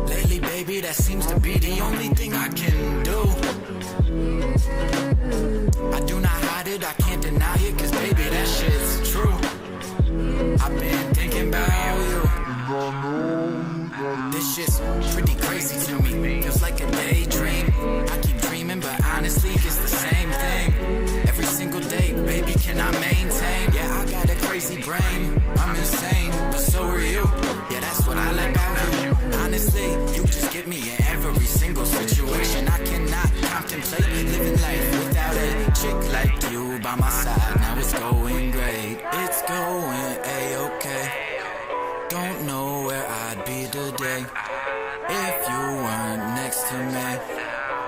Lately, baby, that seems to be the only thing I can do. I do not hide it, I can't deny it, cause baby, that shit's true. I've been thinking about you. This shit's pretty crazy to me. Feels like a daydream. I keep dreaming, but honestly, it's the same thing. Every single day, baby, can I maintain? Yeah, I got a crazy brain. I'm insane, but so are you. Yeah, that's what I like about you. Honestly, you just get me in every single situation. I cannot contemplate living life without a chick like you by my side. Now it's going great. It's going A-okay. Don't know where I'd be today if you weren't next to me.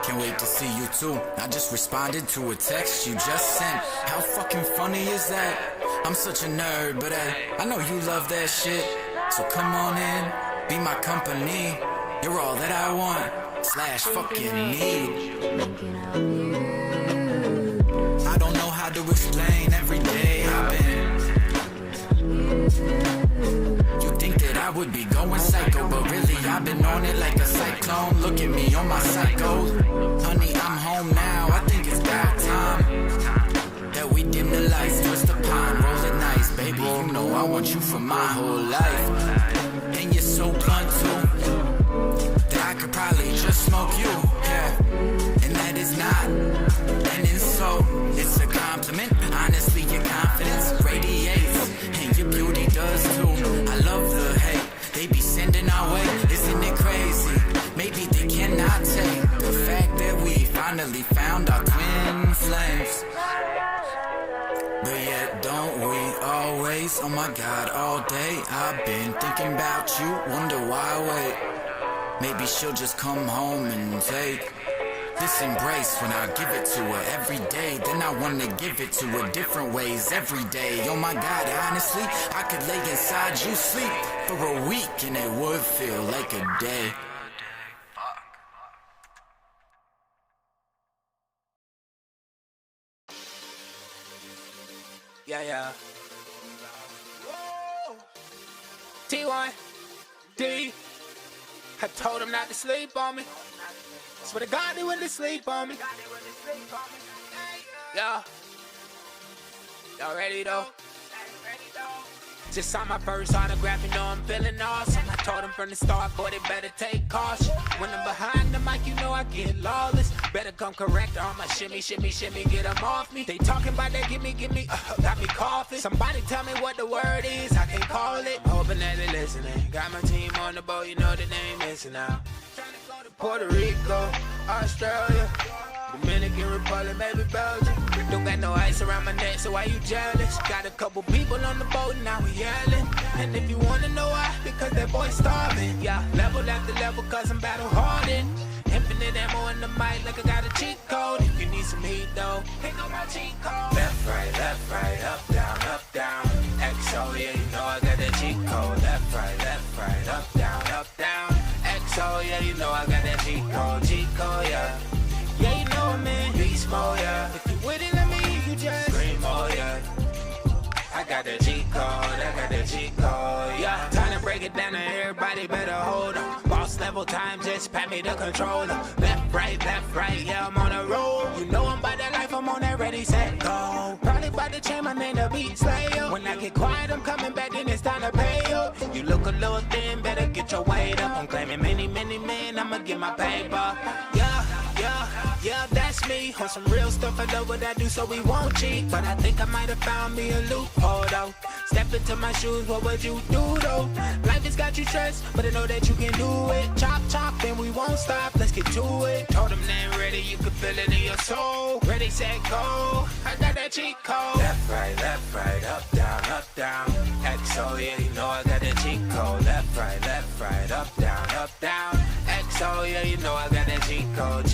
Can't wait to see you too. I just responded to a text you just sent. How fucking funny is that? I'm such a nerd, but I know you love that shit. So come on in, be my company. You're all that I want, slash fucking need. I don't know how to explain every day I've been. You think that I would be going psycho, but really I've been on it like a cyclone. Look at me on my cycle. Honey, I'm home now, I think it's about time that we dim the lights, twist the pine, roll it nice. Baby, you know I want you for my whole life. And you're so blunt too, that I could probably just smoke you, yeah. And that is not an insult, it's a compliment. Honestly, your confidence radiates, and your beauty does too. I love the hate they be sending our way, isn't it crazy? Maybe they cannot take the fact that we finally found our twin flames. But yet don't we always, oh my god, all day I've been thinking about you, wonder why I wait. Maybe she'll just come home and take this embrace when I give it to her every day. Then I wanna give it to her different ways every day. Oh my god, honestly, I could lay inside you sleep for a week and it would feel like a day. Yeah. T1, D, I told him not to sleep on me. Swear to God, they wouldn't sleep on me. Yeah. Y'all ready though? Just saw my first autograph, you know I'm feeling awesome. I told them from the start, boy, they better take caution. When I'm behind the mic, you know I get lawless. Better come correct on my shimmy, get them off me. They talking about that, gimme, got me coughing. Somebody tell me what the word is, I can't call it. Hoping that they listening. Got my team on the boat, you know that they ain't missing out. Puerto Rico, Australia, Dominican Republic, maybe Belgium. Don't got no ice around my neck, so why you jealous? Got a couple people on the boat, now we yelling. And if you wanna know why, because that boy starving. Yeah, level after level, cause I'm battle hardened. Infinite ammo in the mic, like I got a cheat code. If you need some heat though, pick up my cheat code. Left, right, up, down. XO, yeah, you know I got that cheat code. Left, right, up, down. XO, yeah, you know I got that cheat code, yeah. Yeah, you know it, man. Beast mode, yeah. If you with it, let me hear you just scream, oh, yeah. I got the G-code, yeah. Time to break it down and everybody better hold on. Boss level time, just pat me the controller. Left, right, yeah, I'm on a roll. You know I'm by that life, I'm on that ready, set, go. Probably about to change my name to Beat Slayer. When I get quiet, I'm coming back, then it's time to pay you. You look a little thin, better get your weight up. I'm claiming many men, I'ma get my paper. Yeah, that's me. On some real stuff, I know what I do, so we won't cheat. But I think I might have found me a loophole, though. Step into my shoes, what would you do, though? Life has got you stressed, but I know that you can do it. Chop, and we won't stop, let's get to it. Told them they ain't ready, you can feel it in your soul. Ready, set, go. I got that cheat code. Left, right, up, down. XO, yeah, you know I got that cheat code. Left, right, up, down. XO, yeah, you know I got that cheat code,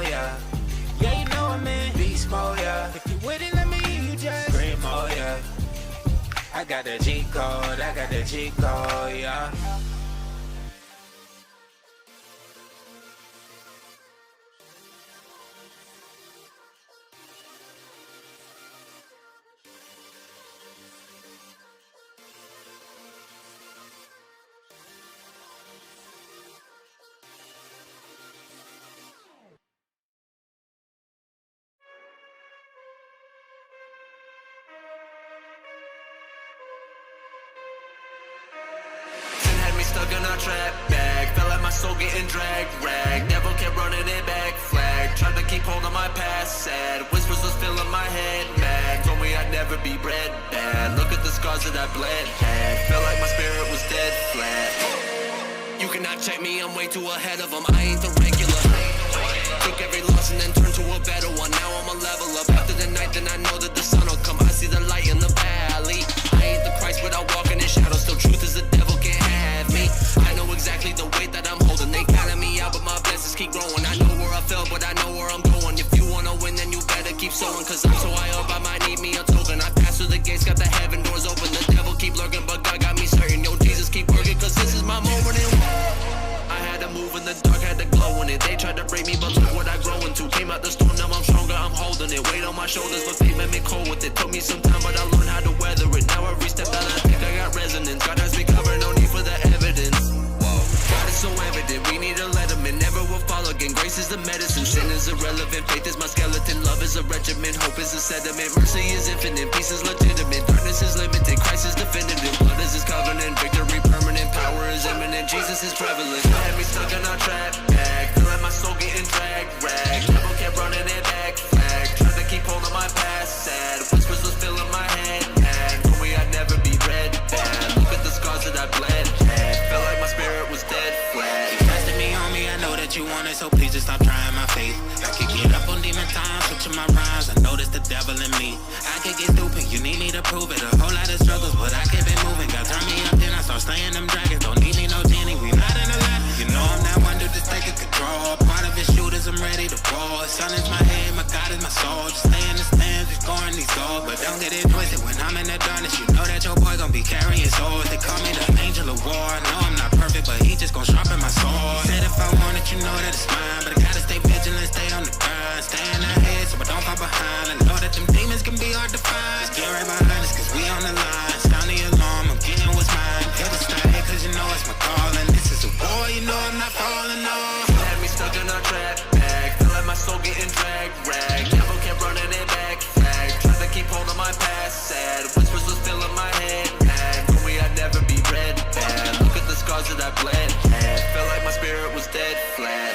yeah. Yeah, you know it, man. Beast mode, yeah. If you with it, let me hear you just scream, oh, yeah. I got that cheat code, yeah. stuck in a trap bag. Felt like my soul getting dragged, rag. Devil kept running it back, flag. Tried to keep hold of my past, sad. Whispers was filling my head, mad. Told me I'd never be bred bad. Look at the scars that I bled, had. Felt like my spirit was dead, flat. You cannot check me, I'm way too ahead of them. I ain't the regular. Took every loss and then turned to a better one. Now I'm a level up. After the night, then I know that the sun will come. I see the light in the valley. I ain't the Christ without walking in shadows. Still truth is the devil can't have me. I know exactly the weight that I'm holding. They counted me out, but my blessings keep growing. I know where I fell, but I know where I'm going. If you wanna win, then you better keep sowing. Cause I'm so high up, I might need me a token. I pass through the gates, got the heaven doors open. The devil keep lurking, but God got me certain. Yo, Jesus keep working, cause this is my moment. And I had to move in the dark, had to glow in it. They tried to break me, but look what I grow into. Came out the storm, now I'm stronger, I'm holding it. Weight on my shoulders, but faith made me cold with it. Took me some time, but I learned how to weather it. Now every step that I take, I got resonance. God has me covered, no need for the evidence. Whoa. God is so evident, we need to let him in. Never will fall again. Grace is the medicine, sin is irrelevant. Faith is my skeleton, love is a regimen. Hope is a sediment, mercy is infinite. Peace is legitimate, darkness is limited. Christ is definitive, blood is his covenant. Victory permanent, power is imminent. Jesus is prevalent. Had me stuck in a trap bag. Feel like my soul getting dragged, rag. Devil kept running it back, flag. Tried to keep hold of my past, sad. Whispers was filling my head, mad. Told me I'd never be bred bad. Look at the scars that I bled, had. Felt like my spirit was dead, flat. You tested me on me, I know that you want it, so please just stop trying my faith. I could get up on demon time, switching my rhymes. I know there's the devil in me. I could get stupid, you need me to prove it. A whole lot of struggles, but I kept it moving. God turn me up, then I start slaying them dragons. Don't need me no genie, we not in a lot. You know I'm that one dude that's taking control. Part of his shooters, I'm ready to roll. Sun is my head, my God is my soul. Just stay in the stands, we scoring these goals. But don't get it twisted when I'm in the darkness. You know that your boy gon' be carrying swords. They call me the angel of war. I know I'm not perfect, but he just gon' sharpen my sword. Said if I want it, you know that it's mine. But I gotta stay vigilant, stay on the grind. Stay in ahead so I don't fall behind. I know that them demons can be hard to find. Just get right behind us cause we on the line. Sound the alarm, I'm getting what's mine. Hit the stay cause you know it's my calling. This is a war, you know I'm not falling off. Had me stuck in a trap bag. Feel like my soul getting dragged, rag. Devil kept running it back, flag. Tried to keep hold of my past, sad. Whispers was filling my head, mad. Told me I'd never be bred bad. Look at the scars that I bled, had. Felt like my spirit was dead, flat.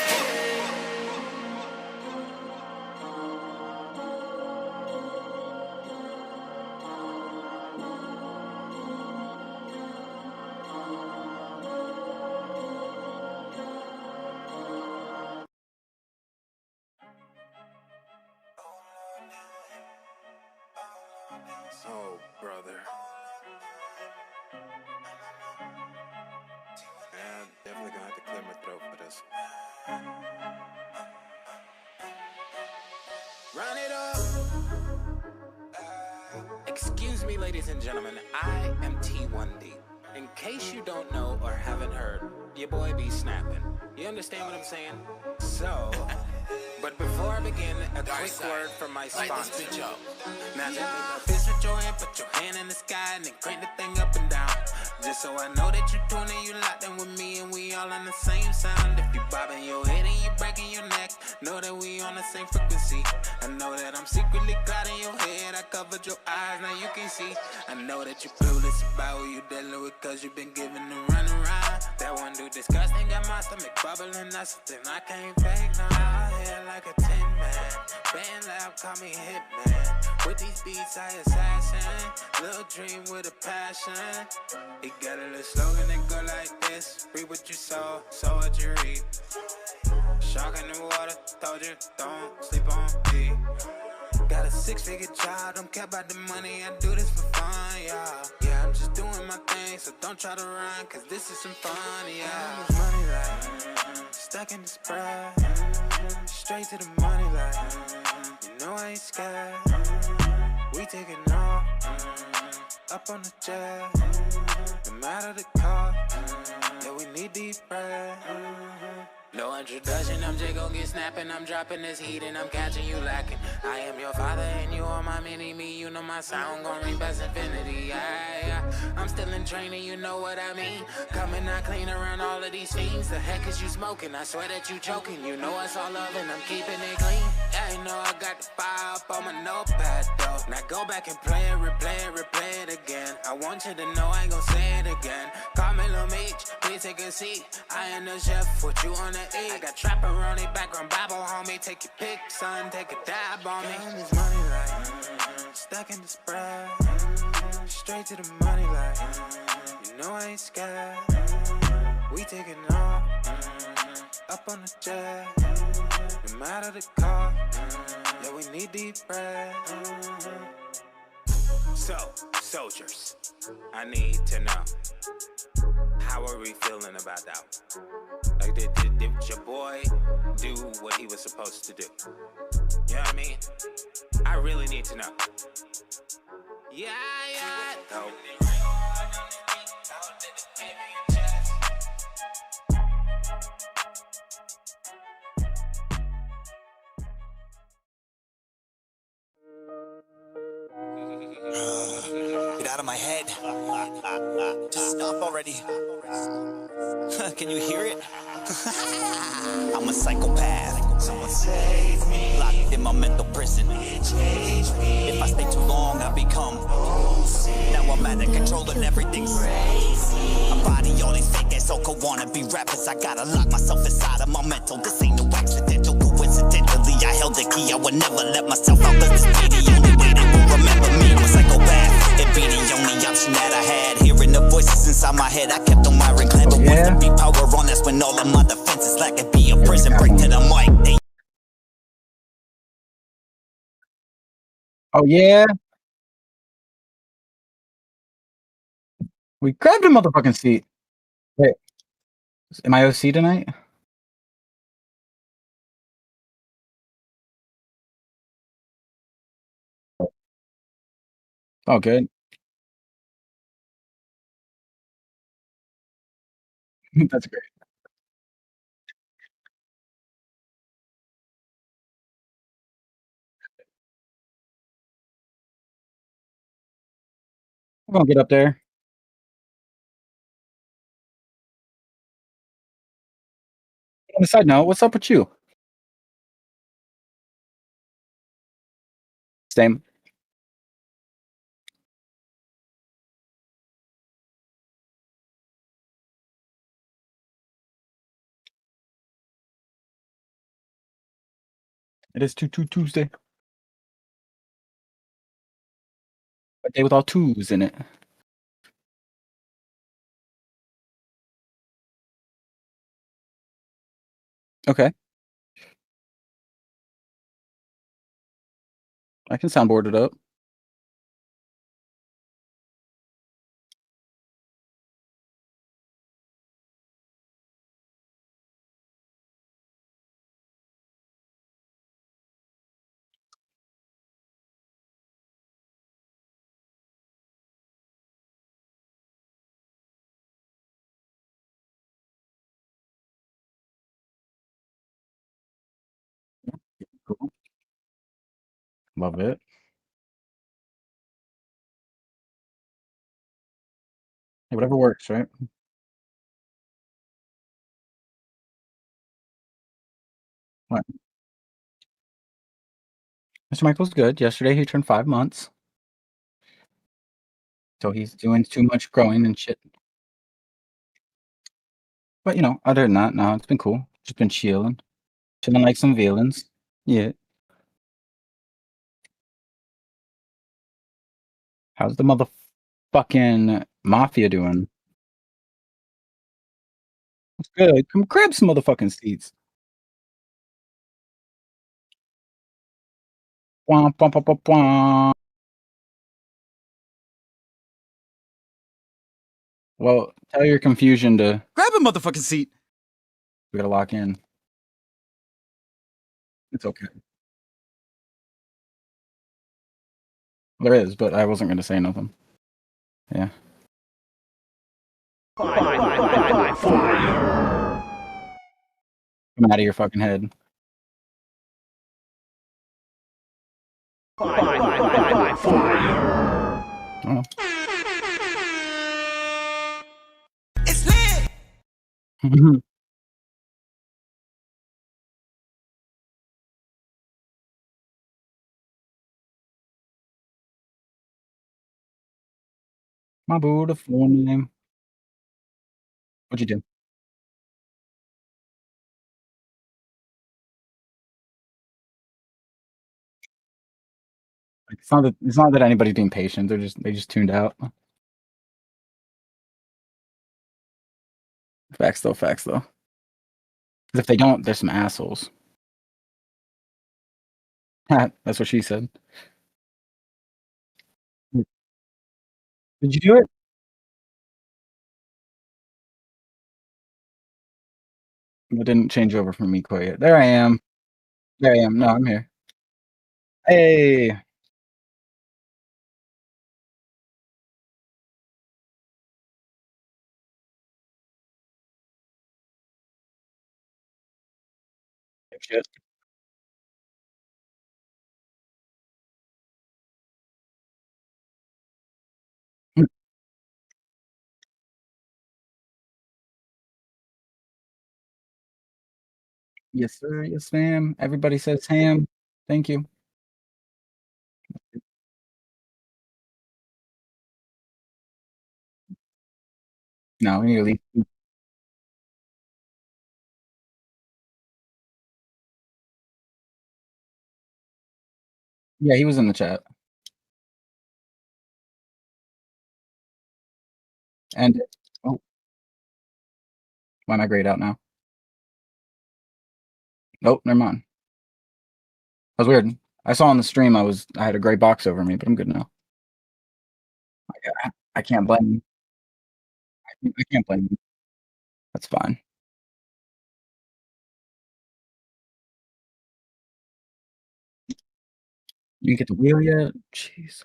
Oh, brother. Yeah, definitely gonna have to clear my throat for this. Run it up. Excuse me, ladies and gentlemen, I am T1D. In case you don't know or haven't heard, your boy be snapping. You understand what I'm saying? So, but before I begin, a quick word from my sponsor. Now just make a fist with your hand, put your hand in the sky, and then crank the thing up and down. Just so I know that you're tuning, you locked in with me, and we all on the same sound. If you bobbing your head and you breaking your neck, know that we on the same frequency. I know that I'm secretly clouding your head, I covered your eyes, now you can see. I know that you're clueless about who you dealing with, cause you've been giving the run around. That one dude disgusting, got my stomach bubbling, that's something I can't fake now. I hear like a 10-man, band lab, call me hitman. With these beats, I assassin, little dream with a passion. He got a little slogan that go like this: reap what you sow, sow what you reap. Shark in the water, told you, don't sleep on me. Got a 6-figure job, don't care about the money, I do this for fun, yeah. Yeah, I'm just doing my thing, so don't try to run, cause this is some fun, yeah. How much money like, stuck in the spread, straight to the money like, you know I ain't scared. We taking off, up on the jet, no matter the cost, yeah, we need deep breath. No introduction, I'm just gon' get snapping. I'm dropping this heat and I'm catching you lacking. I am your father and you are my mini-me. You know my sound gon' ring past infinity. Yeah. I'm still in training, you know what I mean. Coming out clean around all of these fiends. The heck is you smoking? I swear that you joking. You know it's all love and I'm keeping it clean. Yeah, you know I got got the fire up on my notepad though. Now go back and play it, replay it again. I want you to know I ain't gon' say it again. Call me Lil Meech, please take a seat. I am the chef, what you wanna eat? I got trapperoni, background Bible, homie. Take your pick, son, take a dab on me. Getting this money like, stuck in the spread. Straight to the money like, you know I ain't scared. We taking off, up on the jet. No matter the cost, yeah, we need deep breath. So, soldiers, I need to know, how are we feeling about that? Like, did your boy do what he was supposed to do? You know what I mean? I really need to know. Yeah. Oh. Get out of my head. Just stop already. Can you hear it? I'm a psychopath. Someone save me. Locked in my mental prison. If I stay too long, I become. Now I'm out of control and everything's crazy. My body, all these fake ass so-called wannabe rappers. I gotta lock myself inside of my mental. This ain't no accidental. Coincidentally, I held the key. I would never let myself out. Cause this be the only way they will remember me. I'm a psychopath. It be the only option that I had. Hearing the voices inside my head, I kept on wiring clan. But once the beat power on, that's when all of my defenses like it be a prison break to the mic. They Oh yeah. We grabbed a motherfucking seat. Wait. Am I OC tonight? Oh, good. That's great. I'm gonna get up there. On a side note, what's up with you? Same. It is Tuesday. A day with all twos in it. Okay. I can soundboard it up. Cool. Love it. Hey, whatever works, right? What? Mr. Michael's good. Yesterday he turned 5 months. So he's doing too much growing and shit. But you know, other than that, no, it's been cool. Just been chilling. Chilling like some villains. Yeah. How's the motherfucking mafia doing? It's good. Come grab some motherfucking seats. Wah, wah, wah, wah, wah. Well, tell your confusion to grab a motherfucking seat. We gotta lock in. It's okay. There is, but I wasn't gonna say nothing. Yeah. Come out of your fucking head. I don't know. it's lit. My beautiful name. What'd you do? It's not that anybody's being patient. They just tuned out. Facts though. 'Cause if they don't, they're some assholes. That's what she said. Did you do it? It didn't change over for me quite yet. There I am. There I am. No, I'm here. Hey. Shit. Yes, sir. Yes, ma'am. Everybody says ham. Thank you. No, we need to leave. Yeah, he was in the chat. And oh, why am I grayed out now? Nope, never mind. That was weird. I saw on the stream I had a gray box over me, but I'm good now. I can't blame you. I can't blame you. That's fine. You didn't get the wheel yet? Jeez.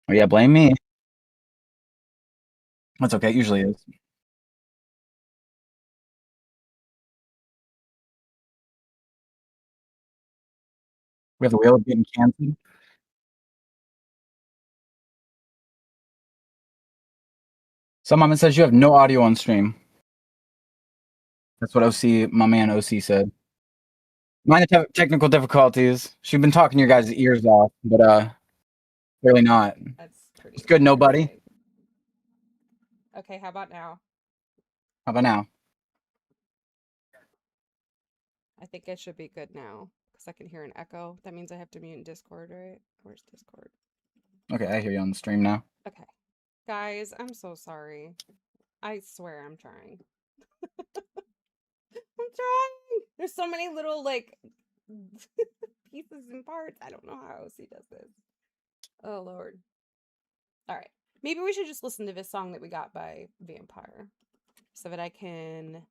Oh yeah, blame me. That's okay. It usually is. We have the wheel getting canceled. Someone says you have no audio on stream. That's what my man OC said. Mind the technical difficulties. She's been talking your guys' ears off, but clearly not. That's pretty. It's good, nobody. Okay, how about now? How about now? I think it should be good now because I can hear an echo. That means I have to mute in Discord, right? Where's Discord? Okay, I hear you on the stream now. Okay. Guys, I'm so sorry. I swear I'm trying. I'm trying. There's so many little, like, pieces and parts. I don't know how OC does this. Oh, Lord. All right. Maybe we should just listen to this song that we got by Vampire so that I can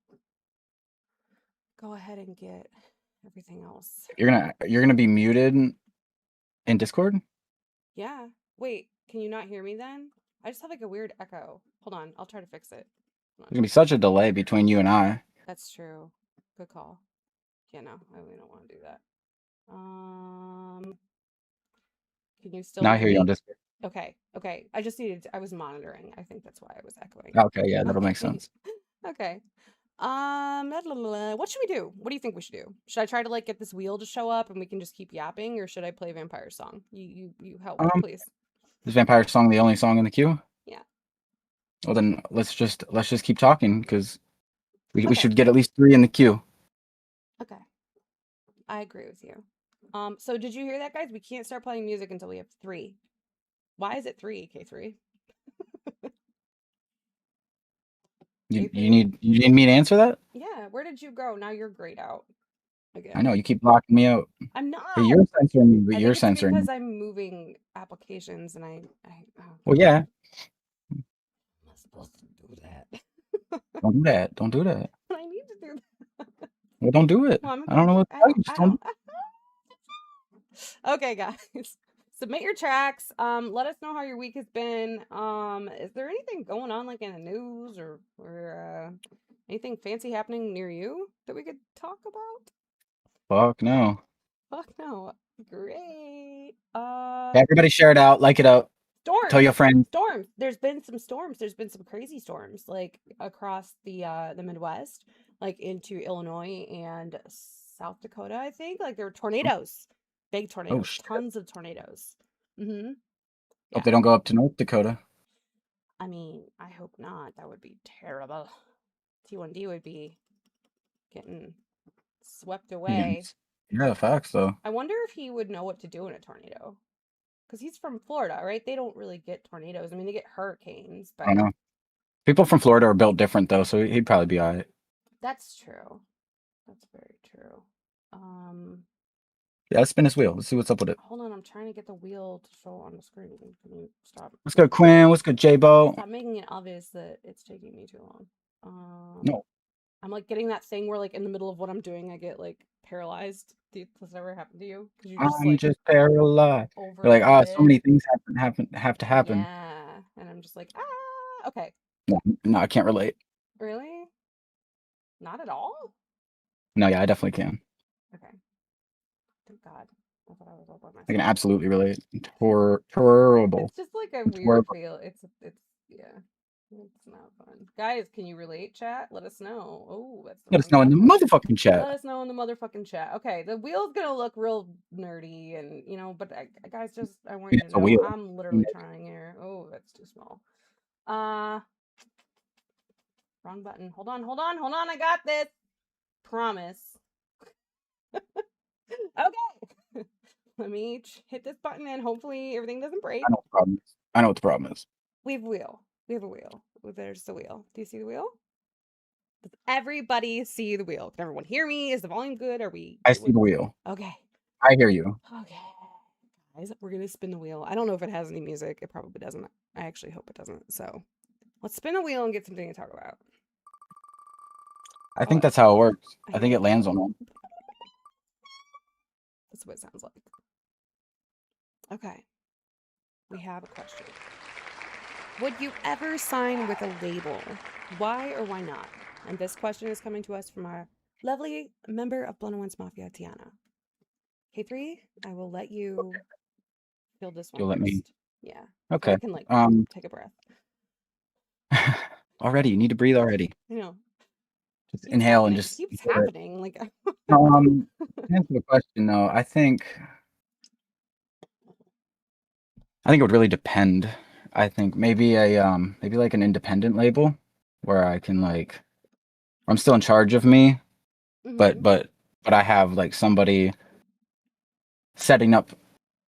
go ahead and get everything else. You're gonna be muted in Discord? Yeah. Wait, can you not hear me then? I just have like a weird echo. Hold on, I'll try to fix it. There's gonna be such a delay between you and I. That's true. Good call. Yeah, no, I really don't want to do that. Can you still Now I hear you me? on Discord. Okay. I was monitoring. I think that's why I was echoing. Okay, yeah, that'll make sense. Okay. What should we do? What do you think we should do? Should I try to like get this wheel to show up and we can just keep yapping, or should I play Vampire song? You help, please. Is Vampire song the only song in the queue? Yeah. Well then let's just keep talking because we should get at least 3 in the queue. Okay. I agree with you. So did you hear that, guys? We can't start playing music until we have 3. Why is it 3, K3? You need me to answer that? Yeah, where did you go? Now you're grayed out again. I know, you keep blocking me out. I'm not. But you're censoring me, but I you're think it's censoring because me. I'm moving applications and I Well, yeah. I'm not supposed to do that. Don't do that. Don't do that. I need to do that. Well, don't do it. Well, I don't know what to tell you. Just don't. Okay, guys. Submit your tracks. Let us know how your week has been. Is there anything going on like in the news or anything fancy happening near you that we could talk about? Fuck no. Fuck no. Great. Everybody share it out, like it up. Storms. Tell your friends. Storms. There's been some storms. There's been some crazy storms, like across the Midwest, like into Illinois and South Dakota, I think. Like there were tornadoes, big tornadoes, shit. tons of tornadoes. Mm-hmm. Hope they don't go up to North Dakota. I mean, I hope not. That would be terrible. T1D would be getting swept away. Yeah, facts though. I wonder if he would know what to do in a tornado. Because he's from Florida, right? They don't really get tornadoes. I mean, they get hurricanes, I don't but know. People from Florida are built different though, so he'd probably be alright. that's true. That's very true. Yeah, let's spin his wheel. Let's see what's up with it. Hold on, I'm trying to get the wheel to show on the screen. Can you stop? What's good, Quinn? What's good, J-Bo? Stop making it obvious that it's taking me too long. No. I'm like getting that thing where like in the middle of what I'm doing, I get like paralyzed. Does that ever happen to you? Because you're just I'm like just paralyzed. over You're like, the so lid. many things have to happen. Yeah, and I'm just like, okay. No, I can't relate. Really? Not at all? No, yeah, I definitely can. Okay. Thank God. I thought I was all by myself. I can absolutely relate. Horrible. It's just like a It's weird horrible. feel. It's yeah. It's not fun. Guys, can you relate, chat? Let us know. Oh, that's the Let us know wrong in the button. motherfucking Let chat. us know in the motherfucking chat. Okay, the wheel's gonna look real nerdy, and you know, but guys, just I want you It's to a know wheel. I'm literally trying here. Oh, that's too small. Wrong button. Hold on. I got this. Promise. Okay. Let me hit this button and hopefully everything doesn't break. I know what the problem is. I know what the problem is. We have a wheel. We have a wheel. There's the wheel. Do you see the wheel? Does everybody see the wheel? Can everyone hear me? Is the volume good? Are we? I see the wheel. Okay. I hear you. Okay. Guys, we're going to spin the wheel. I don't know if it has any music. It probably doesn't. I actually hope it doesn't. So let's spin the wheel and get something to talk about. I think that's how it works. I I think it lands on one. That's what it sounds like. Okay. We have a question. Would you ever sign with a label? Why or why not? And this question is coming to us from our lovely member of Blood and Winds Mafia, Tiana. K3, I will let you fill this one. You'll let me. first. Yeah. Okay. I can like take a breath. Already, you need to breathe already. I know. Just inhale and just. Keeps happening. Like. To answer the question though, I think it would really depend. I think maybe maybe like an independent label where I can like I'm still in charge of me, but I have like somebody setting up,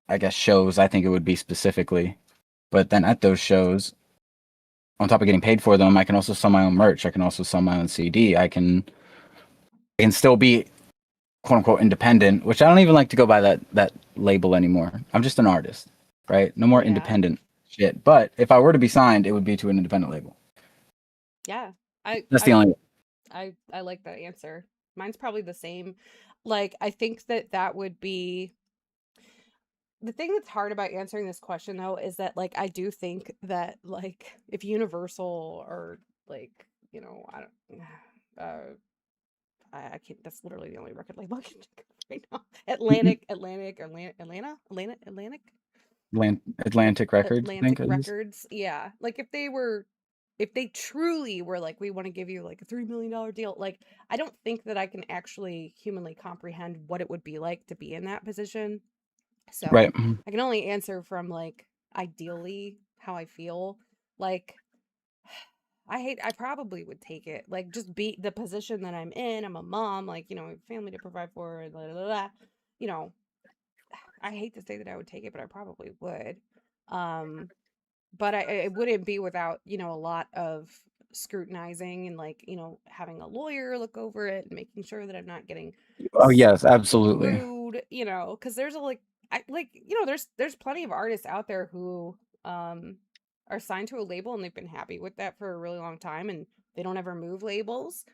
I guess, shows. I think it would be specifically, but then at those shows, on top of getting paid for them, I can also sell my own merch. I can also sell my own CD. I can still be quote unquote independent, which I don't even like to go by that label anymore. I'm just an artist, right? No more independent shit. But if I were to be signed, it would be to an independent label. Yeah. That's the only. I like that answer. Mine's probably the same. Like, I think that would be the thing that's hard about answering this question though is that like I do think that like if Universal or like, you know, I can't, that's literally the only record label I can think of right now. Atlantic Records. Atlantic Records. Yeah. Like if they truly were like, we want to give you like a $3 million deal, like I don't think that I can actually humanly comprehend what it would be like to be in that position. So right. I can only answer from like ideally how I feel. Like I probably would take it. Like just be the position that I'm in. I'm a mom, like, you know, I have family to provide for, blah, blah, blah. You know, I hate to say that I would take it, but I probably would. But it wouldn't be without, you know, a lot of scrutinizing and like, you know, having a lawyer look over it and making sure that I'm not getting yes, absolutely screwed, you know, because there's a you know, there's plenty of artists out there who are signed to a label and they've been happy with that for a really long time and they don't ever move labels.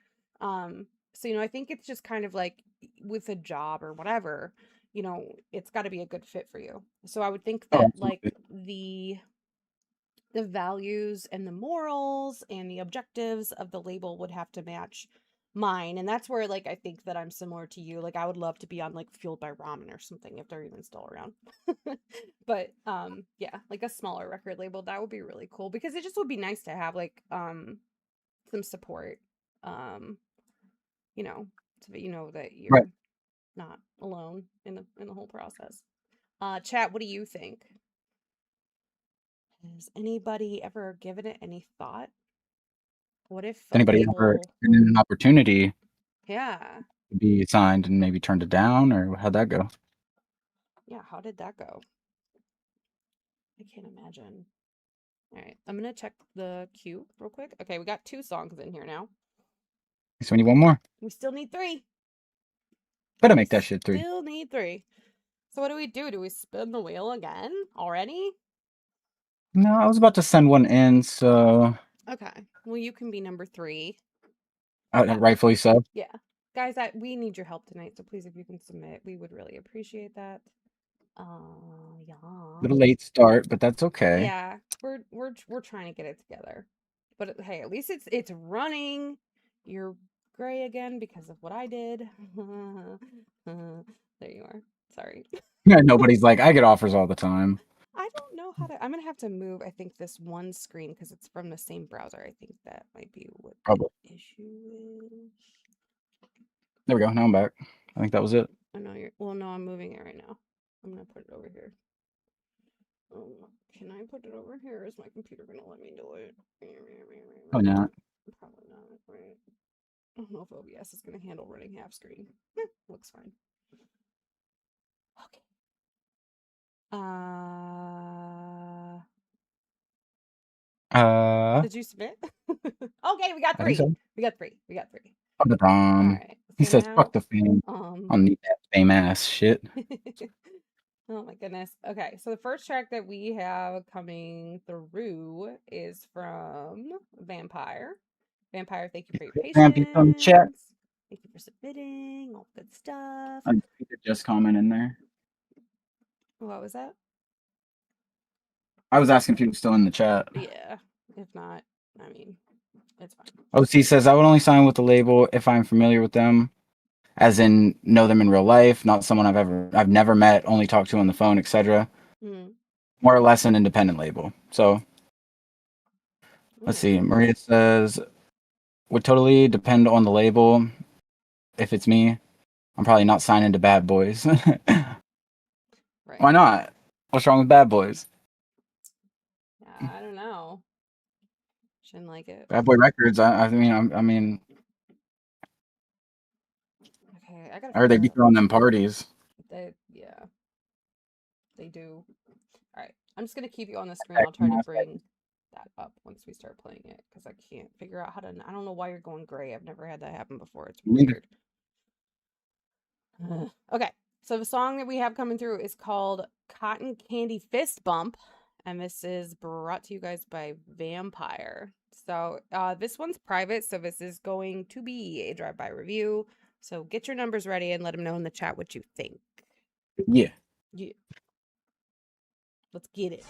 So, you know, I think it's just kind of like with a job or whatever, you know, it's got to be a good fit for you. So I would think that like the values and the morals and the objectives of the label would have to match mine. And that's where like I think that I'm similar to you. Like I would love to be on like Fueled by Ramen or something if they're even still around. But yeah, like a smaller record label, that would be really cool because it just would be nice to have like some support. You know, so that you know that you're not alone in the whole process. Chat, what do you think? Has anybody ever given it any thought? What if a Anybody ever label? given an opportunity Yeah. to be signed and maybe turned it down, or how'd that go? Yeah, how did that go? I can't imagine. All right, I'm gonna check the queue real quick. Okay, we got 2 songs in here now. So we need one more. We still need 3. Better make that shit 3. Still need 3. So what do we do? Do we spin the wheel again already? No, I was about to send one in, so Okay. Well, you can be number 3. rightfully so. Yeah. Guys, we need your help tonight, so please, if you can submit, we would really appreciate that. Yeah. Little late start, but that's okay. Yeah, we're trying to get it together. But hey, at least it's running. You're gray again because of what I did. There you are. Sorry. Nobody's like, I get offers all the time. I don't know how to. I'm gonna have to move. I think this one screen because it's from the same browser. I think that might be what Probably. the issue is. There we go. Now I'm back. I think that was it. I know you're. Well, no, I'm moving it right now. I'm gonna put it over here. Oh, can I put it over here? Is my computer gonna let me do it? Probably not. Probably not. Right. I don't know if OBS is gonna handle running half screen. Looks fine. Okay. Did you submit? Okay, we got 3. So. We got 3. We got 3. Fuck the bomb. All right. He So says, "Fuck the fame. I don't need that fame ass shit." Oh my goodness. Okay, so the first track that we have coming through is from Vampire. Vampire, thank you for your patience. From chat. Thank you for submitting. All good stuff. Just comment in there. What was that? I was asking if he was still in the chat. Yeah. If not, I mean, it's fine. OC says, I would only sign with the label if I'm familiar with them, as in know them in real life, not someone I've never met, only talked to on the phone, etc. More or less an independent label. So let's see. Maria says, would totally depend on the label. If it's me, I'm probably not signing to Bad Boys. Right. Why not? What's wrong with Bad Boys? I don't know. Shouldn't like it. Bad Boy Records. I mean. Okay, I gotta. I heard they be throwing them parties. Yeah. They do. All right, I'm just gonna keep you on the screen. I'll try to bring that up once we start playing it because I can't figure out how to. I don't know why you're going gray. I've never had that happen before. It's weird. Okay, so the song that we have coming through is called Cotton Candy Fist Bump, and this is brought to you guys by Vampire. So this one's private, so this is going to be a drive-by review. So get your numbers ready and let them know in the chat what you think. Yeah. Yeah. Let's get it.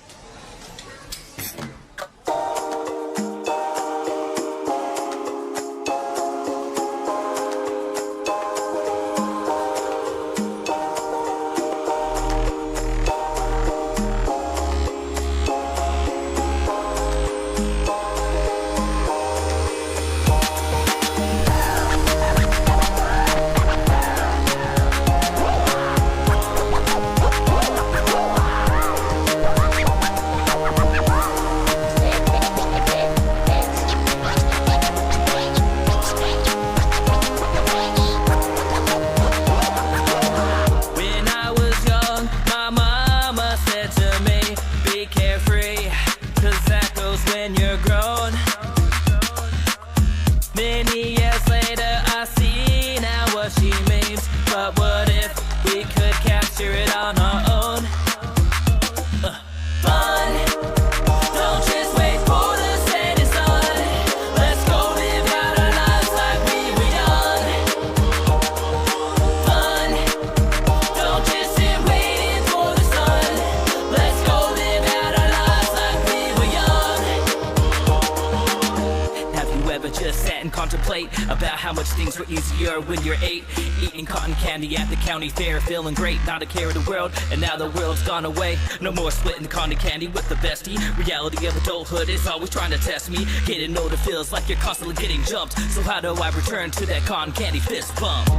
about how much things were easier when you're 8, eating cotton candy at the county fair, feeling great, not a care in the world, and now the world's gone away. No more splitting cotton candy with the bestie. Reality of adulthood is always trying to test me. Getting older feels like you're constantly getting jumped. So how do I return to that cotton candy fist bump?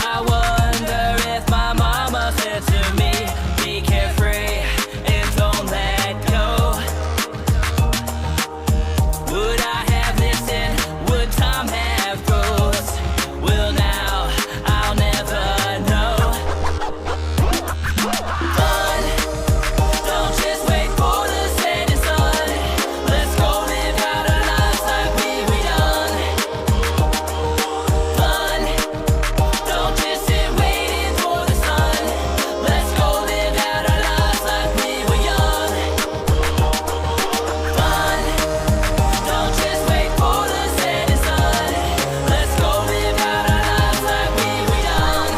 I wonder if my mama said to me, be carefree and don't let go. Would I have listened? Would time have froze? Well, now I'll never know. Fun, don't just wait for the setting sun. Let's go live out our lives like we were young. Fun, don't just sit waiting for the sun. Let's go live out our lives like we were young. Fun, don't just wait for the setting sun. Let's go live out our lives like we were young.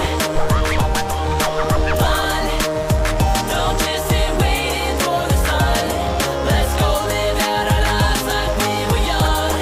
Fun, don't just sit waiting for the sun. Let's go live out our lives like we were young.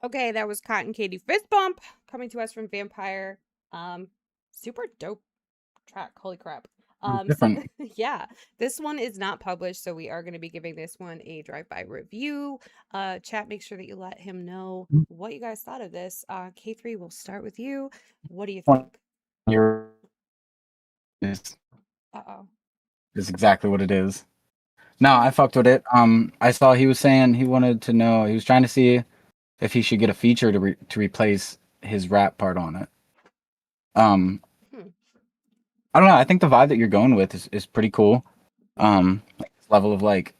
Okay, that was Cotton Candy Fist Bump coming to us from Vampire. Super dope track. Holy crap. Different. Yeah, this one is not published, so we are going to be giving this one a drive-by review. Chat, make sure that you let him know what you guys thought of this. K3, we'll start with you. What do you think? Is Uh-oh. exactly what it is. No, I fucked with it. I saw he was saying he wanted to know, he was trying to see if he should get a feature to replace his rap part on it. I don't know. I think the vibe that you're going with is pretty cool. Like this level of like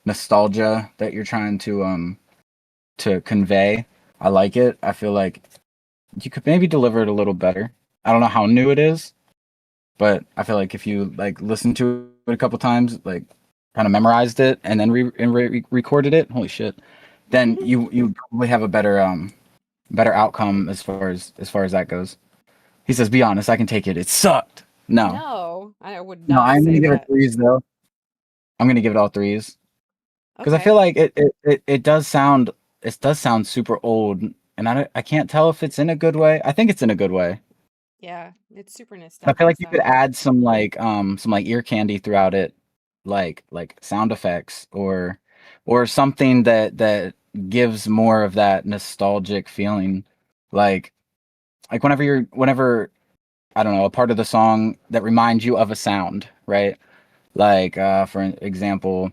nostalgia that you're trying to convey. I like it. I feel like you could maybe deliver it a little better. I don't know how new it is, but I feel like if you like listen to it a couple times, like kind of memorized it and then recorded it, holy shit, then you probably have a better outcome as far as that goes. He says, "Be honest, I can take it. It sucked." No, I would No, not I'm say gonna give that. it threes though. I'm gonna give it all threes because I Okay. feel like it does sound super old, and I can't tell if it's in a good way. I think it's in a good way. Yeah, it's super I nostalgic. feel like you could sounding. add some like ear candy throughout it, like sound effects or something that gives more of that nostalgic feeling, like whenever I don't know, a part of the song that reminds you of a sound, right? Like for example,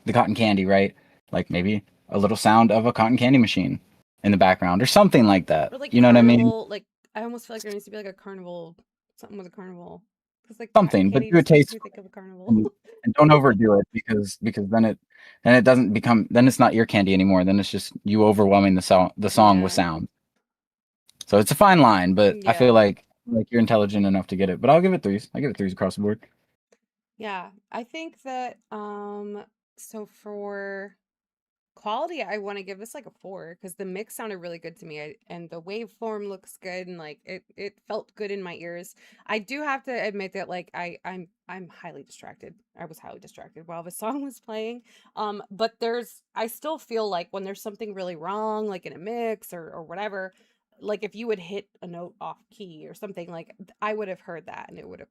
the cotton candy, right? Like maybe a little sound of a cotton candy machine in the background or something like that. Or like You know what I mean? carnival, like I almost feel like there needs to be like a carnival, something with a carnival. Because like cotton Something, but candy do it just makes me tastefully think of a carnival. and don't overdo it because then it doesn't become, then it's not ear candy anymore. Then it's just you overwhelming the song with Yeah. sound. So it's a fine line, but I feel Yeah. like you're intelligent enough to get it. But I'll give it threes. I give it threes across the board. Yeah, I think that so for quality, I want to give this like a 4 because the mix sounded really good to me, and the waveform looks good, and like it felt good in my ears. I do have to admit that like I'm highly distracted. I was highly distracted while the song was playing. But I still feel like when there's something really wrong, like in a mix or whatever, like if you would hit a note off key or something, like I would have heard that and it would have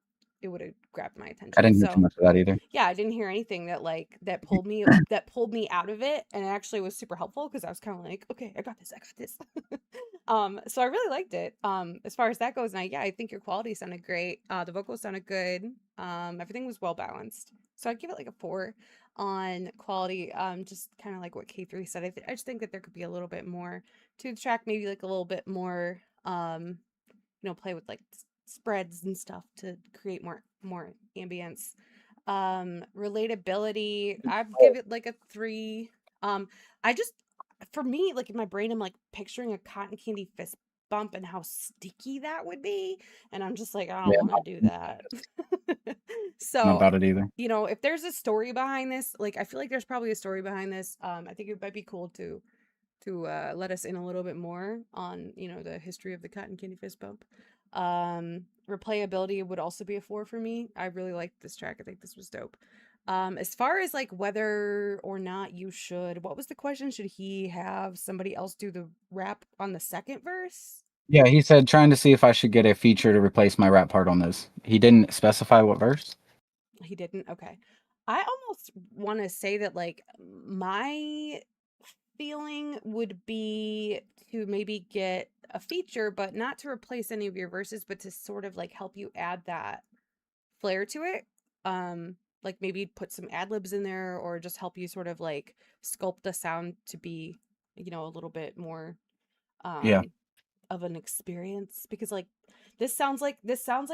grabbed my attention. I didn't hear So too much of that either. yeah, I didn't hear anything that pulled me out of it, and it actually was super helpful because I was kind of like, okay, I got this. So I really liked it. As far as that goes, and I think your quality sounded great. The vocals sounded good. Everything was well balanced. So I'd give it like a 4 on quality. Just kind of like what K3 said. I just think that there could be a little bit more to the track, maybe like a little bit more, play with like spreads and stuff to create more ambience. Relatability, I'd give it like a 3. I just, for me, like in my brain, I'm like picturing a cotton candy fist bump and how sticky that would be, and I'm just like, I don't want to do that. I don't know So, about it either. you know, if there's a story behind this, like I feel like there's probably a story behind this. I think it might be cool to let us in a little bit more on, you know, the history of the cotton candy fist bump. Replayability would also be a 4 for me. I really liked this track. I think this was dope. As far as like whether or not you should, what was the question? Should he have somebody else do the rap on the second verse? Yeah, he said trying to see if I should get a feature to replace my rap part on this. He didn't specify what verse. He didn't. Okay. I almost want to say that like my feeling would be to maybe get a feature, but not to replace any of your verses, but to sort of like help you add that flair to it. Like maybe put some ad libs in there, or just help you sort of like sculpt the sound to be, you know, a little bit more Yeah. of an experience, because like this sounds like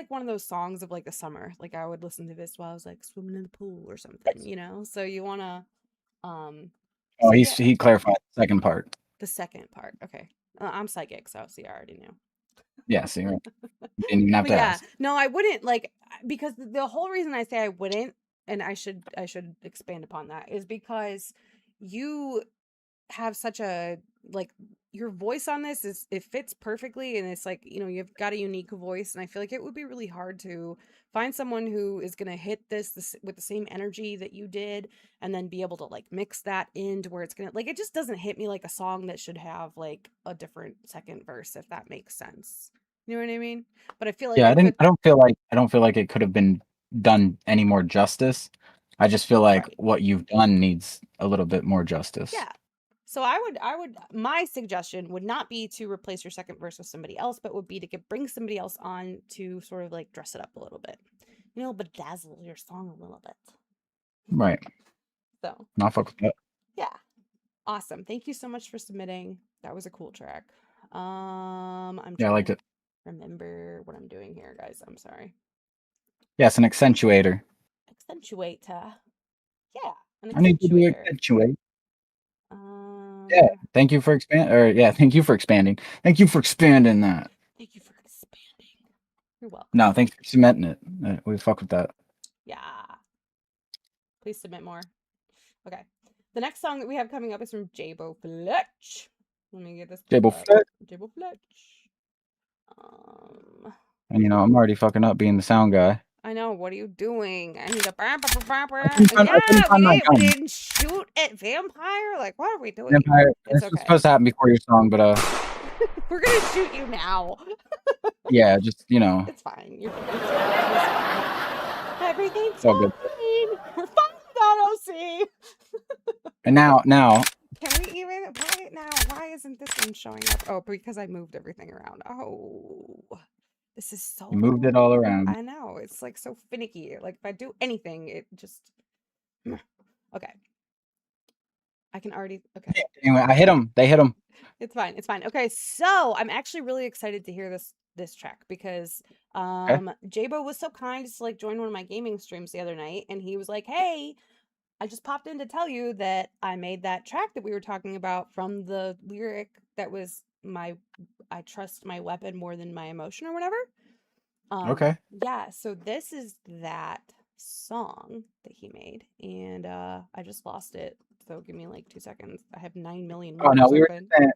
one of those songs of like the summer. Like I would listen to this while I was like swimming in the pool or something, you know. So you want to Oh, so he clarified the second part. the second part. Okay. I'm psychic, so see, I already knew. Yeah, see, right. Didn't even have But to yeah, ask. no, I wouldn't, like, because the whole reason I say I wouldn't, and I should expand upon that, is because you have such a, like, your voice on this is, it fits perfectly, and it's like, you know, you've got a unique voice, and I feel like it would be really hard to find someone who is going to hit this with the same energy that you did, and then be able to like mix that into where it's going to, like, it just doesn't hit me like a song that should have like a different second verse, if that makes sense. You know what I mean? But I feel like Yeah, you could, I don't feel like it could have been done any more justice. I just feel like right. what you've done needs a little bit more justice. Yeah. So I would, my suggestion would not be to replace your second verse with somebody else, but would be to bring somebody else on to sort of like dress it up a little bit, you know, bedazzle your song a little bit. Right. So. Not fuck with that. Yeah. Awesome. Thank you so much for submitting. That was a cool track. I'm Yeah, I liked it. remember what I'm doing here, guys. I'm sorry. Yes, an accentuator. Accentuator. Yeah, an I need to do accentuator. accentuate. Yeah, thank you for thank you for expanding. Thank you for expanding that. Thank you for expanding. You're welcome. No, thanks for cementing it. We fuck with that. Yeah. Please submit more. Okay. The next song that we have coming up is from J.Bo Fletch. Let me get this. J.Bo Fletch. J.Bo Fletch. And you know, I'm already fucking up being the sound guy. I know. What are you doing? I need a we didn't shoot at vampire. Like, what are we doing? Vampire. It's This was supposed to happen before your song, but we're gonna shoot you now. yeah, just you know. It's fine. You're fine. Everything's all good. fine. We're fine without OC. And now. Can we even? Why now? Why isn't this one showing up? Oh, because I moved everything around. Oh. This is so. You moved it all around. I know. It's like so finicky. Like if I do anything, it just. Okay. I can already. Okay. Anyway, I hit them. They hit them. It's fine. It's fine. Okay, so I'm actually really excited to hear this track because J.Bo was so kind to like join one of my gaming streams the other night, and he was like, "Hey, I just popped in to tell you that I made that track that we were talking about from the lyric that was I trust my weapon more than my emotion or whatever." Okay. Yeah, so this is that song that he made, and I just lost it. So give me like 2 seconds. I have 9 million. Oh no, we were just saying,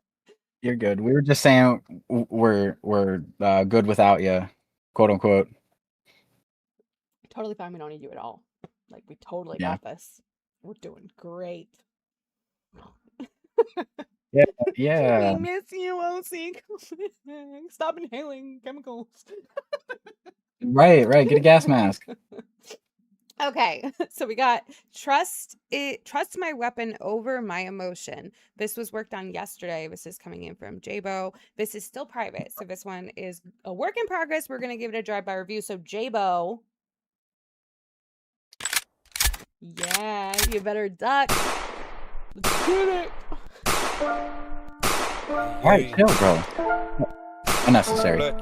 you're good. We were just saying we're good without you, quote unquote. Totally fine. We don't need you at all. Like we totally got this. We're doing great. Yeah. We miss you, OC. Stop inhaling chemicals. Right. Get a gas mask. Okay, so we got trust my weapon over my emotion. This was worked on yesterday. This is coming in from J.Bo. This is still private, so this one is a work in progress. We're gonna give it a drive-by review. So J.Bo, yeah, you better duck. Let's get it. All right, chill, bro. Unnecessary.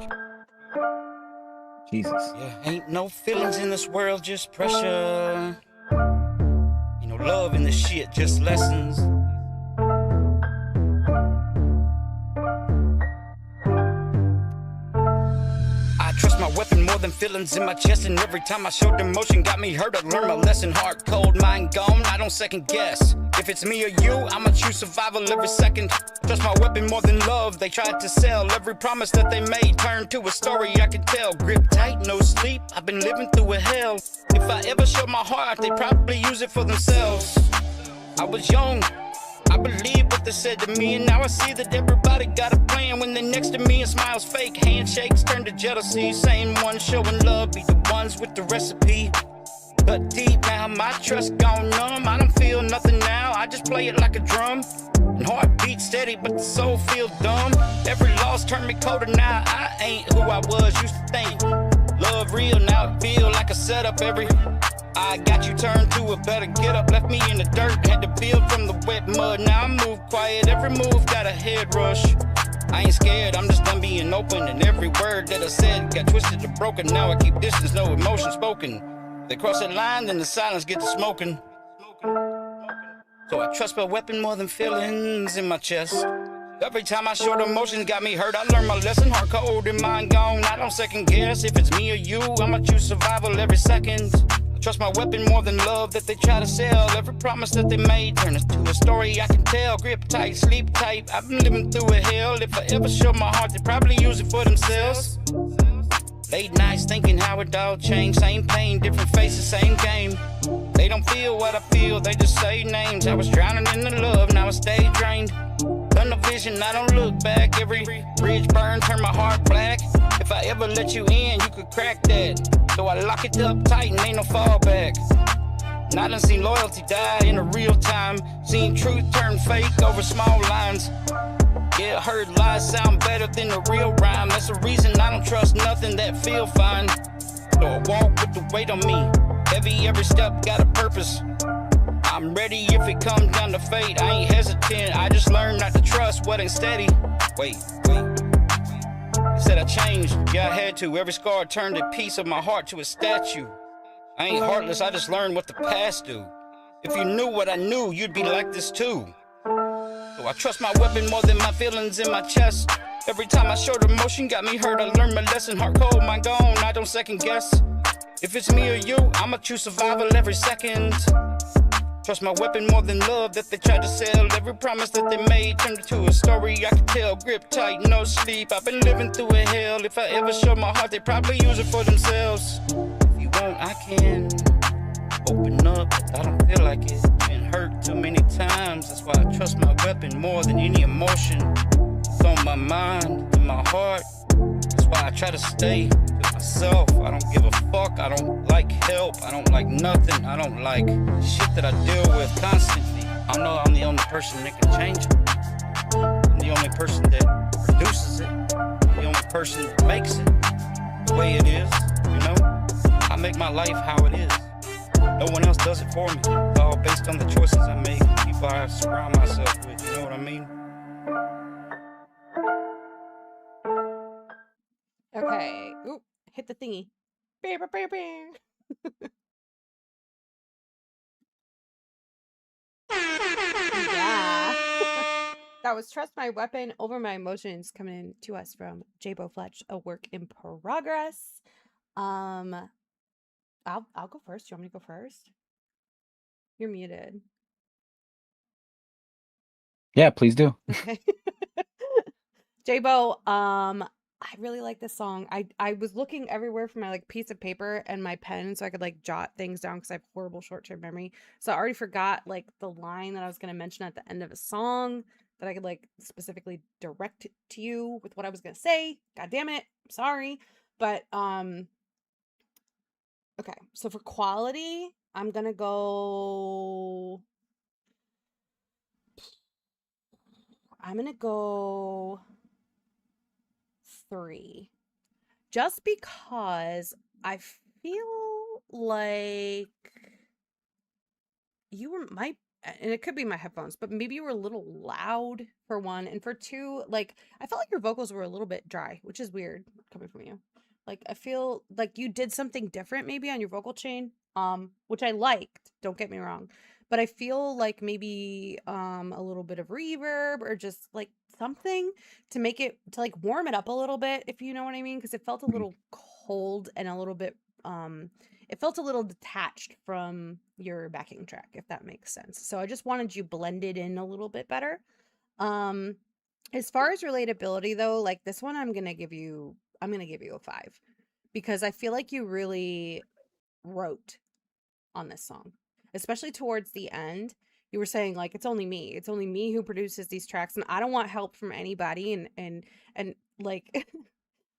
Jesus. Yeah, ain't no feelings in this world, just pressure. You know, love in the shit, just lessons. I trust my weapon more than feelings in my chest, and every time I showed emotion got me hurt. I learned my lesson, heart cold, mind gone, I don't second guess. If it's me or you, I'ma choose survival every second. Trust my weapon more than love, they tried to sell. Every promise that they made turned to a story I can tell. Grip tight, no sleep, I've been living through a hell. If I ever show my heart, they probably use it for themselves. I was young, I believed what they said to me, and now I see that everybody got a plan when they're next to me and smiles fake. Handshakes turn to jealousy, same ones showing love be the ones with the recipe. But deep now, my trust gone numb. I don't feel nothing now, I just play it like a drum. And heart beat steady, but the soul feel dumb. Every loss turned me colder now, I ain't who I was, used to think. Love real, now it feel like a setup. Every I got you turned to a better get up. Left me in the dirt, had to build from the wet mud. Now I move quiet, every move got a head rush. I ain't scared, I'm just done being open. And every word that I said got twisted or broken. Now I keep distance, no emotion spoken. They cross that line, then the silence get to smoking. So I trust my weapon more than feelings in my chest. Every time I showed emotions got me hurt. I learned my lesson, heart cold and mind gone. I don't second guess if it's me or you, I'ma choose survival every second. I trust my weapon more than love that they try to sell. Every promise that they made turn into a story I can tell. Grip tight, sleep tight, I've been living through a hell. If I ever show my heart, they probably use it for themselves. Late nights thinking how it all changed. Same pain, different faces, same game. They don't feel what I feel, they just say names. I was drowning in the love, now I stay drained. Done the vision, I don't look back. Every bridge burned, turn my heart black. If I ever let you in, you could crack that. So I lock it up tight and ain't no fallback. And I done seen loyalty die in a real time. Seen truth turn fake over small lines. Yeah, I heard lies sound better than the real rhyme. That's the reason I don't trust nothing that feel fine. So I walk with the weight on me. Heavy every step, got a purpose. I'm ready if it comes down to fate. I ain't hesitant, I just learned not to trust what ain't steady. Wait. You said I changed, yeah I had to. Every scar turned a piece of my heart to a statue. I ain't heartless, I just learned what the past do. If you knew what I knew, you'd be like this too. So I trust my weapon more than my feelings in my chest. Every time I showed emotion got me hurt. I learned my lesson, heart cold, mind gone, I don't second guess. If it's me or you, I'ma choose survival every second. Trust my weapon more than love that they tried to sell. Every promise that they made turned into a story I can tell. Grip tight, no sleep, I've been living through a hell. If I ever show my heart, they probably use it for themselves. If you want, I can open up, but I don't feel like it. Been hurt too many times, that's why I trust my weapon more than any emotion. It's on my mind and my heart, that's why I try to stay to myself. I don't give a fuck, I don't like help, I don't like nothing, I don't like shit that I deal with constantly. I know I'm the only person that can change it. I'm the only person that produces it. I'm the only person that makes it the way it is, you know? I make my life how it is. No one else does it for me. It's all based on the choices I make, the people I surround myself with, you know what I mean? Okay. Oop, hit the thingy. Bear, bear, bear, bear. Yeah. That was Trust My Weapon Over My Emotions, coming in to us from J-Bo Fletch, a work in progress. I'll go first. Do you want me to go first? You're muted. Yeah, please do. Okay. J-Bo, I really like this song. I was looking everywhere for my like piece of paper and my pen so I could like jot things down because I have horrible short-term memory. So I already forgot like the line that I was going to mention at the end of a song that I could like specifically direct to you with what I was going to say. God damn it. I'm sorry. But okay. So for quality, I'm going to go 3. Just because I feel like you were and it could be my headphones, but maybe you were a little loud for 1, and for 2, like I felt like your vocals were a little bit dry, which is weird coming from you. Like I feel like you did something different maybe on your vocal chain, which I liked, don't get me wrong. But I feel like maybe a little bit of reverb or just like something to make it, to like warm it up a little bit, if you know what I mean, because it felt a little cold and a little bit it felt a little detached from your backing track, if that makes sense. So I just wanted you blended in a little bit better. As far as relatability though, like this one I'm going to give you a 5 because I feel like you really wrote on this song, especially towards the end. You were saying like it's only me who produces these tracks and I don't want help from anybody, and like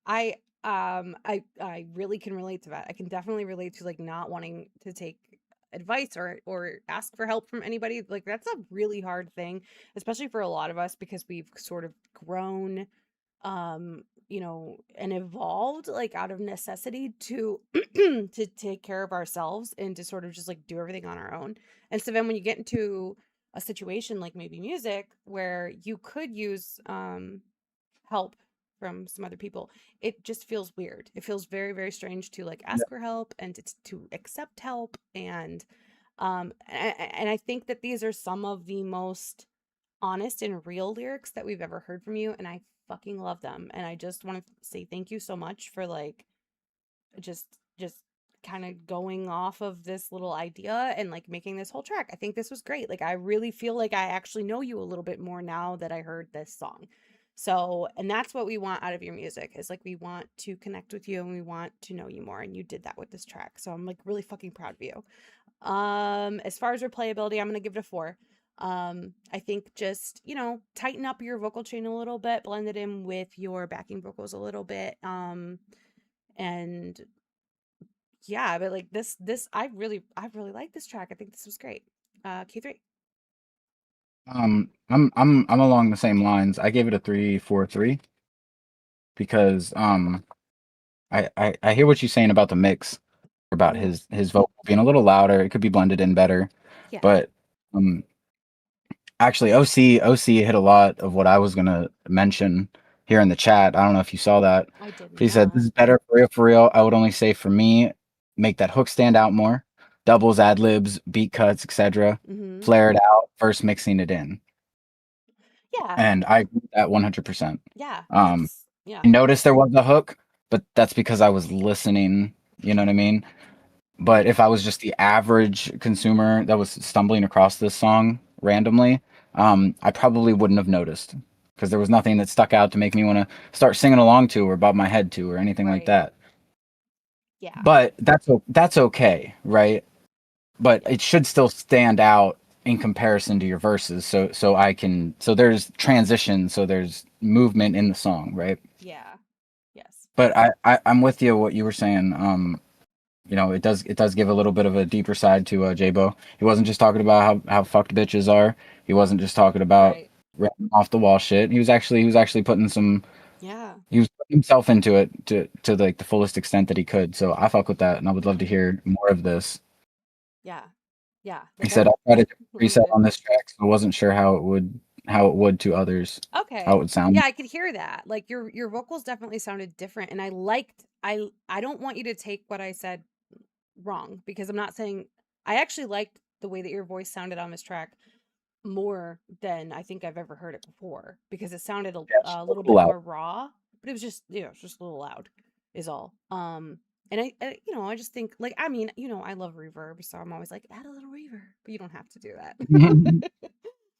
I really can relate to that. I can definitely relate to like not wanting to take advice or ask for help from anybody. Like that's a really hard thing, especially for a lot of us because we've sort of grown and evolved like out of necessity to to take care of ourselves and to sort of just like do everything on our own. And so then when you get into a situation like maybe music where you could use help from some other people, it just feels weird. It feels very, very strange to like ask for help and to accept help. And I think that these are some of the most honest and real lyrics that we've ever heard from you, and I fucking love them. And I just want to say thank you so much for like just kind of going off of this little idea and like making this whole track. I think this was great. Like I really feel like I actually know you a little bit more now that I heard this song. So, and that's what we want out of your music is like we want to connect with you and we want to know you more, and you did that with this track. So I'm like really fucking proud of you. As far as replayability, I'm gonna give it a 4. I think just, tighten up your vocal chain a little bit, blend it in with your backing vocals a little bit. And yeah, but like this I really like this track. I think this was great. K3. I'm along the same lines. I gave it a 3-4-3 because I hear what you're saying about the mix, about his vocal being a little louder. It could be blended in better. Yeah. But actually OC hit a lot of what I was gonna mention here in the chat. I don't know if you saw that. I did But he said this is better for real. I would only say for me, make that hook stand out more. Doubles, ad libs, beat cuts, etc. Flare it out, first mixing it in. Yeah. And I agree with that 100%. Yeah. I noticed there was a hook, but that's because I was listening, you know what I mean? But if I was just the average consumer that was stumbling across this song randomly, I probably wouldn't have noticed because there was nothing that stuck out to make me want to start singing along to or bob my head to or anything like that. Yeah. But that's okay, right? But it should still stand out in comparison to your verses, so there's transition, so there's movement in the song, right? Yeah. Yes. But I'm with you what you were saying. It does give a little bit of a deeper side to J-Bo. He wasn't just talking about how fucked bitches are. He wasn't just talking about off the wall shit. He was actually putting some. Yeah. He was putting himself into it to like the fullest extent that he could. So I fuck with that, and I would love to hear more of this. Yeah. Yeah. He said I tried to reset on this track, so I wasn't sure how it would to others. Okay. How it would sound. Yeah, I could hear that. Like your vocals definitely sounded different, and I don't want you to take what I said wrong, because I'm not saying, I actually liked the way that your voice sounded on this track more than I think I've ever heard it before, because it sounded a little bit more raw, but it was just, it's just a little loud is all. And I just think like, I mean, I love reverb, so I'm always like, add a little reverb, but you don't have to do that.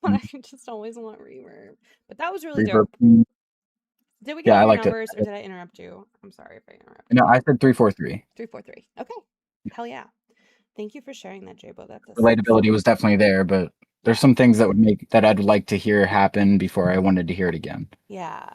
But I just always want reverb. But that was really dope. Did we get all your numbers, or did I interrupt you? I'm sorry if I interrupted. No, I said 3-4-3. 3-4-3. Okay. Hell yeah. Thank you for sharing that, J-Bo. Relatability was definitely there, but there's some things that I'd like to hear happen before I wanted to hear it again. Yeah.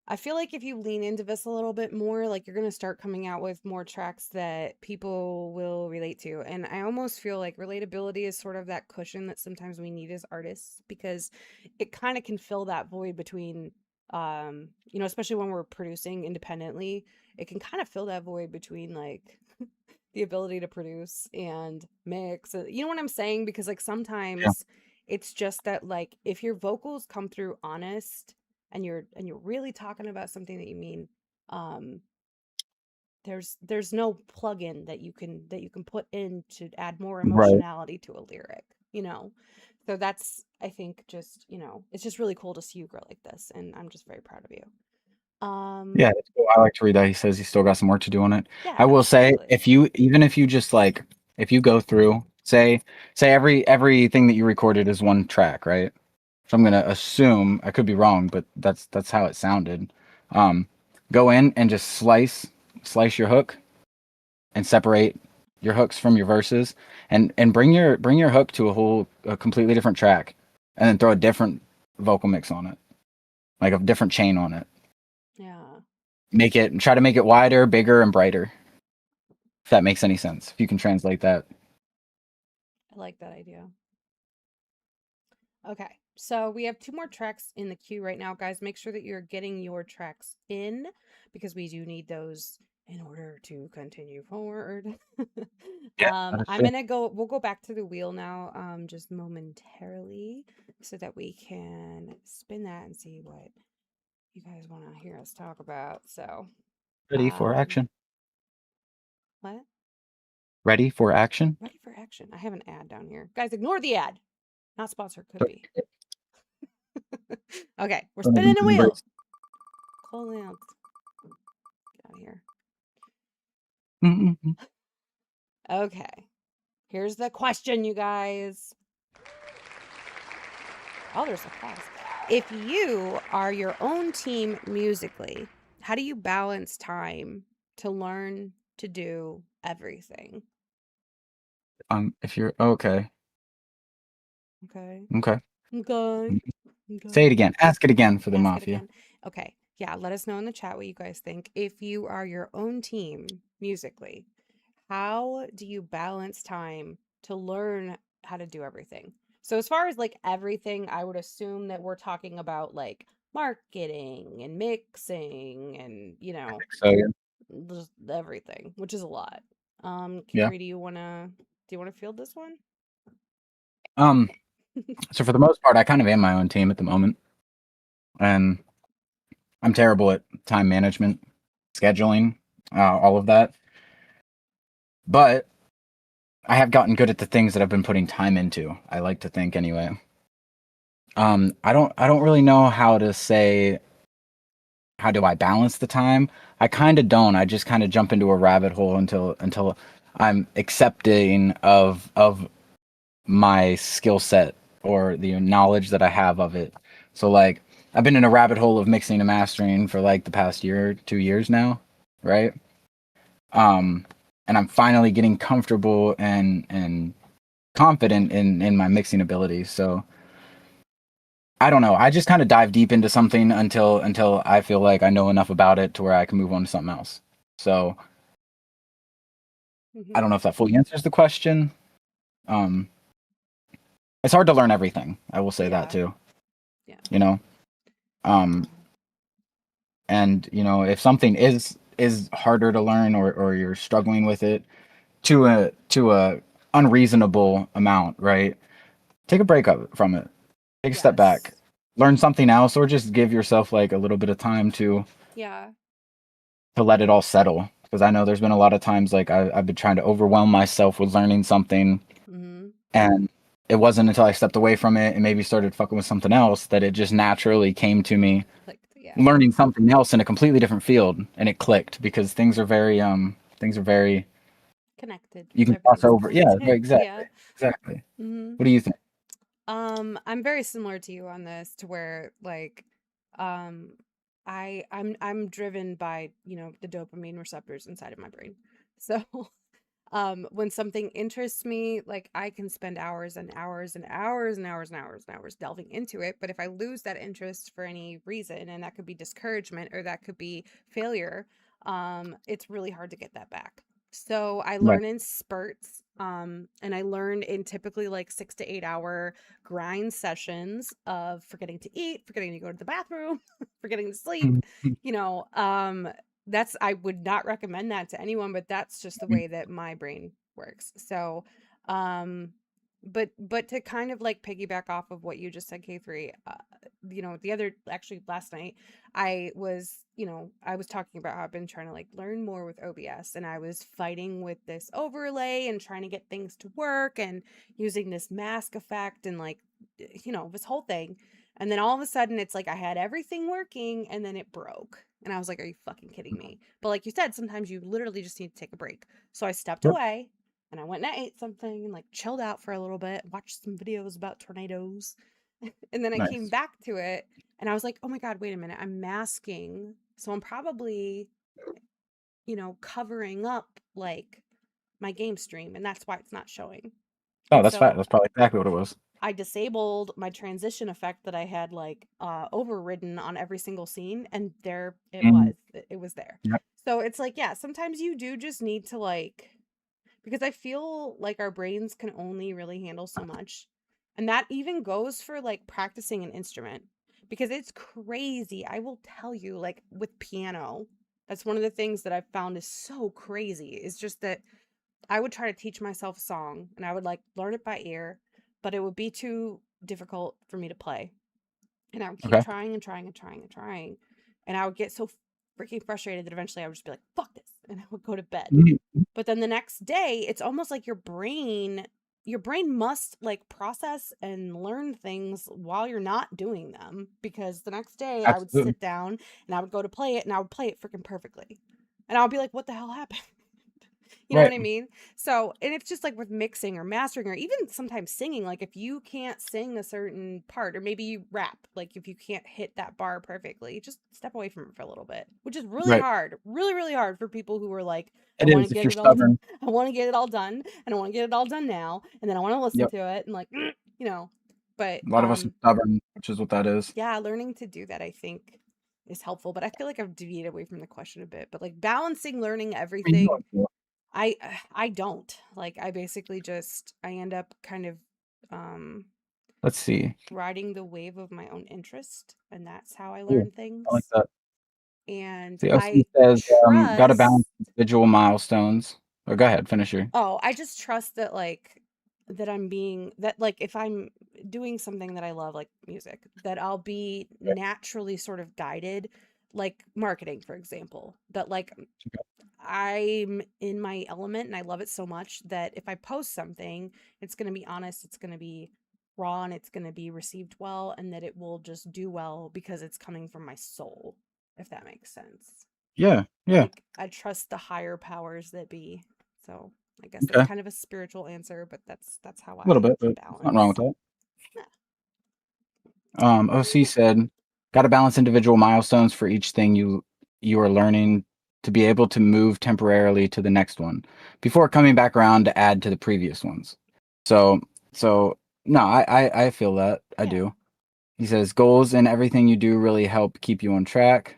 I feel like if you lean into this a little bit more, like you're going to start coming out with more tracks that people will relate to. And I almost feel like relatability is sort of that cushion that sometimes we need as artists, because it kind of can fill that void between, especially when we're producing independently, it can kind of fill that void between like the ability to produce and mix. You know what I'm saying? Because like sometimes it's just that like if your vocals come through honest, and you're really talking about something that you mean, there's no plugin that you can put in to add more emotionality to a lyric, so that's, I think, just, it's just really cool to see you grow like this, and I'm just very proud of you. Yeah, that's cool. I like to read that. He says he's still got some work to do on it. Yeah, I will say, absolutely. if you just like, if you go through, say everything that you recorded is one track, right? So I'm gonna assume, I could be wrong, but that's how it sounded. Um, Go in and just slice your hook and separate your hooks from your verses, and bring your hook to a completely different track, and then throw a different vocal mix on it, like a different chain on it. Yeah. Try to make it wider, bigger, and brighter. If that makes any sense. If you can translate that. I like that idea. Okay, so we have 2 more tracks in the queue right now, guys. Make sure that you're getting your tracks in because we do need those in order to continue forward. That is I'm true. gonna go. We'll go back to the wheel now, just momentarily, so that we can spin that and see what you guys want to hear us talk about. So, Ready for action. what? Ready for action. Ready for action. I have an ad down here, guys. Ignore the ad. Not sponsored. Could be. Okay, we're spinning a wheel. Close out. Get out of here. Mm-hmm. Okay. Here's the question, you guys. Oh, there's a pause. If you are your own team musically, how do you balance time to learn to do everything? If you're okay. Okay. Okay. Okay. Say it again. Ask it again for the Ask it mafia. again. Okay. Yeah, let us know in the chat what you guys think. If you are your own team musically, how do you balance time to learn how to do everything? So as far as like everything, I would assume that we're talking about like marketing and mixing and, So yeah. just everything, which is a lot. Yeah. K3, do you wanna field this one? So for the most part, I kind of am my own team at the moment, and I'm terrible at time management, scheduling, all of that. But I have gotten good at the things that I've been putting time into. I like to think anyway. I don't really know how to say, how do I balance the time? I kind of don't. I just kind of jump into a rabbit hole until I'm accepting of my skill set or the knowledge that I have of it. So like I've been in a rabbit hole of mixing and mastering for like the past year, 2 years now, right? And I'm finally getting comfortable and confident in my mixing abilities. So I don't know. I just kind of dive deep into something until I feel like I know enough about it to where I can move on to something else. So I don't know if that fully answers the question. It's hard to learn everything. I will say that too. Yeah. You know, and if something is harder to learn or you're struggling with it to a unreasonable amount, right? Take a break from it. Take a step back. Learn something else, or just give yourself like a little bit of time to let it all settle. Because I know there's been a lot of times like I've been trying to overwhelm myself with learning something, and it wasn't until I stepped away from it and maybe started fucking with something else that it just naturally came to me. Learning something else in a completely different field, and it clicked because things are very connected. You can cross over. Yeah, exactly. Yeah. Exactly. Mhm. What do you think? I'm very similar to you on this, to where like I'm driven by, the dopamine receptors inside of my brain. So when something interests me, like I can spend hours and hours and hours and hours and hours and hours delving into it. But if I lose that interest for any reason, and that could be discouragement or that could be failure, it's really hard to get that back. So I learn in spurts, and I learn in typically like 6 to 8 hour grind sessions of forgetting to eat, forgetting to go to the bathroom, forgetting to sleep. That's, I would not recommend that to anyone, but that's just the way that my brain works. So, but to kind of like piggyback off of what you just said, K3, actually last night I was talking about how I've been trying to like learn more with OBS, and I was fighting with this overlay and trying to get things to work and using this mask effect and like, this whole thing. And then all of a sudden it's like I had everything working and then it broke. And I was like, are you fucking kidding me? But like you said, sometimes you literally just need to take a break. So I stepped Yep. away and I went and I ate something and like chilled out for a little bit, watched some videos about tornadoes. And then I came Nice. back to it and I was like, oh my God, wait a minute. I'm masking. So I'm probably, covering up like my game stream. And that's why it's not showing. Oh, And that's fine. so That's probably exactly what it was. I disabled my transition effect that I had like overridden on every single scene, and there it Mhm. was. It was there. Yep. So it's like, yeah, sometimes you do just need to like, because I feel like our brains can only really handle so much. And that even goes for like practicing an instrument, because it's crazy. I will tell you, like with piano, that's one of the things that I've found is so crazy. Is just that I would try to teach myself a song and I would like learn it by ear, but it would be too difficult for me to play. And I would keep Okay. trying and trying and trying and trying. And I would get so freaking frustrated that eventually I would just be like, fuck this. And I would go to bed. Mhm. But then the next day, it's almost like your brain must like process and learn things while you're not doing them. Because the next day I would Absolutely. sit down and I would go to play it and I would play it freaking perfectly. And I would be like, what the hell happened? You know what Right. I mean? So, and it's just like with mixing or mastering or even sometimes singing, like if you can't sing a certain part or maybe you rap, like if you can't hit that bar perfectly, just step away from it for a little bit, which is really Right. hard, really, really hard for people who are like, I It want to is if get you're it all, stubborn. I want to get it all done and I want to get it all done now. And then I want to listen Yep. to it and like, but, A lot of us are stubborn, which is what that is. yeah, learning to do that, I think is helpful, but I feel like I've deviated away from the question a bit, but like balancing learning I mean, everything, you I don't. Like I basically just I end up kind of um Let's see. riding the wave of my own interest, and that's how I Cool. learn I like things. that. And The I OC says, gotta trust balance individual milestones. Oh, go ahead, finish your. I just trust that like if I'm doing something that I love like music, that I'll be naturally sort of guided, like marketing, for example, that like I'm in my element and I love it so much that if I post something, it's going to be honest, it's going to be raw, and it's going to be received well, and that it will just do well because it's coming from my soul, if that makes sense. Yeah, yeah. Like I trust the higher powers that be. So I guess that's Okay. kind of a spiritual answer, but that's how A little I bit, but balance. nothing wrong with that. Yeah. OC said, gotta balance individual milestones for each thing you are learning to be able to move temporarily to the next one before coming back around to add to the previous ones. So no, I feel that. I Yeah. do. He says goals and everything you do really help keep you on track.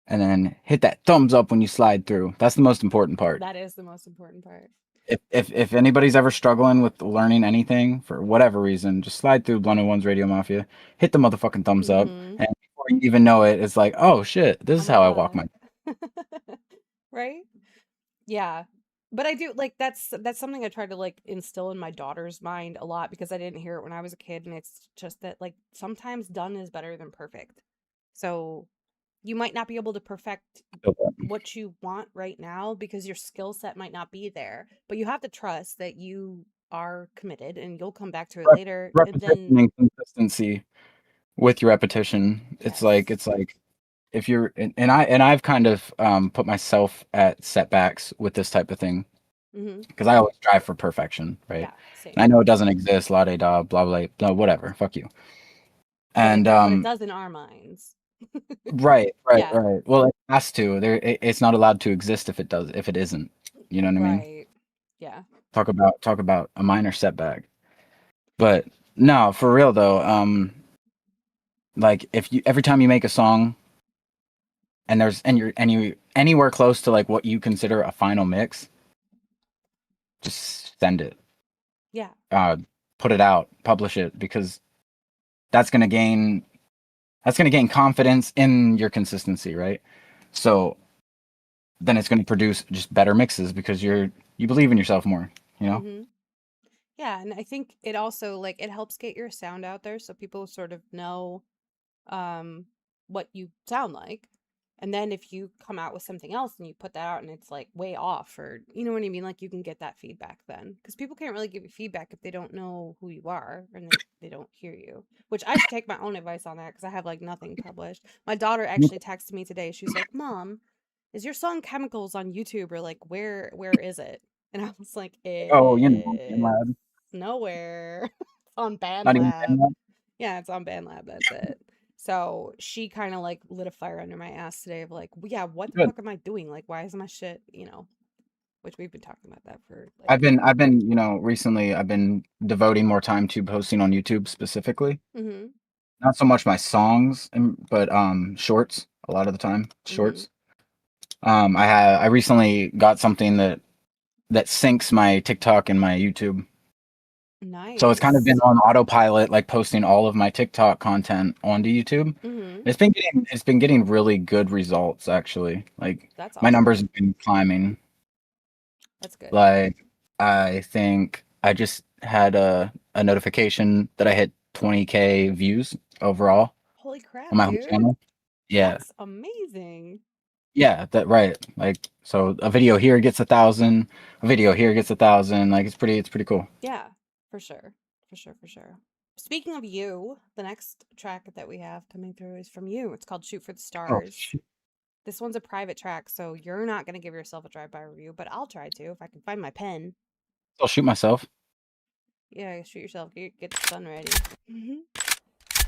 And then hit that thumbs up when you slide through. That's the most important part. That is the most important part. If anybody's ever struggling with learning anything for whatever reason, just slide through 101's Radio Mafia, hit the motherfucking thumbs up, Mhm. and before you even know it, it's like, oh shit, this is Oh how my I walk my. God. Right? Yeah. But I do like that's something I try to like instill in my daughter's mind a lot, because I didn't hear it when I was a kid, and it's just that like sometimes done is better than perfect. So you might not be able to perfect what you want right now because your skill set might not be there, but you have to trust that you are committed and you'll come back to it later, and Repetition then and consistency with your repetition. yes. It's like if you're and I've kind of put myself at setbacks with this type of thing Mhm. because I always strive for perfection, right? Yeah, same. And I know it doesn't exist, la de da, blah blah, no, whatever, fuck you. And But it does in our minds. right. Yeah. Well, it has to. It's not allowed to exist if it isn't. You know what I mean? Right. Yeah. Talk about a minor setback. But no, for real though, like if you every time you make a song and you're anywhere close to like what you consider a final mix, just send it. Yeah. Put it out, publish it, because that's gonna gain confidence in your consistency, right? So then it's gonna produce just better mixes because you believe in yourself more, you know? Mhm. Yeah, and I think it also like it helps get your sound out there so people sort of know what you sound like. And then if you come out with something else and you put that out and it's like way off, or you know what I mean? Like you can get that feedback then. Because people can't really give you feedback if they don't know who you are and they don't hear you. Which I should take my own advice on that because I have like nothing published. My daughter actually texted me today. She's like, Mom, is your song Chemicals on YouTube? Or like where is it? And I was like, Oh, you know, BandLab. nowhere. It's on Not even BandLab. BandLab. Yeah, it's on BandLab. That's it. So she kind of like lit a fire under my ass today of like, yeah, what the Good. fuck am I doing? Like, why is my shit, which we've been talking about that for like, I've been, recently I've been devoting more time to posting on YouTube specifically. mm-hmm. Not so much my songs, but shorts a lot of the time. Shorts. I recently got something that syncs my TikTok and my YouTube. Nice. So it's kind of been on autopilot, like posting all of my TikTok content onto YouTube. Mm-hmm. It's been getting really good results actually. Like That's my awesome. numbers have been climbing. That's good. Like I think I just had a notification that I hit 20K views overall Holy crap, on my whole dude. channel. Yeah. That's amazing. Yeah, that right. Like so a video here gets 1,000, a video here gets 1,000. Like it's pretty cool. Yeah, for sure. Speaking of you, the next track that we have coming through is from you. It's called Shoot for the Oh, Stars. shit. This one's a private track, so you're not going to give yourself a drive-by review, but I'll try to if I can find my pen. I'll shoot myself. Yeah, shoot yourself. Get the sun ready.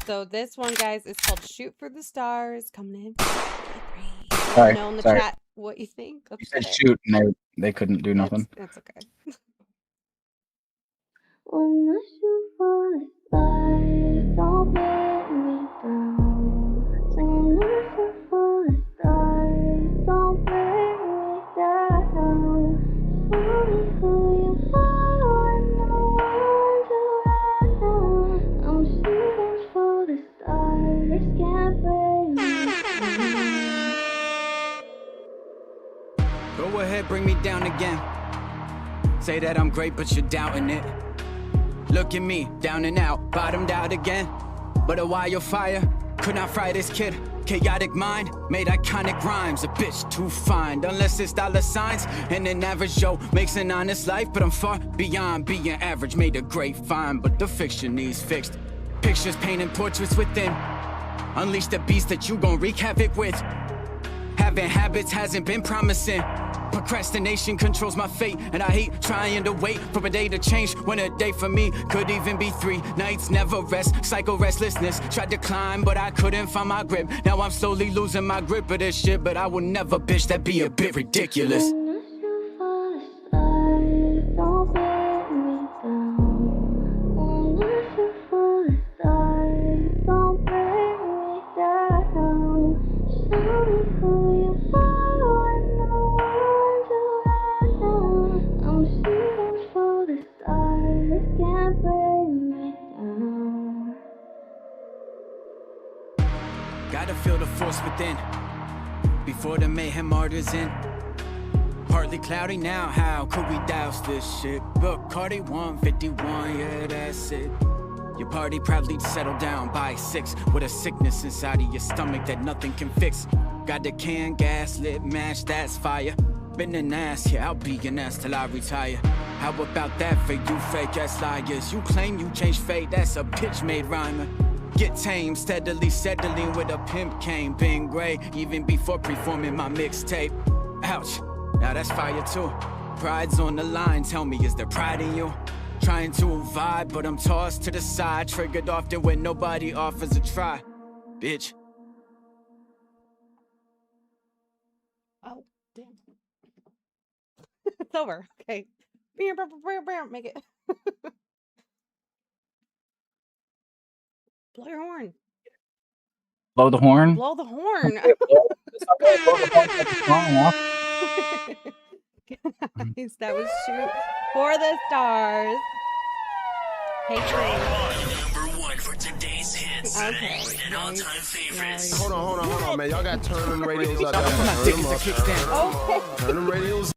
So this one, guys, is called Shoot for the Stars. Coming in. Sorry, Know in the sorry. chat what you think. You said shoot and they couldn't do nothing. That's okay. When I shoot for the stars, don't let me down. When I shoot for the stars, don't let me down. Show me who you are and no one to hide. I'm shooting for the stars, can't break me down. Go ahead, bring me down again. Say that I'm great, but you're doubting it. Look at me, down and out, bottomed out again. But a wildfire could not fry this kid. Chaotic mind, made iconic rhymes. A bitch too fine, unless it's dollar signs. And an average Joe makes an honest life. But I'm far beyond being average. Made a great find, but the fiction needs fixed. Pictures painting portraits within. Unleash the beast that you gon' wreak havoc with. Having habits hasn't been promising. Procrastination controls my fate, and I hate trying to wait for a day to change when a day for me could even be 3 nights. Never rest, psycho restlessness. Tried to climb, but I couldn't find my grip. Now I'm slowly losing my grip of this shit, but I will never, bitch, that'd be a bit ridiculous. When I shoot for the stars, don't let me down. When I shoot for the stars, don't let me down. Show me who you are and no one to hide. I'm shooting for the stars, can't break me down. Gotta feel the force within before the mayhem orders in. Partly cloudy now, how could we douse this shit? Bacardi 151, yeah, that's it. Your party proudly settled down by 6 with a sickness inside of your stomach that nothing can fix. Got the can, gas, lit, match, that's fire. Been an ass, yeah, I'll be an ass till I retire. How about that for you fake ass liars? You claim you changed fate, that's a pitch made rhymer. Get tame, steadily settling with a pimp cane. Been great, even before performing my mixtape. Ouch, now that's fire too. Pride's on the line, tell me, is there pride in you? Trying to vibe, but I'm tossed to the side. Triggered often when nobody offers a try. Bitch. Oh, damn. It's over. Okay. Make it. Blow your horn. Blow the horn. Blow the horn. Guys, that was Shoot for the Stars. Hey, Number 1 for today's hits. Okay. And all-time favorites. Hold on, man. Y'all got to turn them radios out. I'm not taking the kickstand. Okay. Turn them radios.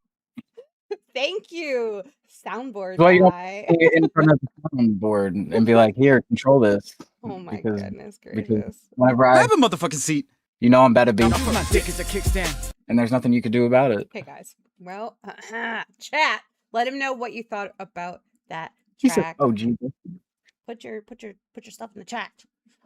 Thank you, soundboard Why you don't guy. put it in front of the soundboard and be like, here, control this. Oh my Because goodness gracious. whenever I Grab a motherfucking seat. You know I'm better be. My dick is a kickstand. And there's nothing you could do about it. Okay, guys. Well, chat. Let him know what you thought about that He said, track. "Oh, Jesus." Put your stuff in the chat.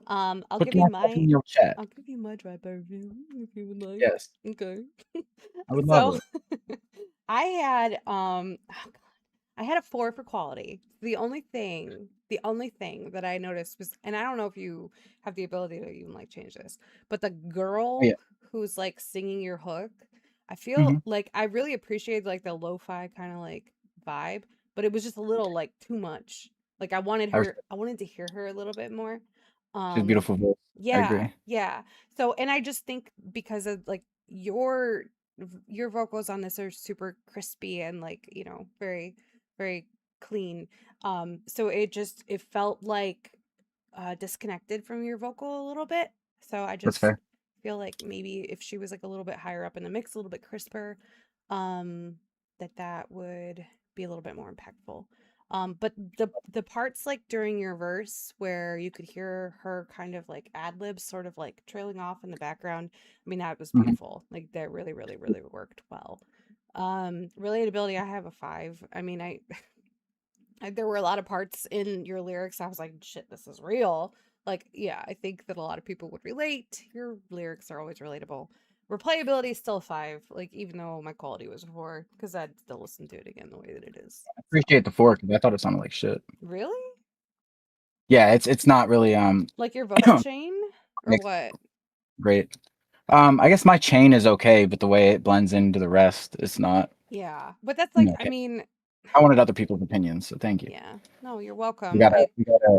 I'll Put give your you stuff in my your chat. I'll give you my drive-by review if you would like. Yes. Okay. I would love it. I had I had a 4 for quality. The only thing that I noticed was, and I don't know if you have the ability to even like change this, but the girl who's like singing your hook, I feel like I really appreciated like the lo-fi kind of like vibe, but it was just a little like too much. Like I wanted to hear her a little bit more. She's a beautiful voice. I agree. Yeah. So, and I just think because of like your vocals on this are super crispy and like, you know, very, very clean. So it felt like disconnected from your vocal a little bit. So I just feel like maybe if she was like a little bit higher up in the mix, a little bit crisper, that would be a little bit more impactful. But the parts like during your verse where you could hear her kind of like ad libs sort of like trailing off in the background, I mean, that was beautiful. Like that really, really, really worked well. Relatability, I have a 5. I mean, I there were a lot of parts in your lyrics I was like, shit, this is real. Like, yeah, I think that a lot of people would relate. Your lyrics are always relatable. Replayability is still 5, like even though my quality was 4, because I'd still listen to it again the way that it is. I appreciate the 4 because I thought it sounded like shit. Really? Yeah, it's not really like your vocal chain or what? Great. I guess my chain is okay, but the way it blends into the rest, it's not. Yeah, but that's like, I mean, I wanted other people's opinions, so thank you. Yeah, no, you're welcome. We gotta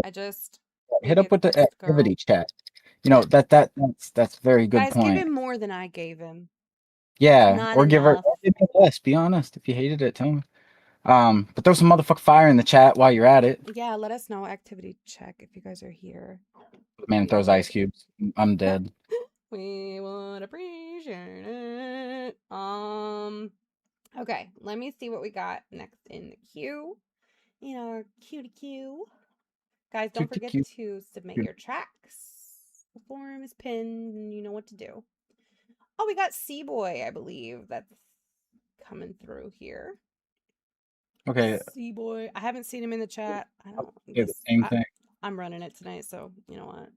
I just hit up with the activity chat. You know, that's very good guys, point. give him more than I gave him. Yeah, Not or give her enough. less. Be honest. If you hated it, tell me. But throw some motherfucking fire in the chat while you're at it. Yeah, let us know. Activity check if you guys are here. Man throws ice cubes. I'm dead. We would appreciate it. Okay, let me see what we got next in the queue. In our cutie queue. Guys, don't forget to submit your tracks. The form is pinned and you know what to do. Oh, we got C-Boy, I believe. That's coming through here. Okay. C-Boy. I haven't seen him in the chat. I don't do the same thing. I'm running it tonight, so you know what?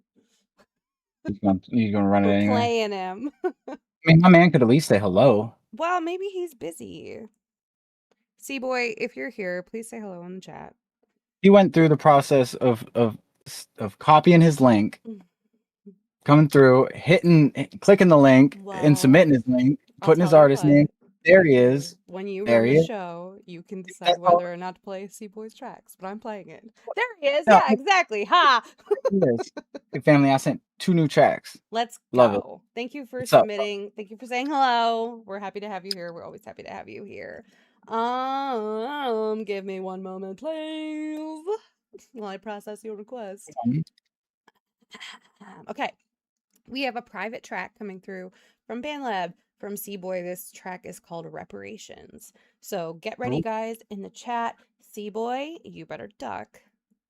He's gonna run it anyway. Playing him. I mean, my man could at least say hello. Well, maybe he's busy. C-Boy, if you're here, please say hello in the chat. He went through the process of copying his link, coming through, clicking the link, and submitting his link, putting his artist name. There he is. When you run the show, you can decide whether or not to play C-Boy's tracks, but I'm playing it. There he is. Yeah, exactly. Ha! Hey, family, I sent 2 new tracks. Let's go. Love it. Thank you for submitting. Thank you for saying hello. We're happy to have you here. We're always happy to have you here. Give me one moment, please, while I process your request. Okay. We have a private track coming through from BandLab. From C-Boy, this track is called Reparations. So get ready, guys, in the chat. C-Boy, you better duck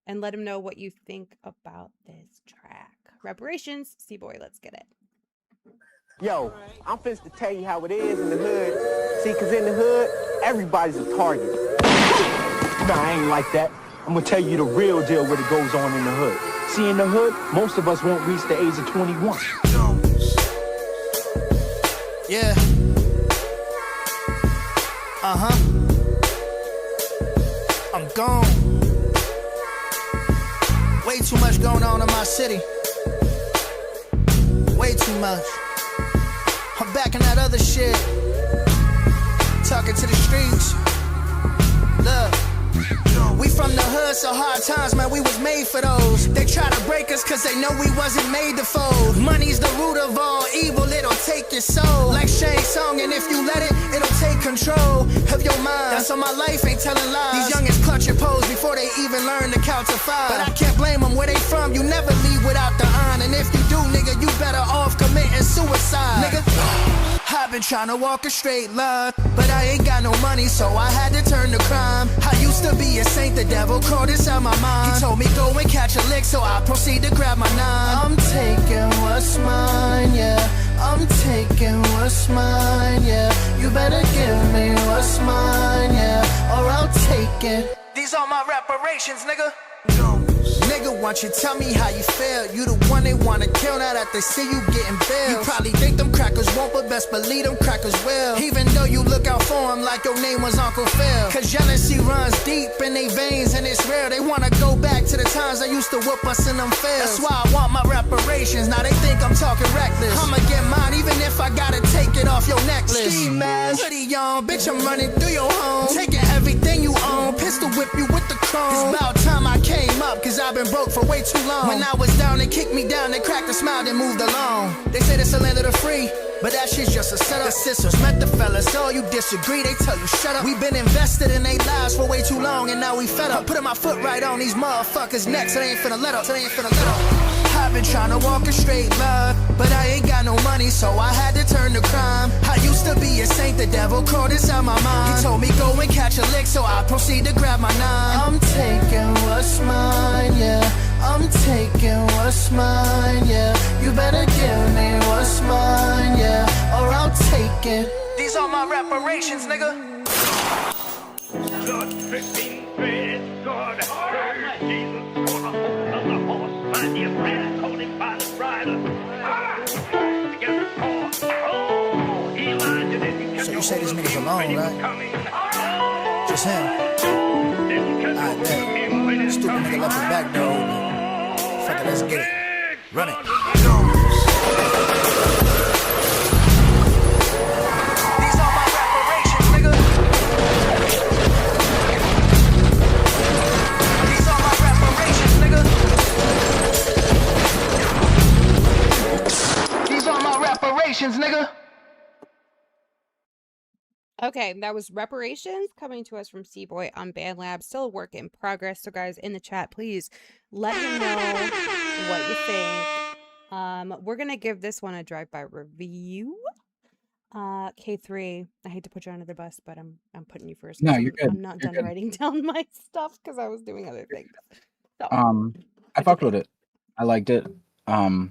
and let him know what you think about this track. Reparations, C-Boy, let's get it. Yo, I'm finna to tell you how it is in the hood. See, cause in the hood, everybody's a target. Nah, I ain't like that. I'm gonna tell you the real deal what it goes on in the hood. See, in the hood, most of us won't reach the age of 21. Yeah. I'm gone. Way too much going on in my city. Way too much. I'm back in that other shit. Talking to the streets. Look. We from the hood, so hard times, man, we was made for those. They try to break us cause they know we wasn't made to fold. Money's the root of all evil, it'll take your soul. Like Shane's song, and if you let it, it'll take control of your mind. That's why my life ain't telling lies. These youngins clutch your pose before they even learn to count to 5. But I can't blame them, where they from, you never leave without the iron. And if you do, nigga, you better off committing suicide. Nigga, I've been trying to walk a straight line, but I ain't got no money, so I had to turn to crime. I used to be a saint, the devil called this out my mind. He told me go and catch a lick, so I proceed to grab my 9. I'm taking what's mine, yeah. I'm taking what's mine, yeah. You better give me what's mine, yeah, or I'll take it. These are my reparations, nigga. Nigga, why don't you tell me how you feel? You the one they wanna kill now that they see you getting bills. You probably think them crackers won't, but best believe them crackers will. Even though you look out for them like your name was Uncle Phil. Cause jealousy runs deep in they veins and it's real. They wanna go back to the times they used to whoop us in them fields. That's why I want my reparations. Now they think I'm talking reckless. I'ma get mine even if I gotta take it off your necklace. Ski mask, hoodie on, bitch, I'm running through your home. Taking everything you own, pistol whip you with the chrome. It's about time I came up, cause I've been broke for way too long. When I was down, they kicked me down, they cracked a smile, then moved along. They say it's a land of the free, but that shit's just a setup. The sisters met the fellas, all you disagree, they tell you shut up. We been invested in their lives for way too long, and now we fed up. Putting my foot right on these motherfuckers' necks, so they ain't finna let up, I've been trying to walk a straight line, but I ain't got no money, so I had to turn to crime. I used to be a saint, the devil crawled inside my mind. He told me go and catch a lick, so I proceed to grab my nine. I'm taking what's mine, yeah. I'm taking what's mine, yeah. You better give me what's mine, yeah, or I'll take it. These are my reparations, nigga. Blood dripping red, God, heard Jesus gonna hold on the horse, find your friend, hold him by the bridle. Oh, Elijah, then you So you say this nigga's alone, right? Just him. Alright, bet. Stupid nigga left his back door open. Fuck it, let's get it. Run it. These are my reparations, nigga. These are my reparations, nigga. These are my reparations, nigga. Okay, that was Reparations coming to us from C-Boy on BandLab. Still a work in progress. So guys, in the chat, please let me know what you think. We're gonna give this one a drive-by review. K3, I hate to put you under the bus, but I'm putting you first. No, 'Cause you're good. I'm not You're done good. writing down my stuff because I was doing other things. So, I fucked with it. I liked it. There's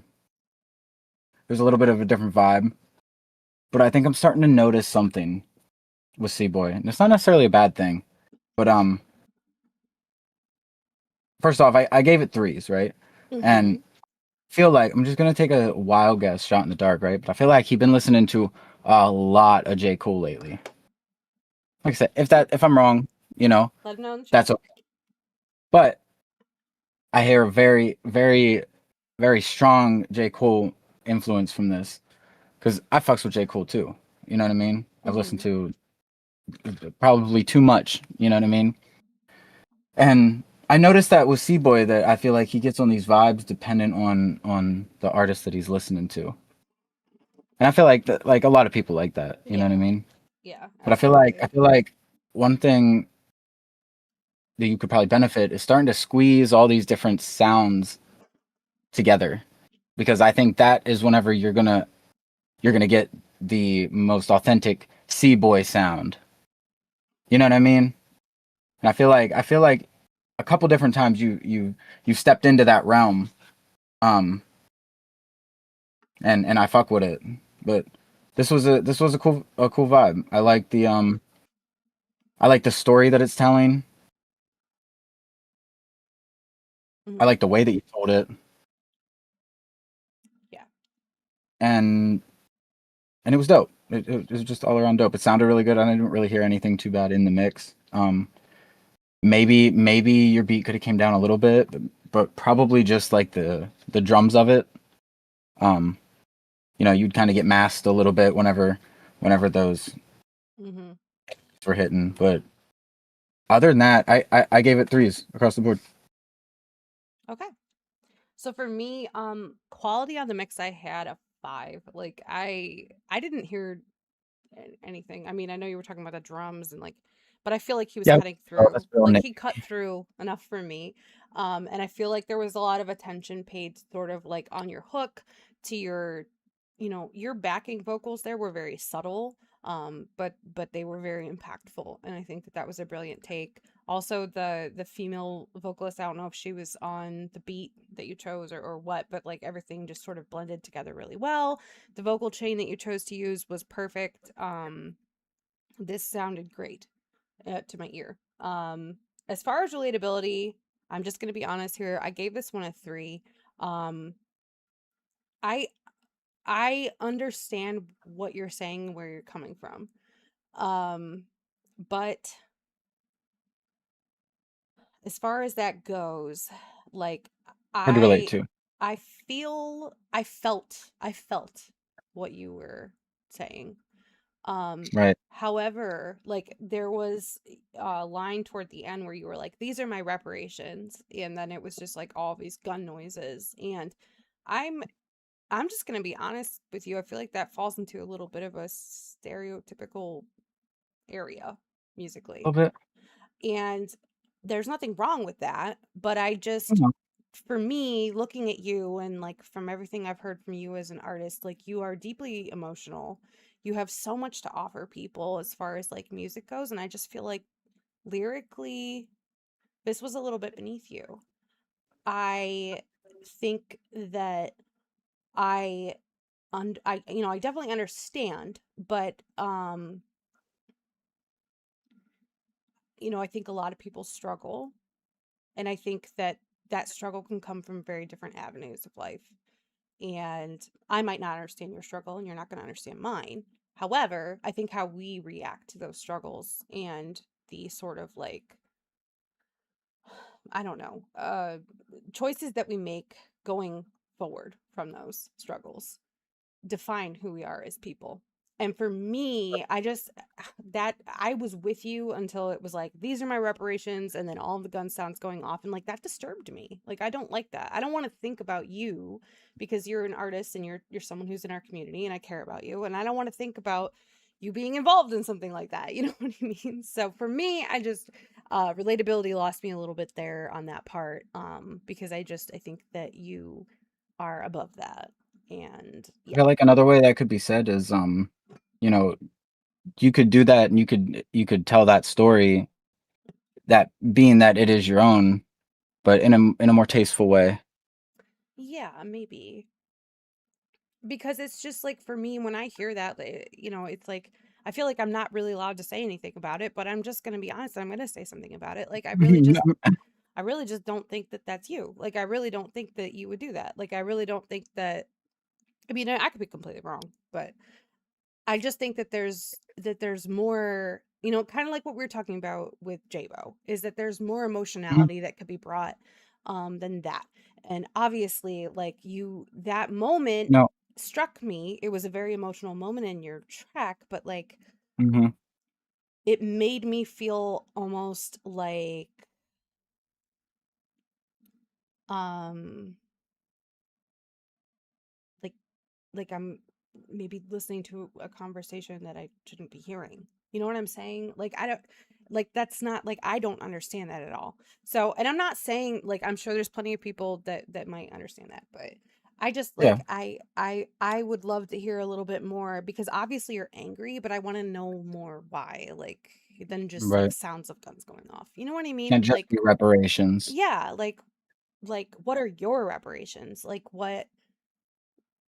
a little bit of a different vibe, but I think I'm starting to notice something with C-Boy, and it's not necessarily a bad thing, but first off, I gave it 3s, right? And feel like I'm just gonna take a wild guess, shot in the dark, right? But I feel like he's been listening to a lot of J. Cole lately. Like I said, if I'm wrong, you know, let him know in the chat. that's okay. But I hear a very, very, very strong J. Cole influence from this, because I fucks with J. Cole too. You know what I mean? I've listened to probably too much. You know what I mean? And I noticed that with C-Boy that I feel like he gets on these vibes dependent on the artist that he's listening to. And I feel like that, like a lot of people like that, you know what I mean? Yeah. But I feel like one thing that you could probably benefit is starting to squeeze all these different sounds together, because I think that is whenever you're gonna get the most authentic C-Boy sound. You know what I mean? And I feel like a couple different times you stepped into that realm, and I fuck with it. But this was a cool vibe. I like the story that it's telling. I like the way that you told it. Yeah. And it was dope. It was just all around dope. It sounded really good. I didn't really hear anything too bad in the mix. Maybe your beat could have came down a little bit, but probably just like the drums of it. You know, you'd kind of get masked a little bit whenever those were hitting. But other than that, I gave it 3s across the board. Okay. So for me, quality on the mix, I had a 5. Like I didn't hear anything. I mean, I know you were talking about the drums and like, but I feel like he was cutting through. Like he cut through enough for me. And I feel like there was a lot of attention paid sort of like on your hook to your, you know, your backing vocals there were very subtle. But they were very impactful, and I think that that was a brilliant take. Also, the female vocalist, I don't know if she was on the beat that you chose or what, but like everything just sort of blended together really well. The vocal chain that you chose to use was perfect. This sounded great to my ear. As far as relatability, I'm just gonna be honest here. I gave this one a 3. I I understand what you're saying and where you're coming from. But as far as that goes, like Hard to relate I to. I felt what you were saying. Right. However, like there was a line toward the end where you were like, these are my reparations, and then it was just like all these gun noises. And I'm I'm just gonna be honest with you. I feel like that falls into a little bit of a stereotypical area A musically. little bit. And there's nothing wrong with that, but I just, Mhm. for me, looking at you and like from everything I've heard from you as an artist, like you are deeply emotional. You have so much to offer people as far as like music goes, and I just feel like lyrically this was a little bit beneath you. I think that I I I definitely understand, but I think a lot of people struggle, and I think that that struggle can come from very different avenues of life. And I might not understand your struggle, and you're not going to understand mine. However, I think how we react to those struggles and the sort of like, I don't know, choices that we make going forward from those struggles define who we are as people. And for me, I just that I was with you until it was like, these are my reparations, and then all of the gun sounds going off, and like that disturbed me. Like I don't like that. I don't want to think about you because you're an artist and you're someone who's in our community and I care about you, and I don't want to think about you being involved in something like that. You know what I mean? So for me, I just relatability lost me a little bit there on that part, because I think that you are above that. And I yeah. feel like another way that could be said is, you know, you could do that and you could tell that story, that being that it is your own, but in a more tasteful way. Yeah, maybe. Because it's just like for me, when I hear that, it's like I feel like I'm not really allowed to say anything about it, but I'm just going to be honest. I'm going to say something about it. Like I really just don't think that that's you. Like I really don't think that you would do that. Like I really don't think that. I mean, I could be completely wrong, but I just think that there's more, kind of like what we were talking about with J-Bo, is that there's more Mhm. emotionality that could be brought than that. And obviously, like that moment No. struck me. It was a very emotional moment in your track, but like Mhm. it made me feel almost um like like I'm maybe listening to a conversation that I shouldn't be hearing. You know what I'm saying? Like I don't like that's not like I don't understand that at all. So, and I'm not saying like I'm sure there's plenty of people that might understand that, but I just Yeah. like I would love to hear a little bit more because obviously you're angry, but I want to know more why, like than just like Right. sounds of guns going off. You know what I mean? Can't just Like be reparations. yeah, like what are your reparations? Like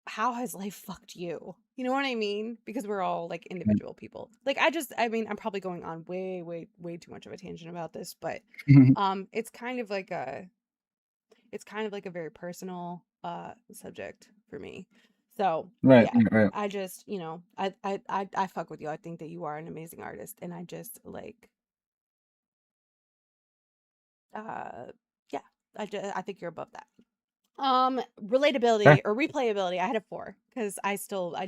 how has life fucked you? You know what I mean? Because we're all like Mm. individual people. Like I'm probably going on way, way, way too much of a tangent about this, but it's kind of like a very personal subject for me. So Right, yeah, right. I just, I fuck with you. I think that you are an amazing artist, and I just like yeah, I think you're above that. Fair. Relatability or replayability, I had a 4 because I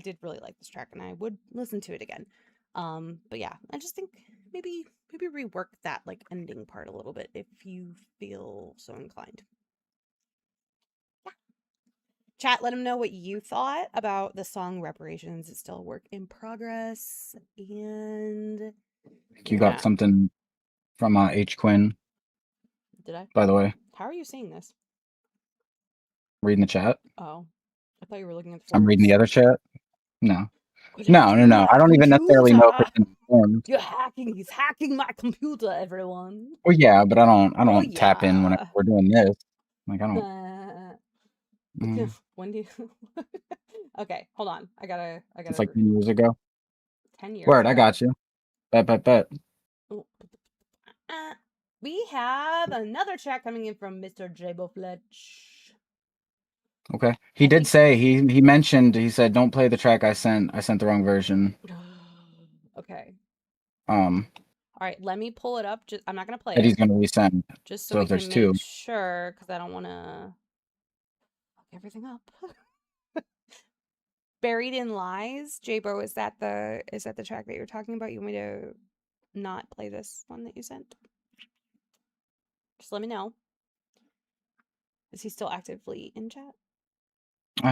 did really like this track and I would listen to it again. But yeah, I just think maybe rework that like ending part a little bit if you feel so inclined. Yeah. Chat, let them know what you thought about the song Reparations. It's still a work in progress. And You got yeah. something from H Quinn, Did I? by the way. How are you seeing this? Reading the chat. Oh, I thought you were looking at the I'm reading the words. other chat. No. No. I don't even necessarily know if it's informed. You're hacking. He's hacking my computer, everyone. Well, yeah, but I don't tap in when we're doing this. Like, I don't. When do you? Okay, hold on. I gotta. It's like 10 years ago. 10 years. Word, I got you. Bet. Oh. We have another track coming in from Mr. J-Bo Fletch. Okay. He did say he mentioned, he said, don't play the track I sent the wrong version. Okay. All right, let me pull it up. I'm not gonna play that it. He's gonna resend. Just so we if there's can two. make sure, because I don't want to fuck everything up. Buried in Lies, J-Bo, is that the track that you're talking about? You want me to not play this one that you sent? Just let me know. Is he still actively in chat?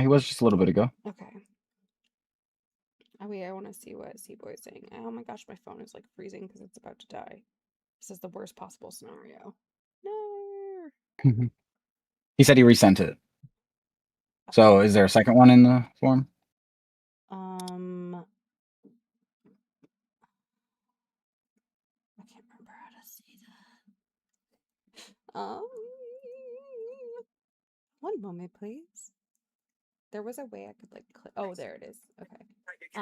He was just a little bit ago. Okay. Oh wait, I want to see what C-Boy is saying. Oh my gosh, my phone is like freezing because it's about to die. This is the worst possible scenario. No. He said he resent it. So is there a second one in the form? I can't remember how to see that. One moment, please. There was a way I could like click. Oh, there it is. Okay.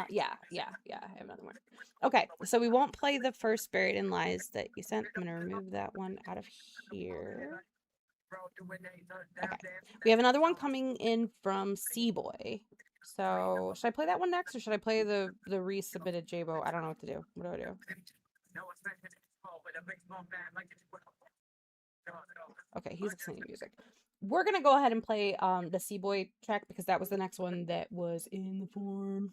Yeah. I have another one. Okay, so we won't play the first Buried in Lies that you sent. I'm gonna remove that one out of here. Okay. We have another one coming in from C-Boy. So should I play that one next, or should I play the resubmitted J-Bo? I don't know what to do. What do I do? Okay, he's listening to music. We're gonna go ahead and play the C-Boy track because that was the next one that was in the form.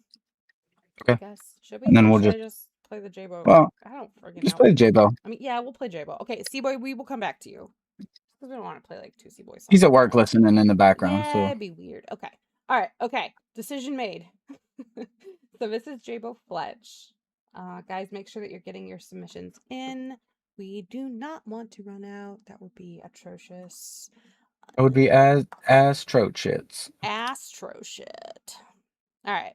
Okay. I guess. Should we? And then Or we'll should I just just play the J-Bo. Well, I don't freaking just know. play J-Bo. I mean, yeah, we'll play J-Bo. Okay, C-Boy, we will come back to you. Because we don't want to play like two C-Boy songs. He's at work listening in the background. Yeah, So it'd be weird. Okay. All right. Okay. Decision made. So this is J-Bo Fletch. Guys, make sure that you're getting your submissions in. We do not want to run out. That would be atrocious. it would be astro shits. Astro shit. All right.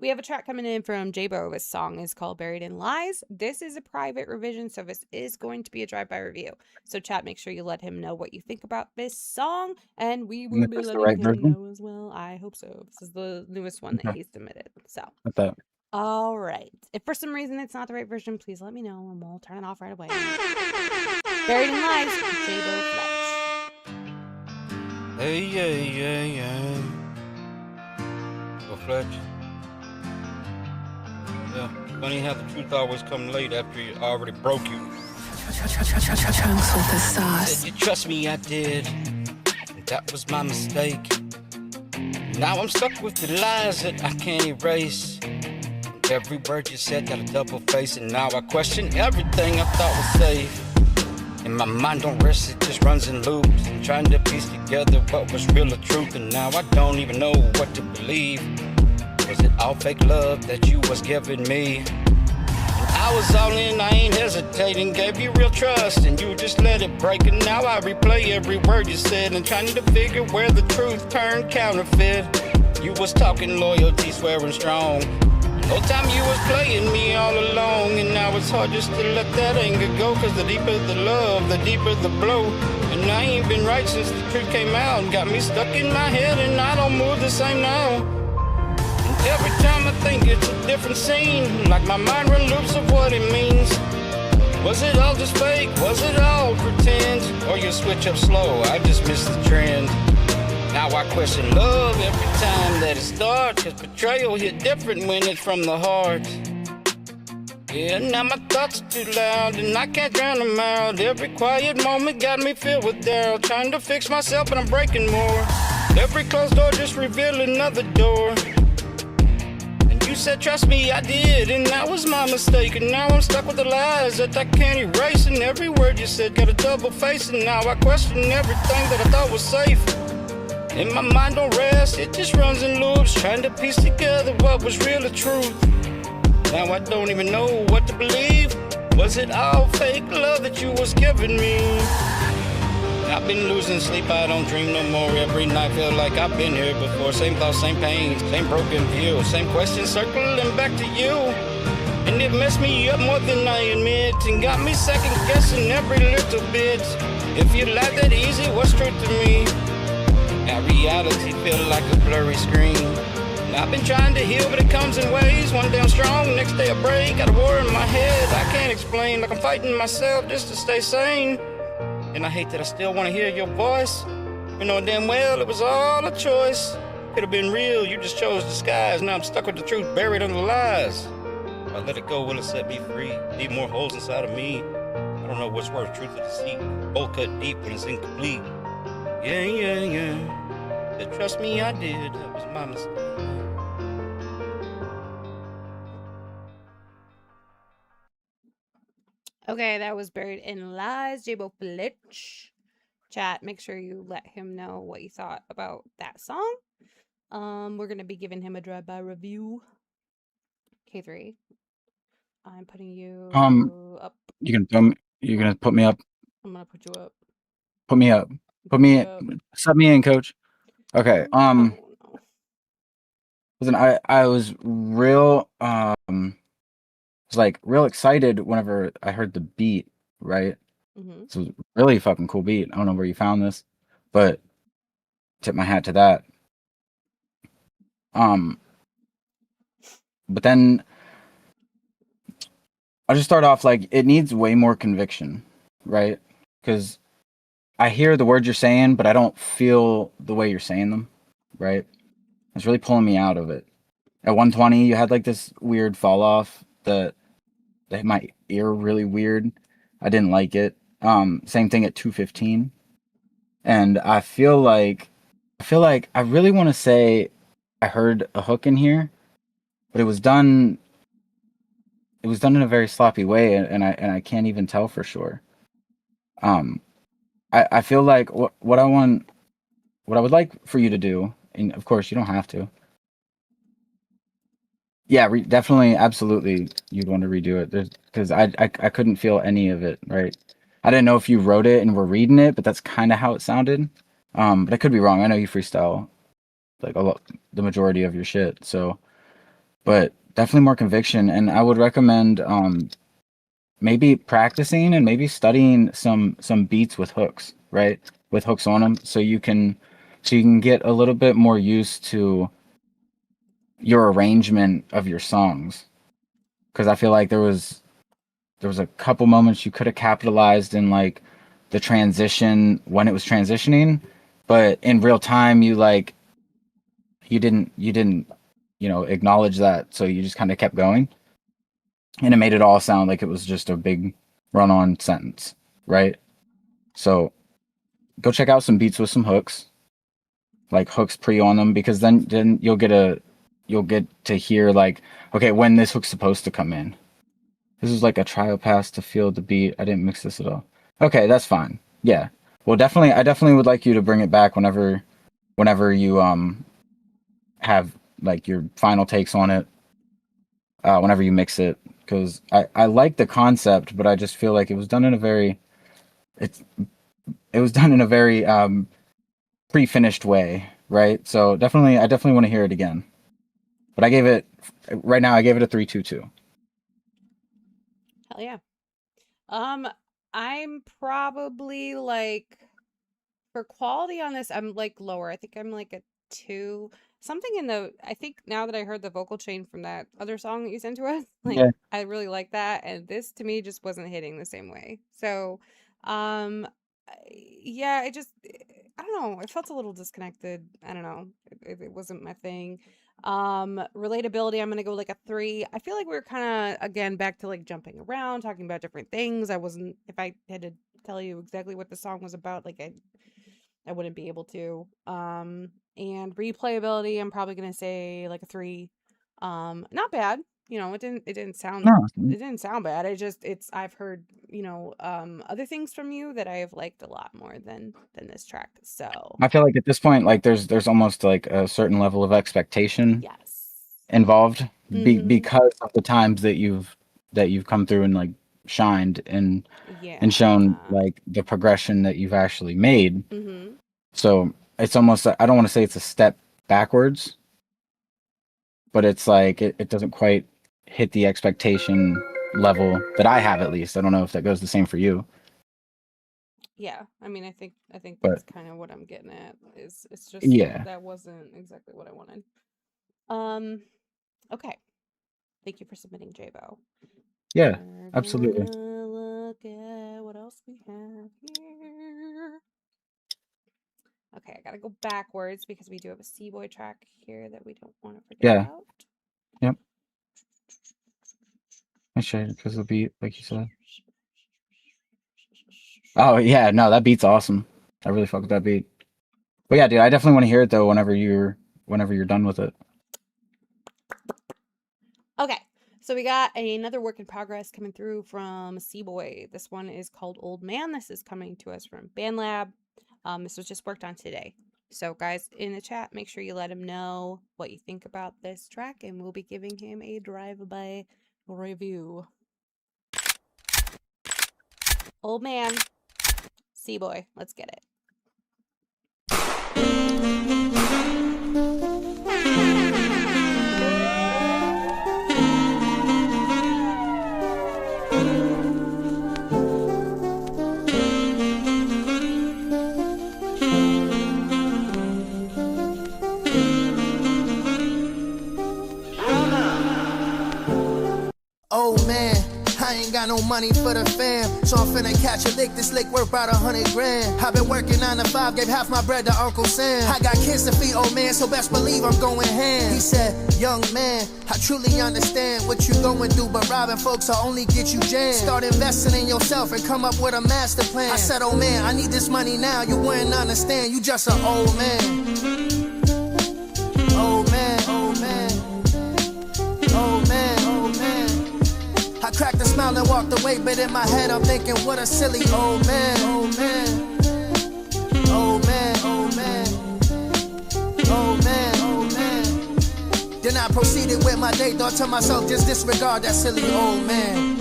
We have a track coming in from J-Bo. This song is called Buried in Lies. This is a private revision, so this is going to be a drive-by review. So chat, make sure you let him know what you think about this song, and we will be letting him know as well. I hope so. This is the newest one that he submitted. So, all right. If for some reason it's not the right version, please let me know, and we'll turn it off right away. Buried in Lies, J-Bo Fletch. Hey. Go Fletch. Yeah, funny how the truth always comes late after you already broke you. Chunks with the sauce. Said you trust me, I did. And that was my mistake. Now I'm stuck with the lies that I can't erase. Every word you said got a double face, and now I question everything I thought was safe. And my mind don't rest, it just runs in loops. I'm trying to piece together what was real or truth, and now I don't even know what to believe. Was it all fake love that you was giving me? And I was all in, I ain't hesitating, gave you real trust, and you just let it break. And now I replay every word you said, and trying to figure where the truth turned counterfeit. You was talking loyalty, swearing strong. No time you was playing me all along, and now it's hard just to let that anger go. Cause the deeper the love, the deeper the blow. And I ain't been right since the truth came out, and got me stuck in my head, and I don't move the same now. Every time I think it's a different scene, like my mind run loops of what it means. Was it all just fake? Was it all pretend? Or you switch up slow, I just missed the trend. Now I question love every time that it starts, cause betrayal hit different when it's from the heart. Yeah, now my thoughts are too loud and I can't drown them out. Every quiet moment got me filled with doubt, trying to fix myself but I'm breaking more. Every closed door just revealed another door. You said trust me, I did, and that was my mistake. And now I'm stuck with the lies that I can't erase. And every word you said got a double face. And now I question everything that I thought was safe. And my mind don't rest, it just runs in loops, trying to piece together what was real or truth. Now I don't even know what to believe. Was it all fake love that you was giving me? I've been losing sleep, I don't dream no more. Every night feel like I've been here before. Same thoughts, same pain, same broken view. Same questions circling back to you. And it messed me up more than I admit. And got me second guessing every little bit. If you like that easy, what's truth to me? Now reality feel like a blurry screen. And I've been trying to heal, but it comes in waves. One day I'm strong, next day I break. Got a war in my head, I can't explain. Like I'm fighting myself just to stay sane. And I hate that I still want to hear your voice. You know damn well it was all a choice. Could have been real, you just chose disguise. Now I'm stuck with the truth buried under lies. If I let it go, will it set me free? Leave more holes inside of me. I don't know what's worse, truth or deceit. Both cut deep when it's incomplete. Yeah. But trust me, I did. That was my mistake. Okay, that was Buried in Lies, J-Bo Flitch. Chat, make sure you let him know what you thought about that song. We're gonna be giving him a drive-by review. K3, I'm putting you up. You're gonna put me up. I'm gonna put you up. Put me up. Sub me in, coach. Okay. Listen, I was real real excited whenever I heard the beat, right? Mm-hmm. It's a really fucking cool beat. I don't know where you found this, but tip my hat to that. But then I'll just start off like it needs way more conviction, right? Because I hear the words you're saying, but I don't feel the way you're saying them, right? It's really pulling me out of it. At 120, you had like this weird fall off that hit my ear really weird. I didn't like it. Same thing at 215. And I feel like I really want to say I heard a hook in here, but it was done in a very sloppy way, and I can't even tell for sure. I feel like what I would like for you to do, and of course you don't have to. Yeah, definitely, absolutely, you'd want to redo it. Because I couldn't feel any of it, right? I didn't know if you wrote it and were reading it, but that's kind of how it sounded. But I could be wrong. I know you freestyle like the majority of your shit, so. But definitely more conviction, and I would recommend maybe practicing and maybe studying some beats with hooks, right? With hooks on them, so you can get a little bit more used to your arrangement of your songs. Because I feel like there was a couple moments you could have capitalized in like the transition when it was transitioning, but in real time you didn't acknowledge that, so you just kind of kept going, and it made it all sound like it was just a big run-on sentence, right? So go check out some beats with some hooks, like hooks pre on them, because then you'll get to hear like, okay, when this hook's supposed to come in. This is like a trial pass to feel the beat. I didn't mix this at all. Okay, that's fine. Yeah. Well, I definitely would like you to bring it back whenever you have like your final takes on it. Whenever you mix it, because I like the concept, but I just feel like it was done in a very pre-finished way, right? So I definitely want to hear it again. But I gave it a 3.22. Hell yeah. I'm probably like, for quality on this, I'm like lower. I think I'm like a 2. Something I think now that I heard the vocal chain from that other song that you sent to us, like Yeah. I really like that, and this to me just wasn't hitting the same way. So, yeah, I don't know. It felt a little disconnected. I don't know. It wasn't my thing. Relatability, I'm gonna go like a 3. I feel like we were kind of again back to like jumping around, talking about different things. If I had to tell you exactly what the song was about, like I wouldn't be able to. And replayability, I'm probably gonna say like a 3. Not bad. It didn't sound bad. I've heard, other things from you that I have liked a lot more than this track. So I feel like at this point, like there's almost like a certain level of expectation yes involved Mhm. because of the times that you've come through and like shined and Yeah. shown like the progression that you've actually made. Mm-hmm. So it's almost, I don't want to say it's a step backwards, but it's like it doesn't quite hit the expectation level that I have, at least. I don't know if that goes the same for you. Yeah, I mean, I think But that's kind of what I'm getting at. Is it's just yeah, that wasn't exactly what I wanted. Okay. Thank you for submitting, J-Bo. yeah, We're absolutely. gonna look at what else we have here. Okay, I gotta go backwards because we do have a C-Boy track here that we don't want to forget Yeah, about. yep. I should, because the beat, like you said. Oh yeah, no, that beat's awesome. I really fuck with that beat. But yeah, dude, I definitely want to hear it though whenever you're done with it. Okay, so we got another work in progress coming through from C-Boy. This one is called Old Man. This is coming to us from BandLab. This was just worked on today. So guys, in the chat, make sure you let him know what you think about this track, and we'll be giving him a drive-by review. Old Man, C-Boy, let's get it. Oh man, I ain't got no money for the fam, so I'm finna catch a lick. This lick worth about 100 grand. I've been working 9 to 5, gave half my bread to Uncle Sam. I got kids to feed, old man, so best believe I'm going ham. He said, young man, I truly understand what you going through, but robbing folks will only get you jammed. Start investing in yourself and come up with a master plan. I said, oh man, I need this money now, you wouldn't understand, you just an old man. Old man, old man, old man, old man. I cracked a smile and walked away, but in my head I'm thinking, what a silly old man, old man, old man, old man, old man, old man. Then I proceeded with my day, thought to myself, just disregard that silly old man.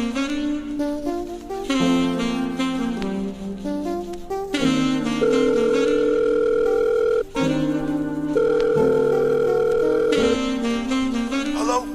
Hello?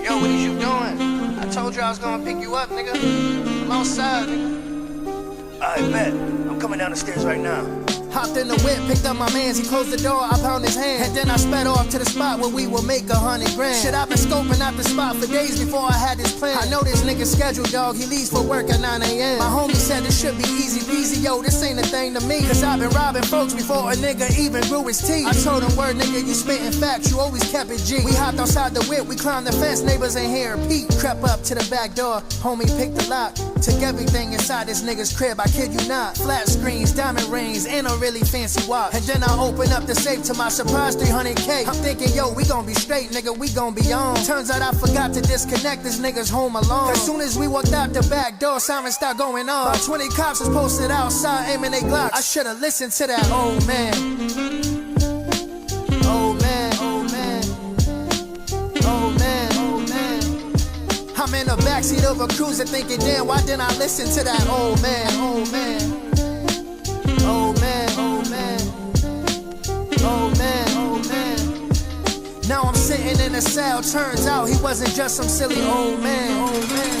Yo, what is you doing? I told you I was gonna pick you up, nigga. I'm outside, nigga. I bet. I'm coming down the stairs right now. Hopped in the whip, picked up my mans, he closed the door, I pounded his hand. And then I sped off to the spot where we would make 100 grand. Shit, I've been scoping out the spot for days before I had this plan. I know this nigga's schedule, dog, he leaves for work at 9 a.m. My homie said this should be easy peasy, yo, this ain't a thing to me. Cause I've been robbing folks before a nigga even grew his teeth. I told him, word nigga, you spitting facts, you always kept it G. We hopped outside the whip, we climbed the fence, neighbors ain't here. Pete crept up to the back door, homie picked the lock. Took everything inside this nigga's crib, I kid you not. Flat screens, diamond rings, and a really fancy watch. And then I open up the safe, to my surprise 300K. I'm thinking, yo, we gon' be straight, nigga, we gon' be on. Turns out I forgot to disconnect, this nigga's home alone. As soon as we walked out the back door, sirens start going on. About 20 cops was posted outside, aiming they Glocks. I should've listened to that old man. Old man, old man, old man, old man. I'm in the backseat of a cruiser thinking, damn, why didn't I listen to that old man, old man. Old man, old man, old man, old man. Now I'm sitting in a cell, turns out he wasn't just some silly old man, old man.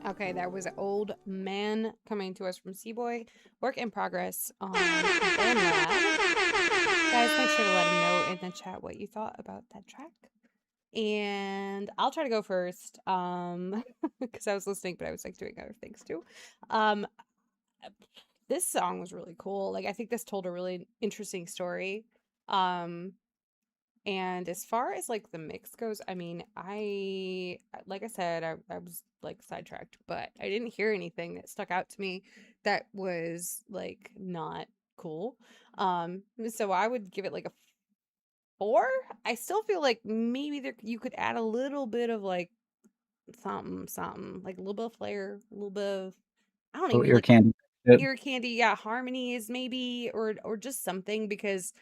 Okay, that was Old Man coming to us from C-Boy. Work in progress on BandLab. Guys, make sure to let him know in the chat what you thought about that track. And I'll try to go first, because I was listening, but I was like doing other things too. This song was really cool. Like, I think this told a really interesting story. And as far as like the mix goes, I mean, like I said, I was like sidetracked, but I didn't hear anything that stuck out to me that was like not cool. So I would give it like a 4. I still feel like maybe you could add a little bit of like something, like a little bit of flair, a little bit of, I don't Little even ear like candy. Shit. ear candy, yeah, harmonies maybe, or just something, because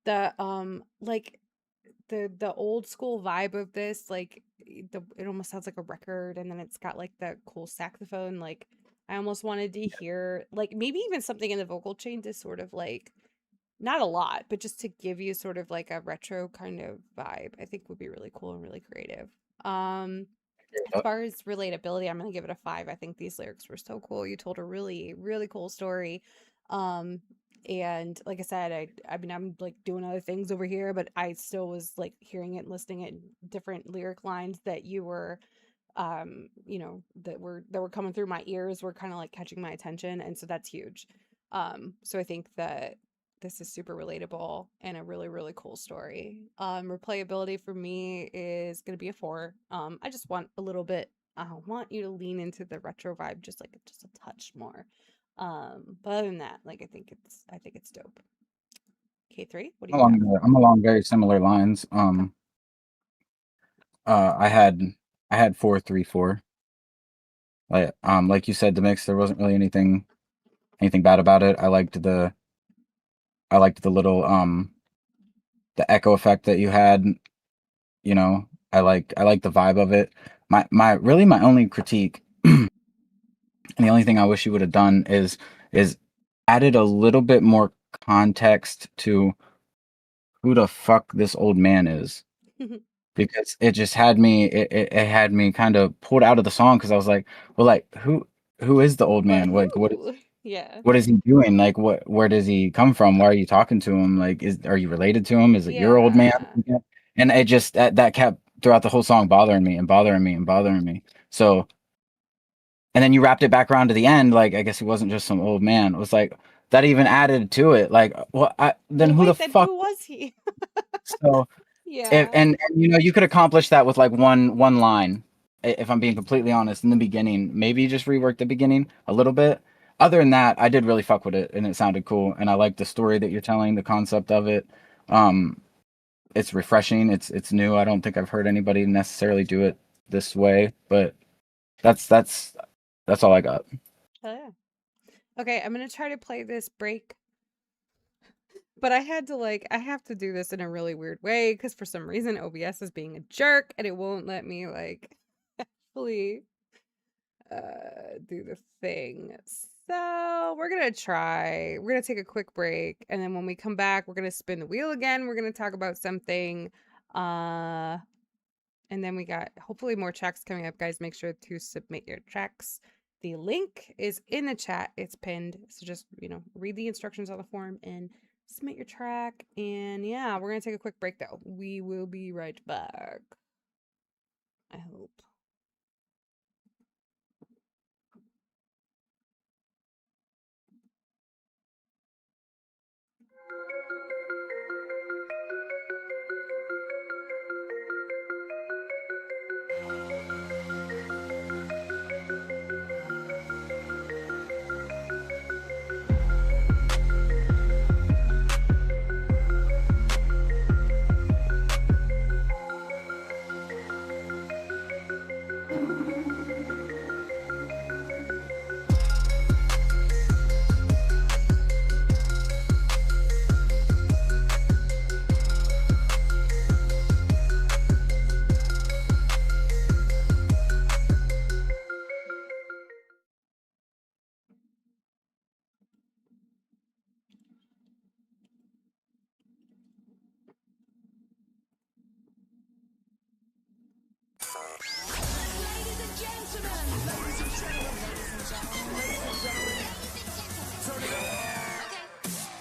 the like the old school vibe of this, like it almost sounds like a record, and then it's got like the cool saxophone. Like I almost wanted to hear like maybe even something in the vocal chain to sort of like, not a lot, but just to give you sort of like a retro kind of vibe, I think would be really cool and really creative. As far as relatability, I'm gonna give it a 5. I think these lyrics were so cool. You told a really, really cool story. And like I said, I mean, I'm like doing other things over here, but I still was like hearing it and listening at different lyric lines that you were you know, that were coming through my ears, were kind of like catching my attention, and so that's huge. So I think that this is super relatable and a really, really cool story. Replayability for me is going to be a 4. I just want a little bit, I want you to lean into the retro vibe just a touch more. But other than that, like I think it's dope. K3, what do you got? I'm along very similar lines. I had 4-3-4. Like you said, the mix, there wasn't really anything bad about it. I liked the little the echo effect that you had. You know, I like the vibe of it. My only critique and the only thing I wish you would have done is added a little bit more context to who the fuck this old man is. Because it just had me, it had me kind of pulled out of the song, because I was like, well, like who is the old man? Like Yeah. what is he doing? Like where does he come from? Why are you talking to him? Like are you related to him? Is it your old man? And it just that kept throughout the whole song bothering me and bothering me and bothering me. So, and then you wrapped it back around to the end, like I guess he wasn't just some old man. It was like that even added to it. Like, well, then who the fuck? Who was he? So Yeah. and you know, you could accomplish that with like one line. If I'm being completely honest, in the beginning, maybe just rework the beginning a little bit. Other than that, I did really fuck with it, and it sounded cool, and I like the story that you're telling, the concept of it. It's refreshing. It's new. I don't think I've heard anybody necessarily do it this way, but that's all I got. Oh yeah. Okay, I'm gonna try to play this break, but I have to do this in a really weird way because for some reason OBS is being a jerk and it won't let me like actually do the thing. So we're gonna take a quick break, and then when we come back, we're gonna spin the wheel again. We're gonna talk about something, and then we got hopefully more tracks coming up, guys. Make sure to submit your tracks. The link is in the chat. It's pinned. So just, you know, read the instructions on the form and submit your track. And yeah, we're going to take a quick break though. We will be right back. I hope.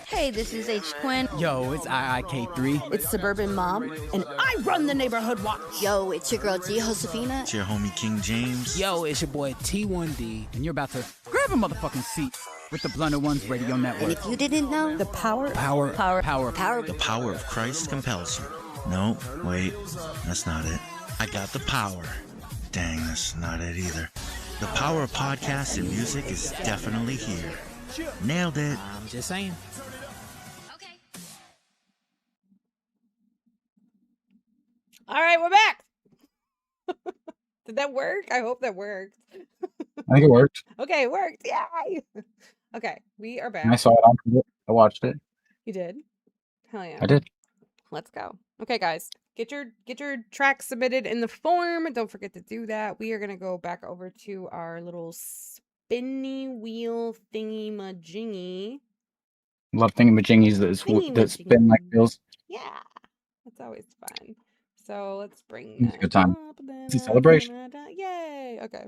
Hey, this is H. Quinn. Yo, it's IIK3. It's Suburban Mom, and I run the neighborhood watch. Yo, it's your girl G. Josefina. It's your homie King James. Yo, it's your boy T1D, and you're about to grab a motherfucking seat with the Blunted Ones Radio Network. And if you didn't know, the power The power of Christ compels you. No, wait, that's not it. I got the power. Dang, that's not it either. The power of podcasts and music is definitely here. Nailed it. I'm just saying. Did that work? I hope that worked. I think it worked. Okay, it worked. Yay! Okay, we are And I back. saw it on. I watched it. You did? Hell yeah. I did. Let's go. Okay, guys, get your track submitted in the form. Don't forget to do that. We are gonna go back over to our little spinny wheel thingy majingy. Love thingamajingies that spin like wheels. Yeah, that's always fun. So let's bring It's a that good time. up. It's a celebration. Yay! Okay.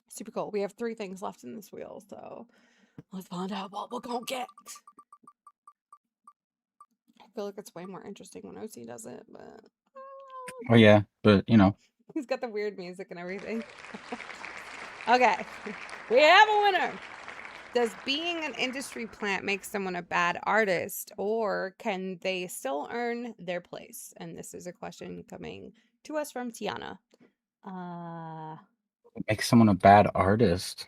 Super cool. We have 3 things left in this wheel, so let's find out what we're gonna get. I feel like it's way more interesting when OC does it, but Oh yeah, but you know. he's got the weird music and everything. Okay, we have a winner. Does being an industry plant make someone a bad artist, or can they still earn their place? And this is a question coming to us from Tiana. Make someone a bad artist.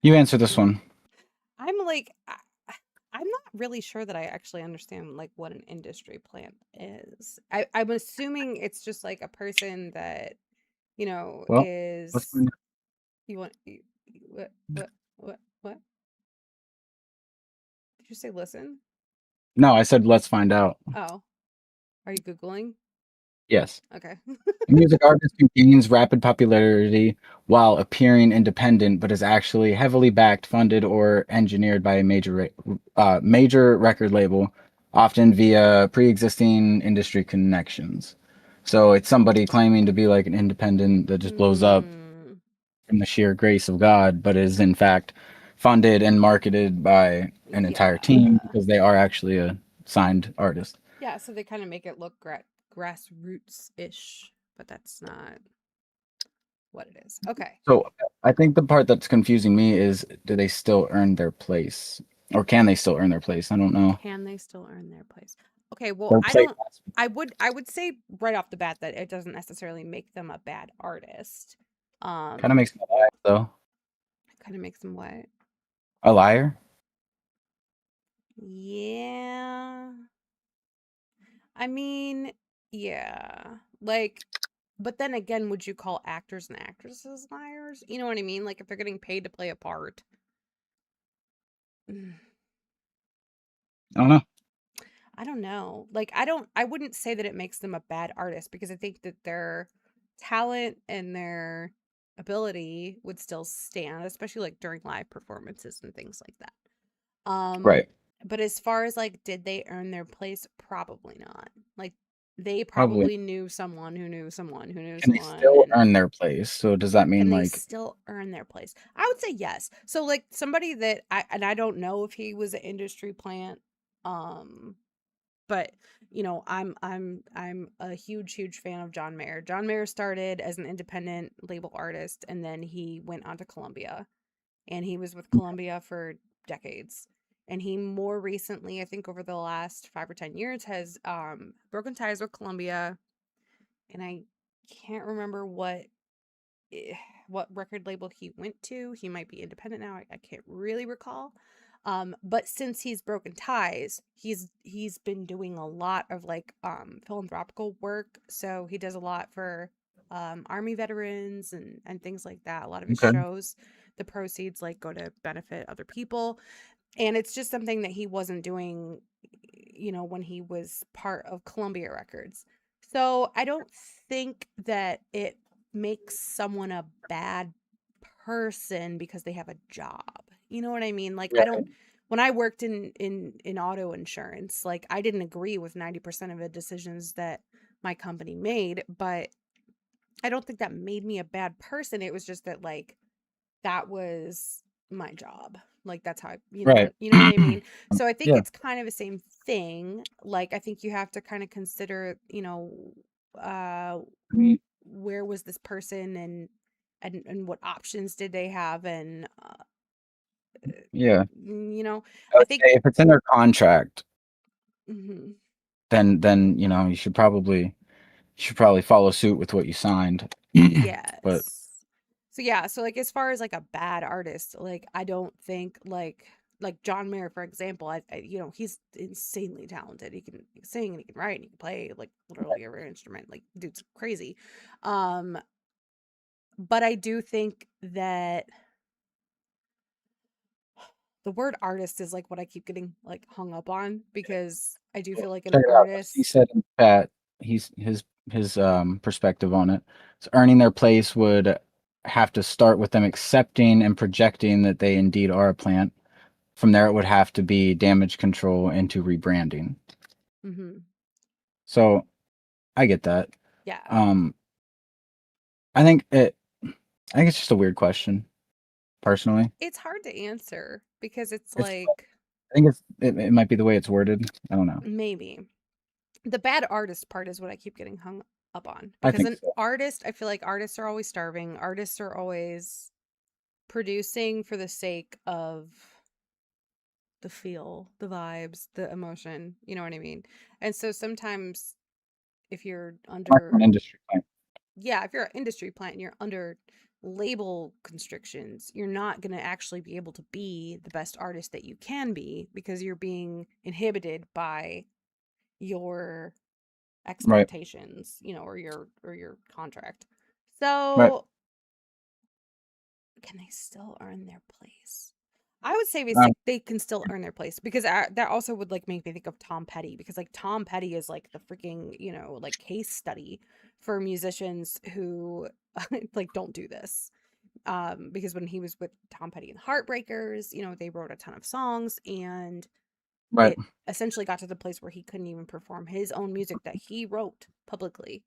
You answer this one. I'm like, I'm not really sure that I actually understand like what an industry plant is. I'm assuming it's just like a person that, you know, Well, is let's find out. you want what? Did you say listen? No, I said let's find out. Oh, are you Googling? Yes. Okay. A music artist who gains rapid popularity while appearing independent, but is actually heavily backed, funded, or engineered by a major record label, often via pre-existing industry connections. So it's somebody claiming to be like an independent that just blows up from the sheer grace of God, but is in fact funded and marketed by an entire team because they are actually a signed artist. Yeah, so they kind of make it look grassroots-ish, but that's not what it is. Okay. So I think the part that's confusing me is, do they still earn their place, or can they still earn their place? I don't know. Can they still earn their place? Okay, well, Or I play don't. I would say right off the bat that it doesn't necessarily make them a bad artist. Kind of makes them a liar, though. Kind of makes them what? A liar? Yeah. I mean, yeah. Like, but then again, would you call actors and actresses liars? You know what I mean? Like, if they're getting paid to play a part. I don't know. I don't know. Like, I wouldn't say that it makes them a bad artist because I think that their talent and their ability would still stand, especially like during live performances and things like that. Right. But as far as like, did they earn their place? Probably not. Like, they Probably. probably knew someone who knew someone who knew Can they someone. still and earn their place? So does that mean can they like still earn their place? I would say yes. So like somebody that I don't know if he was an industry plant, but you know, I'm a huge fan of John Mayer. John Mayer started as an independent label artist, and then he went on to Columbia, and he was with Columbia for decades. And he more recently, I think over the last 5 or 10 years, has broken ties with Columbia, and I can't remember what record label he went to. He might be independent now. I can't really recall. But since he's broken ties, he's been doing a lot of like philanthropical work. So he does a lot for Army veterans and things like that. A lot of his shows, the proceeds like go to benefit other people. And it's just something that he wasn't doing, you know, when he was part of Columbia Records. So I don't think that it makes someone a bad person because they have a job. You know what I mean? Like, I don't, when I worked in auto insurance, like I didn't agree with 90% of the decisions that my company made, but I don't think that made me a bad person. It was just that like, that was my job. Like that's how you know, you know what I mean? So I think it's kind of the same thing. Like I think you have to kind of consider, you know, where was this person and what options did they have, and yeah. You know, I think if it's in their contract, Mhm. then you know, you should probably follow suit with what you signed. Yes. But So yeah, so like as far as like a bad artist, like I don't think like like John Mayer, for example, he's insanely talented. He can sing and he can write and he can play like literally every instrument. Like, dude's crazy. But I do think that the word artist is like what I keep getting like hung up on, because I do feel like an Check it out. artist. He said in chat, his perspective on it. So earning their place would have to start with them accepting and projecting that they indeed are a plant. From there, it would have to be damage control into rebranding. Mm-hmm. So I get that. Yeah. I think it's just a weird question, personally. It's hard to answer because it's It's like, I think it might be the way it's worded. I don't know. maybe the bad artist part is what I keep getting hung up on, I because think an artist, I feel like artists are always starving. Artists are always producing for the sake of the feel, the vibes, the emotion, you know what I mean? And so sometimes if you're under An industry plant. yeah, if you're an industry plant and you're under label constrictions, you're not going to actually be able to be the best artist that you can be, because you're being inhibited by your expectations, or your contract. So can they still earn their place? I would say they can still earn their place, because that also would like make me think of Tom Petty, because like Tom Petty is like the freaking like case study for musicians who like don't do this, because when he was with Tom Petty and the Heartbreakers, they wrote a ton of songs, and it essentially got to the place where he couldn't even perform his own music that he wrote publicly.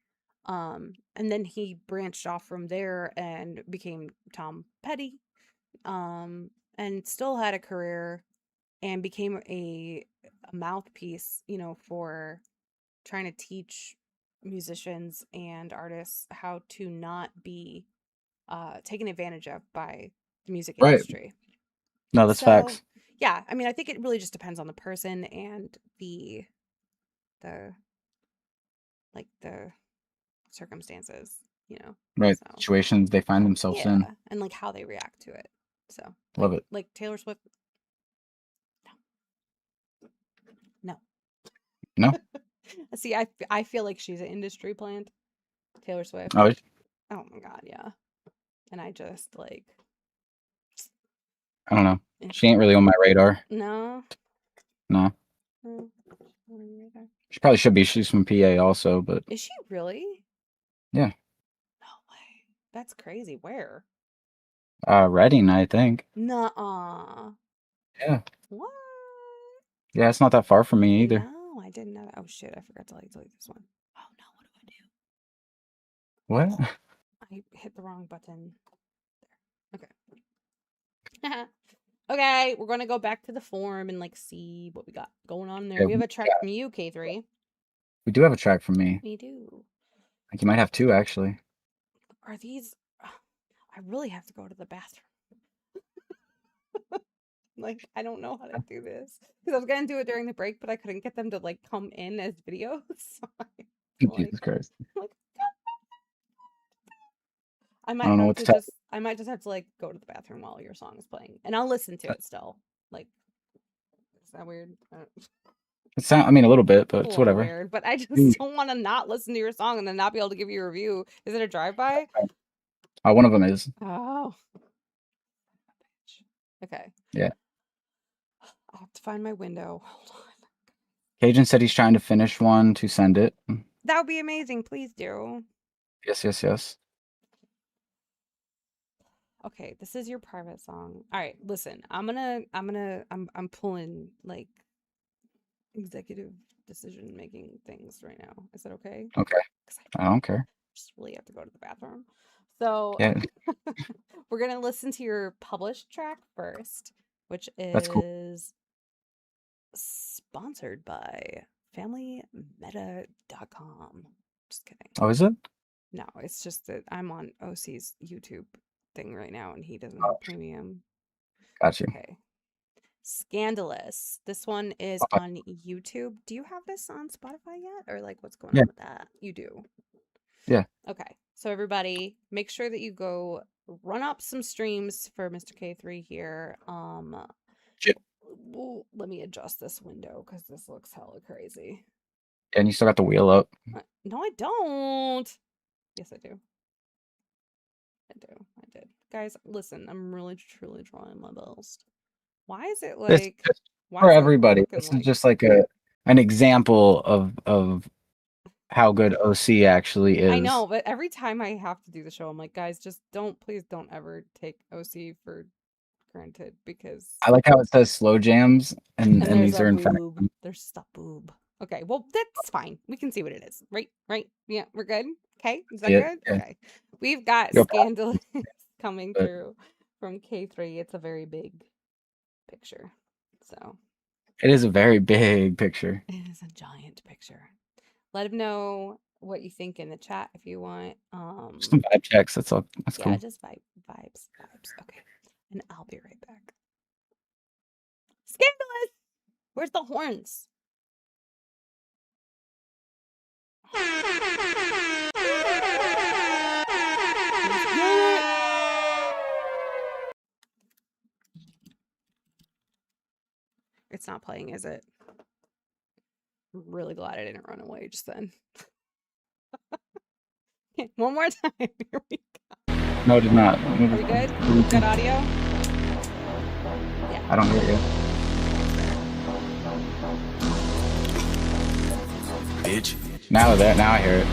And then he branched off from there and became Tom Petty, and still had a career and became a mouthpiece, for trying to teach musicians and artists how to not be taken advantage of by the music industry. No, that's facts. Yeah, I mean, I think it really just depends on the person and the circumstances, Right. So, Situations they find themselves in. and like how they react to it. So Love it. Like Taylor Swift. No. No? See, I feel like she's an industry plant. Taylor Swift. Oh, oh my god, yeah. And I just like, I don't know. She ain't really on my radar. no. No. No. She probably should be. She's from PA also, but Is she really? yeah. No way. That's crazy. Where? Reading, I think. Nuh-uh. Yeah. What? Yeah, it's not that far from me either. No, I didn't know that. Oh shit, I forgot to delete this one. Oh no, What? I hit the wrong button. There. Okay. Okay, we're gonna go back to the form and like see what we got going on there. Yeah, We have a track from you, K3. We do have a track from me. We do. I think you might have two, actually. Are these? I really have to go to the bathroom. Like, I don't know how to do this, because I was gonna do it during the break, but I couldn't get them to like come in as videos. So Jesus Christ. I don't know what to tell you. I might just have to like go to the bathroom while your song is playing, and I'll listen to it still. Like, is that weird? I mean, a little bit, but it's little whatever. weird, but I just don't want to not listen to your song and then not be able to give you a review. Is it a drive-by? One of them is. Oh. Okay. Yeah. I have to find my window. Hold on. Cajun said he's trying to finish one to send it. That would be amazing. Please do. Yes. Okay, this is your private song. All right, listen. I'm pulling like executive decision making things right now. Is that okay? Okay. I don't care. Just really have to go to the bathroom. So Yeah. we're gonna listen to your published track first, which That's cool. is sponsored by FamilyMeta.com. Just kidding. Oh, is it? No, it's just that I'm on OC's YouTube thing right now, and he doesn't have premium. Got you. Okay. Scandalous. This one is on YouTube. Do you have this on Spotify yet? Or like what's going on with that? You do. Yeah. Okay. So everybody, make sure that you go run up some streams for Mr. K3 here. Let me adjust this window because this looks hella crazy. And you still got the wheel up. No, I don't. Yes, I do. I did. Guys, listen, I'm really truly trying my best. Why is it This like is why for is it everybody. looking This is like just like an example of how good OC actually I is. know, but every time I have to do the show, I'm like, guys, just please don't ever take OC for granted because I like how it says SlowJams and there's these a are in fact. boob. There's just a boob. Okay, well that's fine. We can see what it is, right? Right? Yeah, we're good. Okay, is that See it? good? Yeah. Okay, we've got You'll Scandalous coming but- through from K3. It's a very big picture, so It is a very big picture. it is a giant picture. Let them know what you think in the chat if you want. Some vibe checks. That's all. That's Yeah, cool. just vibes. Okay, and I'll be right back. Scandalous! Where's the horns? It's not playing, is it? I'm really glad I didn't run away just then. Okay, one more time. Here we go. No, it did not. Are we good? Good audio? Yeah. I don't hear you. Bitch. Now I hear it.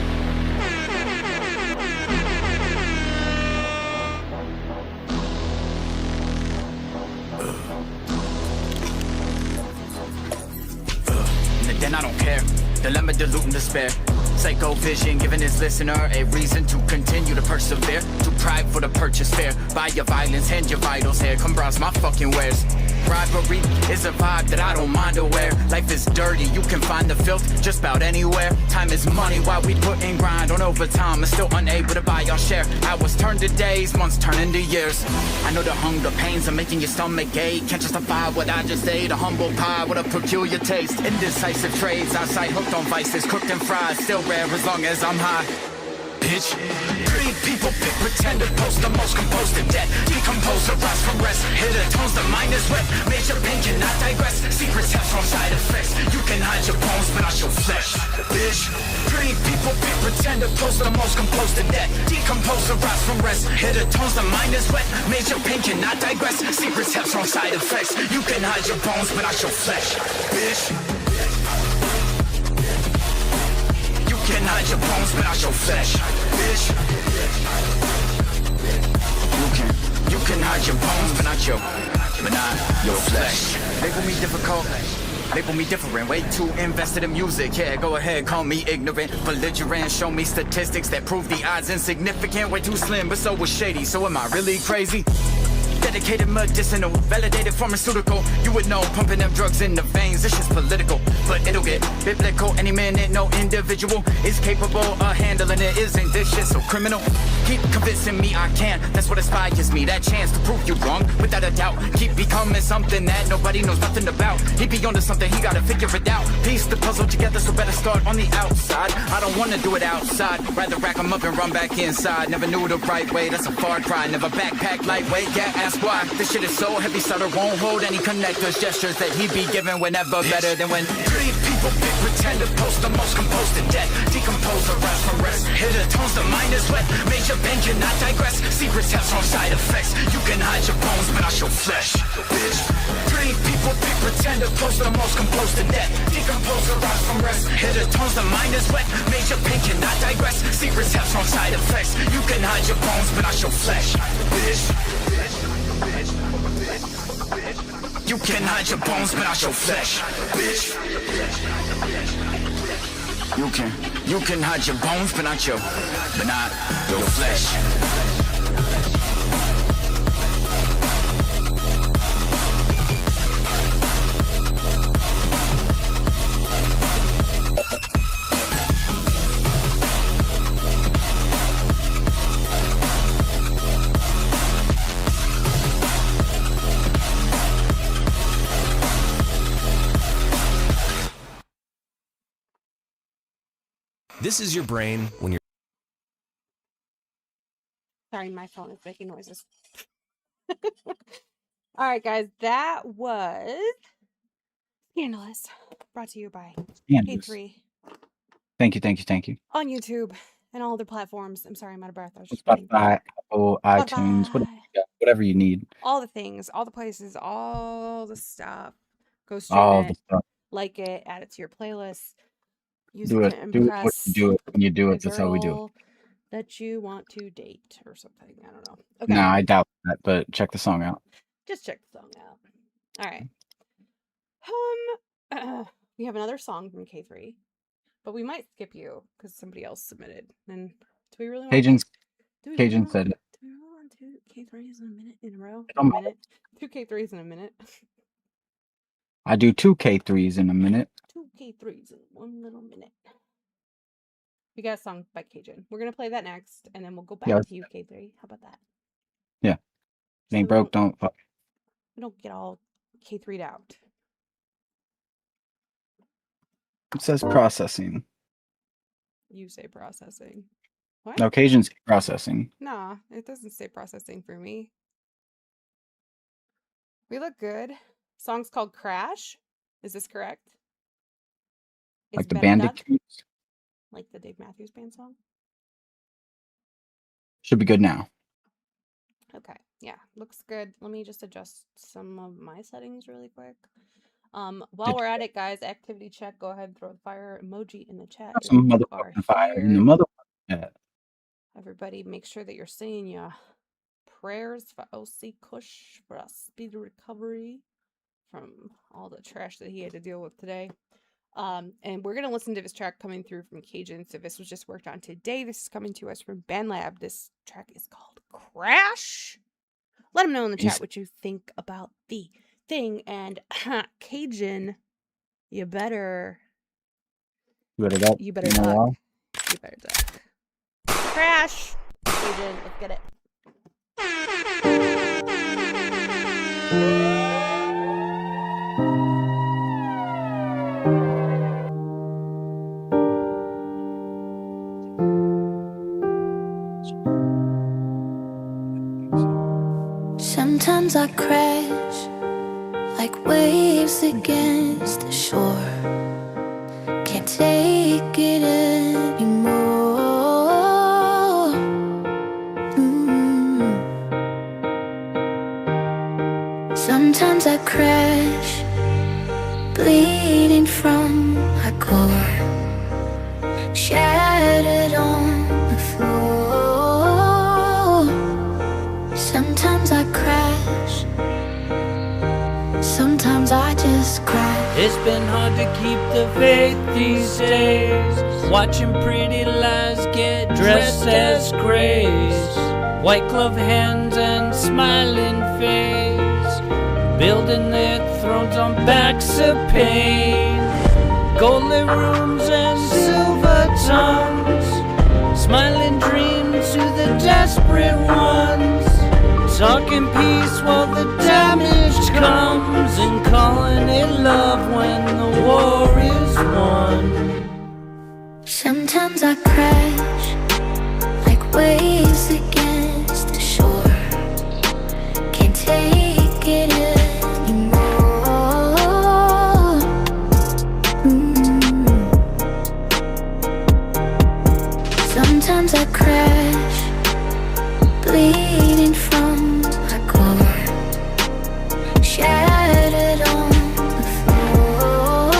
Then I don't care. Dilemma, dilute, and despair. Psycho vision, giving his listener a reason to continue to persevere. Too pride for the purchase fare. Buy your violence, hand your vitals here. Come browse my fucking wares. Bribery is a vibe that I don't mind aware. Life is dirty, you can find the filth just about anywhere. Time is money while we put in grind on overtime. I'm still unable to buy our share. Hours turn to days, months turn into years. I know the hunger pains are making your stomach ache. Can't justify what I just ate. A humble pie with a peculiar taste. Indecisive trades, outside hooked on vices. Cooked and fried, still rare as long as I'm high. Bitch. Pretty people pick, pretend to post the most composed to death. Decompose, arise from rest. Hit the tones, the mind is wet. Major pain cannot digress. Secrets have strong side effects. You can hide your bones, but not your flesh. Bitch. Pretty people pick, pretend to post the most composed to death. Decompose, arise from rest. Hit the tones, the mind is wet. Major pain cannot digress. Secrets have strong side effects. You can hide your bones, but not your flesh. Bitch. Can hide your bones, but not your flesh, bitch. You can hide your bones, but not your flesh. Label me difficult, label me different. Way too invested in music. Yeah, go ahead, call me ignorant, belligerent. Show me statistics that prove the odds insignificant. Way too slim, but so was shady. So am I really crazy? Dedicated medicinal, validated pharmaceutical. You would know, pumping them drugs in the veins. This shit's political, but it'll get biblical any minute. No individual is capable of handling it. Isn't this shit so criminal? Keep convincing me I can. That's what inspires me. That chance to prove you wrong, without a doubt. Keep becoming something that nobody knows nothing about. He be onto something, he gotta figure it out. Piece the puzzle together, so better start on the outside. I don't wanna do it outside. Rather rack 'em up and run back inside. Never knew the right way, that's a far cry. Never backpack lightweight, yeah, ask why. This shit is so heavy, Sutter won't hold any connectors. Gestures that he be giving whenever better than when pretty people pick, pretend to post the most composed to death. Decompose, arise from rest. Hit the tones, the mind is wet. Major pain cannot digress. Secrets have strong side effects. You can hide your bones, but not your flesh, bitch. Pretty people pick, pretend to post the most composed to death. Decompose, arise from rest. Hit the tones, the mind is wet. Major pain cannot digress. Secrets have strong side effects. You can hide your bones, but not your flesh, bitch. You can hide your bones, but not your flesh, bitch. You can hide your bones, but not your flesh. This is your brain when you're... Sorry, my phone is making noises. All right, guys, that was Scandalous, brought to you by Scandalous. K3 Thank you. on YouTube and all other platforms. I'm sorry, I'm out of breath. I was just Spotify, Apple, iTunes, whatever you need. all the things, all the places, all the stuff. Go stream All it, the stuff. like it, add it to your playlist. Use Do it it. to Do it impress when you do it. the That's how we do it. girl that you want to date or something. I don't know. Okay. No, I doubt that, but check the song out. Just check the song out. All right. We have another song from K3, but we might skip you because somebody else submitted. And do we really want Cajun said it. Do we really want two K3s in a minute in a row? Don't A minute? Two K3s in a minute. I do 2 K3s in a minute. 2 K3s in 1 little minute. We got a song by Cajun. We're gonna play that next, and then we'll go back to you, K3. How about that? Yeah. It ain't broke, don't fuck. We don't get all K3'd out. It says processing. You say processing. What? No, Cajun's processing. Nah, it doesn't say processing for me. We look good. Song's called Crash. Is this correct? Like the better duck? Bandicoots. Like the Dave Matthews Band song? Should be good now. Okay, yeah, looks good. Let me just adjust some of my settings really quick. While we're at it, guys, activity check. Go ahead and throw the fire emoji in the chat. if Some you are motherfucking fire in the here. motherfucking chat. Everybody, make sure that you're saying your prayers for OC Kush for a speedy recovery from all the trash that he had to deal with today. And we're gonna listen to this track coming through from Cajun. So this was just worked on today. This is coming to us from BandLab. This track is called Crash. Let them know in the chat what you think about the thing. And Cajun, you better duck. You better duck. You better duck. Crash. Cajun, let's get it. Sometimes I crash like waves against the shore. Can't take it anymore. Sometimes I crash, bleeding from my core, shattered on the floor. Sometimes I crash, sometimes I just crash. It's been hard to keep the faith these days, watching pretty lies get dressed as grace. White glove hands and smiling face, building their thrones on backs of pain. Golden rooms and silver tongues, smiling dreams to the desperate ones. Talking peace while the damage comes, and calling it love when the war is won. Sometimes I crash like waves against the shore. Can't take it anymore. Sometimes I crash, bleeding from my core, shattered on the floor.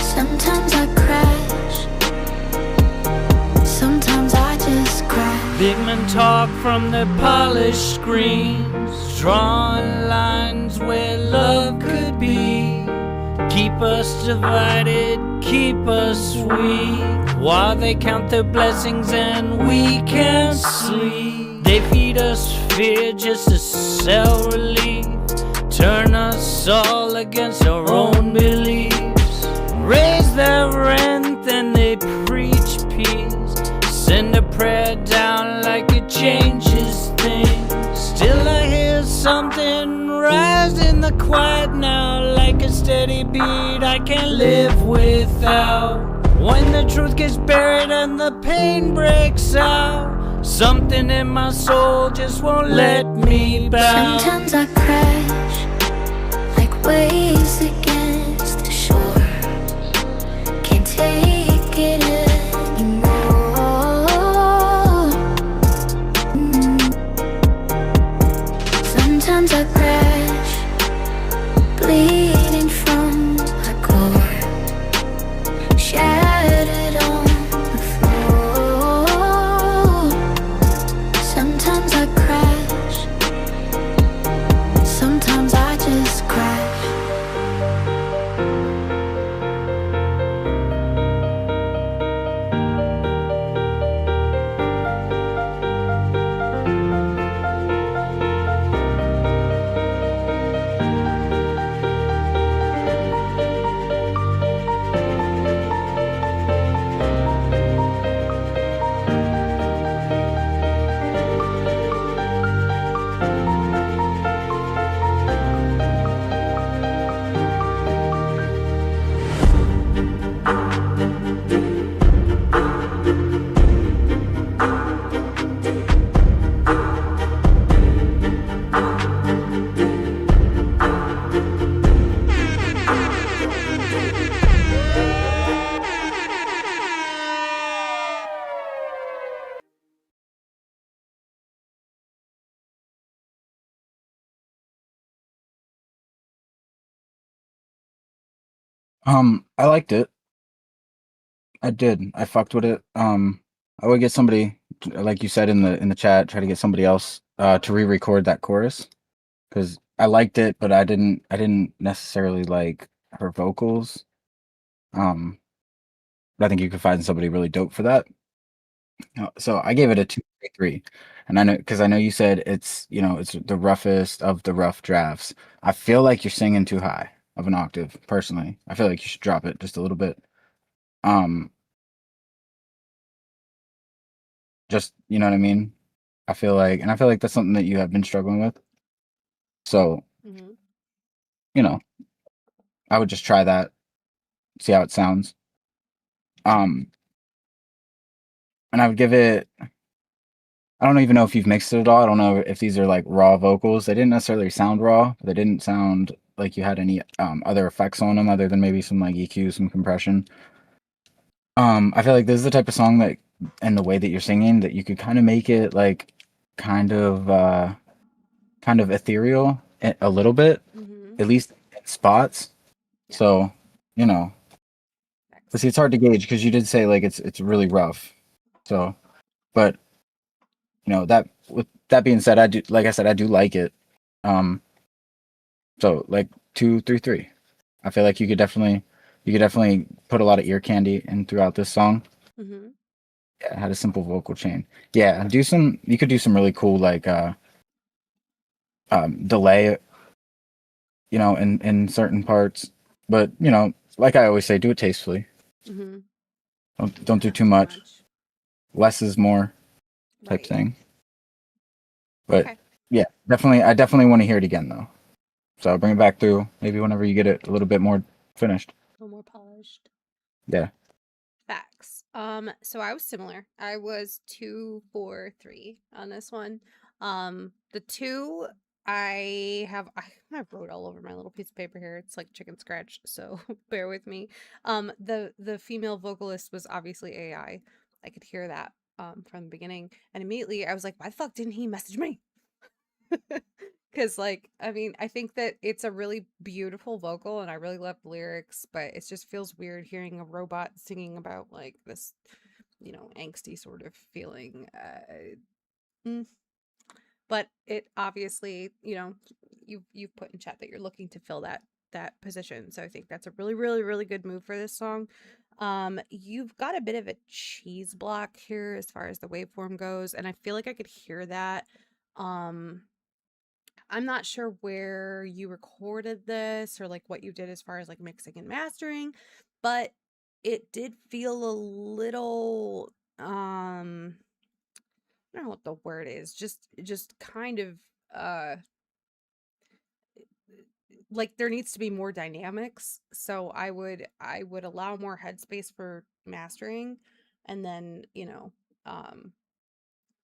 Sometimes I crash, sometimes I just crash. Big men talk from their polished screens, drawing lines where love could be. Keep us divided, keep us weak, while they count their blessings and we can't sleep. They feed us fear just to sell relief, turn us all against our own beliefs. Raise their rent and they preach peace, send a prayer down like it changes things. Still I hear something rise in the quiet now, like a steady beat I can't live without. When the truth gets buried and the pain breaks out, Something in my soul just won't let me bow. Sometimes I crash like waves against the shore. Can't take it anymore. Sometimes I crash, bleeding from my core, shattered on the floor. Sometimes I crash, sometimes I just crash. I liked it. I did. I fucked with it. I would get somebody, like you said in the chat, try to get somebody else to re-record that chorus because I liked it, but I didn't necessarily like her vocals. But I think you could find somebody really dope for that. So I gave it a 2.3, and I know because I know you said it's it's the roughest of the rough drafts. I feel like you're singing too high of an octave. Personally, I feel like you should drop it just a little bit. Um, just you know what I mean. I feel like that's something that you have been struggling with. So Mhm. you know, I would just try that, see how it sounds. Um, and I would give it. I don't even know if you've mixed it at all. I don't know if these are like raw vocals. They didn't necessarily sound raw. But they didn't sound like you had any other effects on them other than maybe some like EQ, some compression. I feel like this is the type of song that, and the way that you're singing, that you could kind of make it like kind of ethereal a little bit, Mhm. at least in spots. So, you know, but see, it's hard to gauge because you did say like it's really rough. So, but that with that being said, I do, like I said, I do like it. So like 2, 3, 3. I feel like you could definitely put a lot of ear candy in throughout this song. Mhm. Yeah, it had a simple vocal chain. Yeah, you could do some really cool like delay, in certain parts. But like I always say, do it tastefully. Mhm. Don't do too much. Less is more type Right. thing. But Okay. yeah, I definitely want to hear it again though. So I'll bring it back through maybe whenever you get it a little bit more finished. A little more polished. Yeah. Facts. So I was similar. I was 2, 4, 3 on this one. The 2 I wrote all over my little piece of paper here. It's like chicken scratch, so bear with me. The female vocalist was obviously AI. I could hear that from the beginning, and immediately I was like, why the fuck didn't he message me? Because like, I mean, I think that it's a really beautiful vocal and I really love the lyrics, but it just feels weird hearing a robot singing about like this, angsty sort of feeling. Mm. But it obviously, you've put in chat that you're looking to fill that position. So I think that's a really, really, really good move for this song. You've got a bit of a cheese block here as far as the waveform goes, and I feel like I could hear that. I'm not sure where you recorded this or like what you did as far as like mixing and mastering, but it did feel a little I don't know what the word is, just kind of uh like there needs to be more dynamics. So I would allow more headspace for mastering, and then, um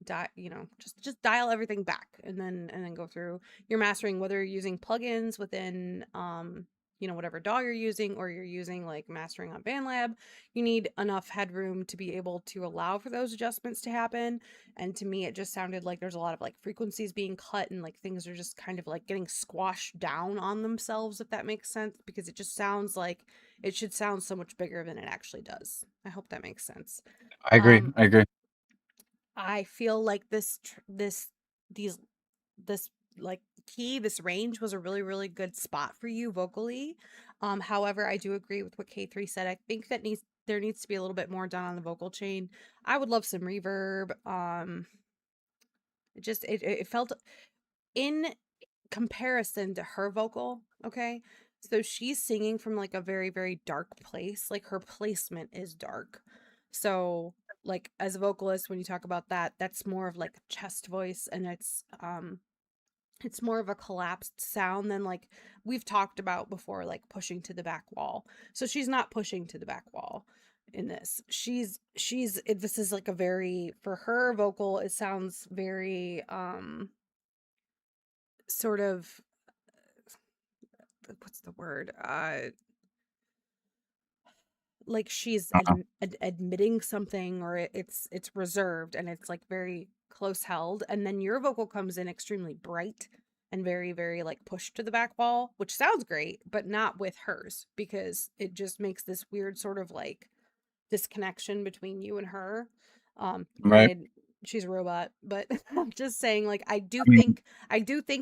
just dial everything back and then go through your mastering, whether you're using plugins within whatever DAW you're using, or you're using like mastering on BandLab. You need enough headroom to be able to allow for those adjustments to happen. And to me, it just sounded like there's a lot of like frequencies being cut, and like things are just kind of like getting squashed down on themselves, if that makes sense, because it just sounds like it should sound so much bigger than it actually does. I hope that makes sense. I agree. I agree. I feel like this like key, this range was a really, really good spot for you vocally. However, I do agree with what K3 said. I think that there needs to be a little bit more done on the vocal chain. I would love some reverb. It felt, in comparison to her vocal, okay? So she's singing from like a very, very dark place. Like her placement is dark. So like as a vocalist, when you talk about that, that's more of like a chest voice, and it's more of a collapsed sound than like we've talked about before, like pushing to the back wall. So she's not pushing to the back wall in this. This is like a very, for her vocal, it sounds very sort of, what's the word? Like she's admitting something, or it's reserved, and it's like very close held. And then your vocal comes in extremely bright and very, very like pushed to the back wall, which sounds great, but not with hers, because it just makes this weird sort of like disconnection between you and her. Right. Granted, she's a robot, but I'm just saying, like, I do think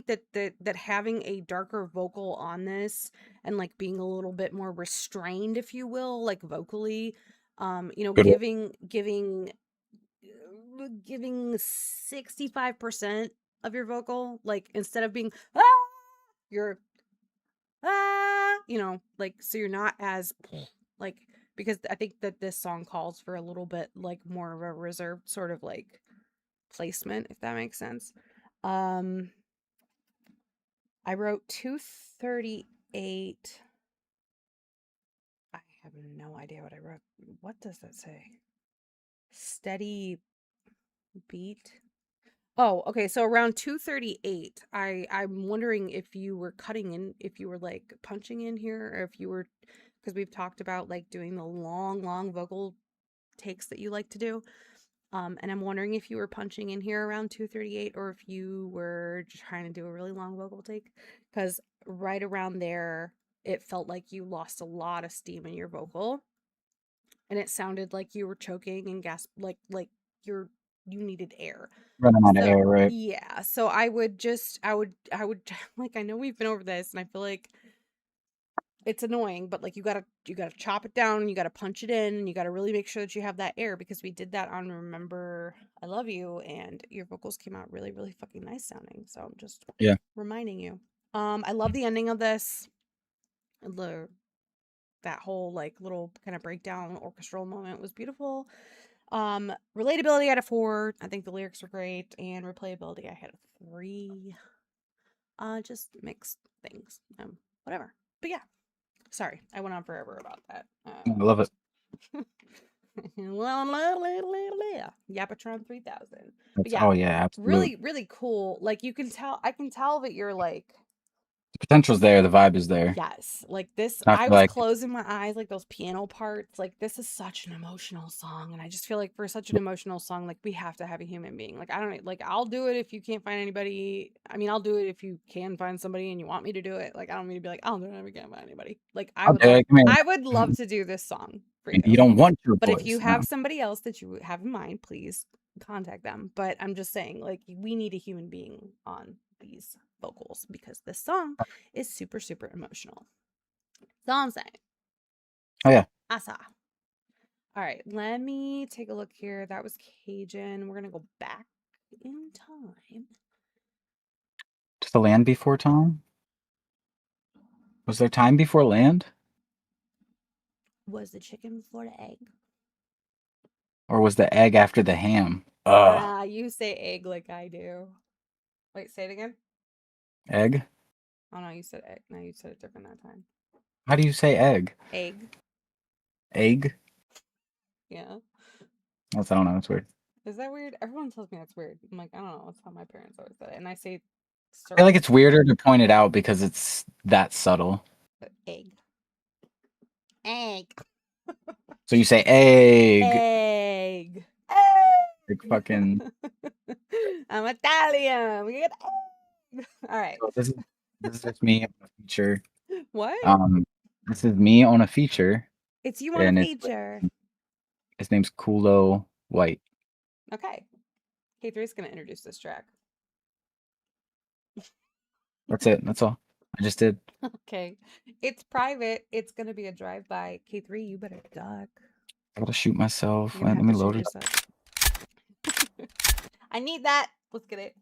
that having a darker vocal on this, and like being a little bit more restrained, if you will, like vocally, Good. giving 65% of your vocal, like instead of being you're like, so you're not as like, because I think that this song calls for a little bit like more of a reserved sort of like placement, if that makes sense. I wrote 238. I have no idea what I wrote. What does that say? Steady beat. Oh, okay. So around 238, I'm wondering if you were cutting in, if you were like punching in here, or if you were, because we've talked about like doing the long vocal takes that you like to do. And I'm wondering if you were punching in here around 238, or if you were trying to do a really long vocal take, because right around there, it felt like you lost a lot of steam in your vocal, and it sounded like you were choking and like you needed air. Running out of air, right? Yeah. So I would like, I know we've been over this, and I feel like it's annoying, but like you gotta chop it down, and you gotta punch it in, and you gotta really make sure that you have that air, because we did that on Remember I Love You, and your vocals came out really, really fucking nice sounding. So I'm just reminding you. I love the ending of this. That whole like little kind of breakdown orchestral moment was beautiful. Relatability I had a 4. I think the lyrics were great, and replayability I had a 3. Just mixed things. Whatever. But yeah. Sorry, I went on forever about that. I love it. Yapatron 3000. That's, oh yeah, absolutely. Really, really cool. Like I can tell that you're like, the potential's there, the vibe is there. Yes, like this, I I feel was like closing my eyes, like those piano parts. Like this is such an emotional song, and I just feel like for such an emotional song, like we have to have a human being. Like I don't like, I'll do it if you can't find anybody. I mean, I'll do it if you can find somebody and you want me to do it. Like I don't mean to be like, I'll do it if we can't find anybody. Like I would love to do this song for you. You don't want your But voice, if you have somebody else that you have in mind, please contact them. But I'm just saying, like, we need a human being on these vocals, because this song is super, super emotional. That's all I'm saying. Oh yeah. Asa. All right, let me take a look here. That was Cajun. We're gonna go back in time. Does the land before time? Was there time before land? Was the chicken before the egg? Or was the egg after the ham? You say egg like I do. Wait, say it again. Egg? Oh no, you said egg. No, you said it different that time. How do you say egg? Egg. Egg? Yeah. I don't know. It's weird. Is that weird? Everyone tells me that's weird. I'm like, I don't know. That's how my parents always said it. And I say I feel like it's weirder to point it out because it's that subtle. egg. Egg. So you say egg. Egg. Like fucking. I'm Italian. We get egg. All right. So this is just me on a feature. What? This is me on a feature. It's you on a feature. His name's Kulo White. Okay. K3 is gonna introduce this track. That's it. That's all. I just did. Okay. It's private. It's gonna be a drive-by. K3, you better duck. I gotta shoot myself. You're gonna Let me have to load shoot it up. I need that. Let's get it.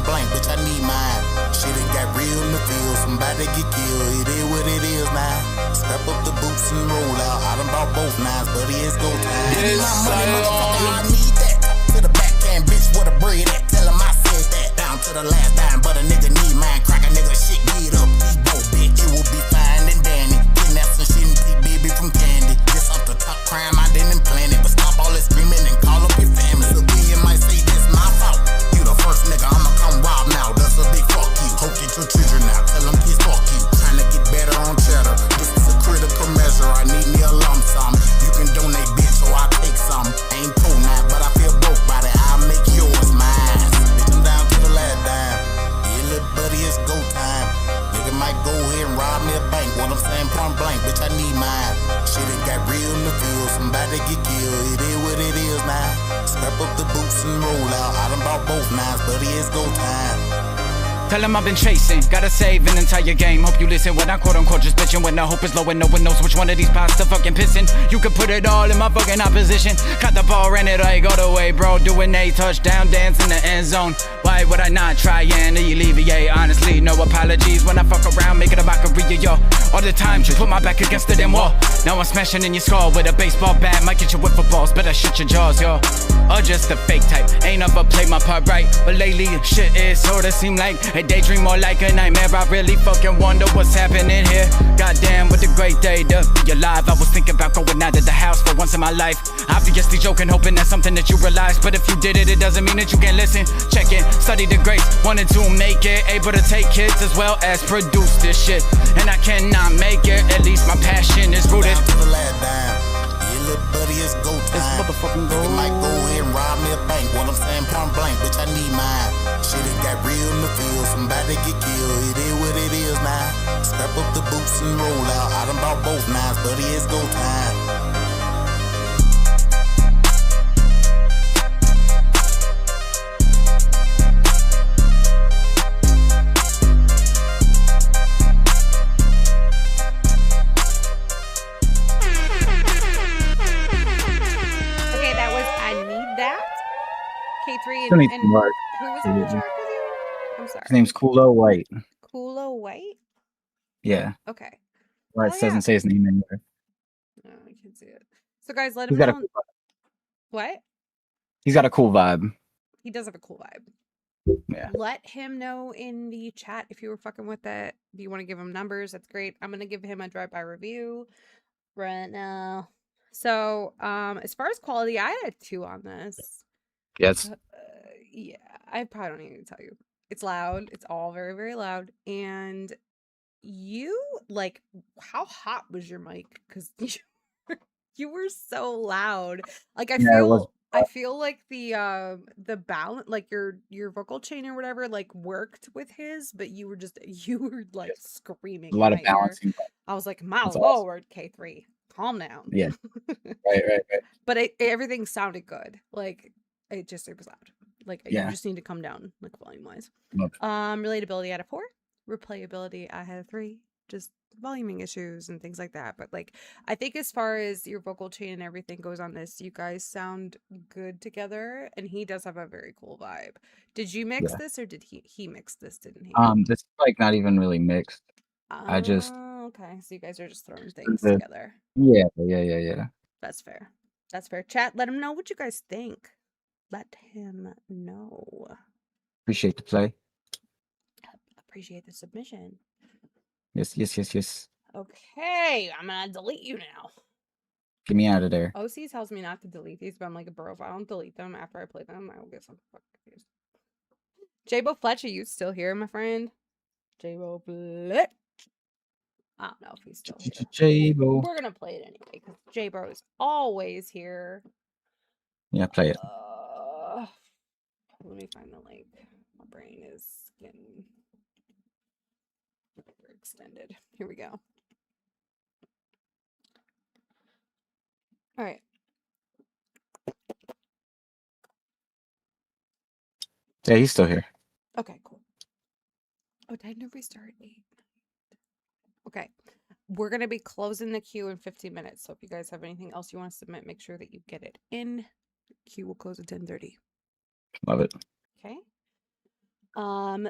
Blank, bitch, I need mine. Shit, it got real in the field. Somebody get killed. It is what it is now. Strap up the boots and roll out. I done bought both nines, buddy, it's go time. Give me my money, motherfucker, I need that. To the backhand, bitch, where the bread at? Tell him I said that. Down to the last dime, but a nigga need mine. Crack a nigga shit, get up, Debo, bitch. You will be fine and Danny. Kidnap some shit and keep baby from candy. This up the top crime, I didn't plan it. But stop all this screaming and call up your family. So we might say this my fault. You the first nigga, I'ma come rob now. That's a big fuck you. Hope get your children out. Tell them kids fuck you. Trying to get better on cheddar. This is a critical measure. I need me a lump sum. You can donate, bitch, so I take some. Ain't cool now, but I feel broke by it. I'll make yours mine. Bitch, I'm down to the last dime. Yeah, little buddy, it's go time. Nigga might go ahead and rob me a bank. What I'm saying, point blank, bitch, I need mine. Shit, it got real in the field. Somebody get killed. It is what it is now. Strap up the boots and roll out. I done bought both nines, buddy, it's go time. Tell him I've been chasing, gotta save an entire game. Hope you listen when I quote unquote just bitching. When the hope is low and no one knows which one of these pots to fucking pissing. You could put it all in my fucking opposition. Caught the ball, ran it like all the way, bro. Doing a touchdown dance in the end zone. Why would I not try and alleviate? Honestly, no apologies when I fuck around, make it a mockery of y'all. All the time, you put my back against the damn wall. Now I'm smashing in your skull with a baseball bat. Might get you whip balls, better shut your jaws, yo. Or just a fake type, ain't never played my part right. But lately, shit is sorta seem like a daydream more like a nightmare. I really fucking wonder what's happening here. Goddamn, what a great day to be alive. I was thinking about going out of the house for once in my life. Obviously joking, hoping that's something that you realize. But if you did it, it doesn't mean that you can't listen. Check it, study the grace, wanted to make it. Able to take kids as well as produce this shit. And I cannot make it, at least my passion is rooted. Down to the last dime. Yeah, little buddy, it's go time. This motherfucking go. Nigga might go ahead and rob me a bank. What I'm saying, point blank, bitch, I need mine. Shit, it got real in the field. Somebody get killed. It is what it is now. Strap up the boots and roll out. I done bought both nines, buddy, it's go time. K3 Still and, need and some work. who was on the track with you? I'm sorry. His name's Kulo White. Kulo White? Yeah. Okay. Well, it doesn't say his name anywhere. No, I can't see it. So guys, let He's him got a know. cool vibe. What? He's got a cool vibe. He does have a cool vibe. Yeah. Let him know in the chat if you were fucking with it. If you want to give him numbers, that's great. I'm gonna give him a drive-by review right now. So, as far as quality, I had 2 on this. Yes. Yeah, I probably don't need to tell you. It's loud. It's all very, very loud. And you, like, how hot was your mic? Because you were so loud. Like, I feel like the balance, like your vocal chain or whatever, like worked with his, but you were like screaming. A lot of balancing. I was like, my That's lord, K3, calm down. Yeah. Right. But everything sounded good. Like it was loud. Like you just need to come down, like volume wise. Relatability out of 4, replayability I had a 3. Just voluming issues and things like that. But like I think as far as your vocal chain and everything goes on this, you guys sound good together, and he does have a very cool vibe. Did you mix this or did he mix this, didn't he? This is like not even really mixed. I just Okay, so you guys are just throwing things the- together. yeah. That's fair. That's fair. Chat, let him know what you guys think. Let him know. Appreciate the play. Appreciate the submission. Yes. Okay, I'm gonna delete you now. Get me out of there. OC tells me not to delete these, but I'm like, bro, if I don't delete them after I play them, I will get some fucking confused. J-Bo Fletch, are you still here, my friend? J-Bo Fletch. I don't know if he's still here. J-Bo. We're gonna play it anyway, because J-Bo is always here. Yeah, play it. Let me find the link. My brain is getting extended. Here we go. All right. Yeah, he's still here. Okay, cool. Oh, did I know we start at 8? Okay. We're going to be closing the queue in 15 minutes. So if you guys have anything else you want to submit, make sure that you get it in. Queue will close at 10:30. Love it. Okay.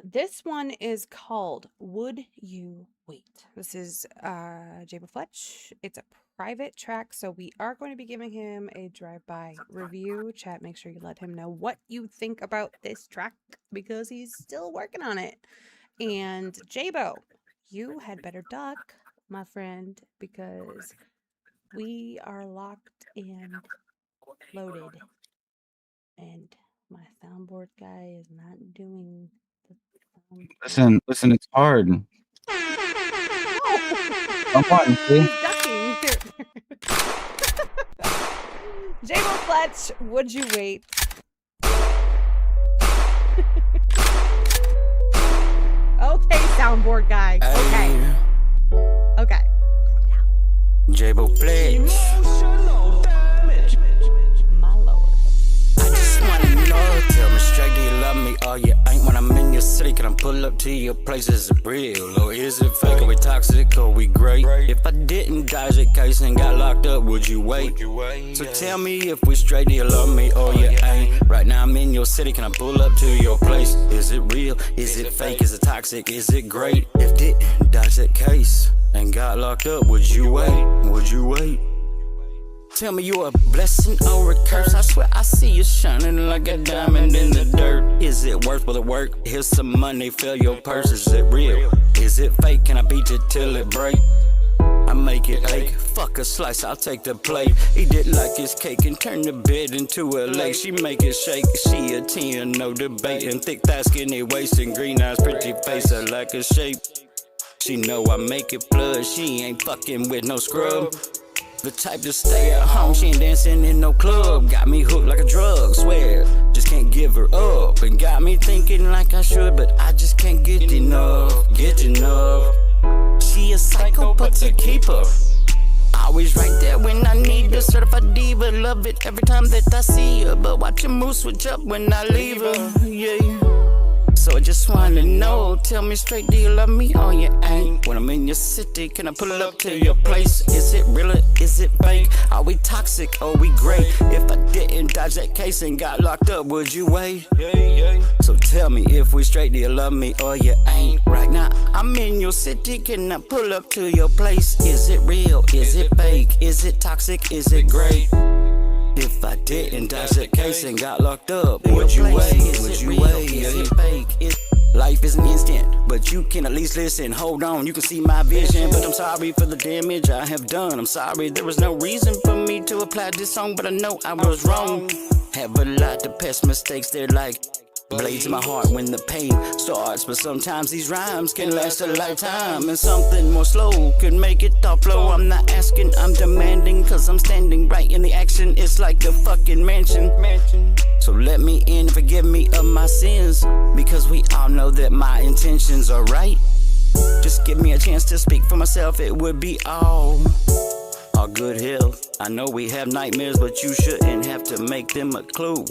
This one is called Would You Wait? This is J-Bo Fletch. It's a private track, so we are going to be giving him a drive-by review. Chat, make sure you let him know what you think about this track because he's still working on it. And J-Bo, you had better duck, my friend, because we are locked and loaded. And my soundboard guy is not doing the sound. Listen, it's hard. Come on, see? He's ducking. J-Bo Fletch, would you wait? Okay, soundboard guy. Okay. Okay. J-Bo Fletch. My lord. I just wanna know, tell me straight, do you love me or you ain't? When I'm in your city, can I pull up to your place? Is it real or is it fake? Are we toxic or we great? If I didn't dodge a case and got locked up, would you wait? So tell me if we straight, do you love me or you ain't? Right now I'm in your city, can I pull up to your place? Is it real? Is it fake? Is it toxic? Is it great? If didn't dodge that case and got locked up, would you wait? Would you wait? Tell me you a blessing or a curse. I swear I see you shining like a diamond in the dirt. Is it worth the work? Here's some money, fill your purse. Is it real? Is it fake? Can I beat you till it break? I make it ache. Fuck a slice, I'll take the plate. Eat it like it's cake and turn the bed into a lake. She make it shake. She a 10, no debating. Thick thigh, skinny waist, and green eyes, pretty face. I like her shape. She know I make it blood. She ain't fucking with no scrub. The type to stay at home, she ain't dancing in no club. Got me hooked like a drug, swear, just can't give her up. And got me thinking like I should, but I just can't get enough. She a psycho, but to keep her. Always right there when I need her. Certified diva, love it every time that I see her. But watch her move switch up when I leave her, yeah. So I just wanna know, tell me straight, do you love me or you ain't? When I'm in your city, can I pull up to your place? Is it real or is it fake? Are we toxic or we great? If I didn't dodge that case and got locked up, would you wait? So tell me if we straight, do you love me or you ain't? Right now, I'm in your city, can I pull up to your place? Is it real? Is it fake? Is it toxic? Is it great? If I didn't dodge that case and got locked up, would you wait? Would you wait? Is it fake? Life isn't instant, but you can at least listen. Hold on, you can see my vision, but I'm sorry for the damage I have done. I'm sorry, there was no reason for me to apply this song, but I know I was wrong. Have a lot of past mistakes, they're like blades in my heart when the pain starts. But sometimes these rhymes can last a lifetime, and something more slow could make it all flow. I'm not asking, I'm demanding, cause I'm standing right in the action. It's like a fucking mansion. So let me in and forgive me of my sins, because we all know that my intentions are right. Just give me a chance to speak for myself, it would be all good health. I know we have nightmares, but you shouldn't have to make them a clue.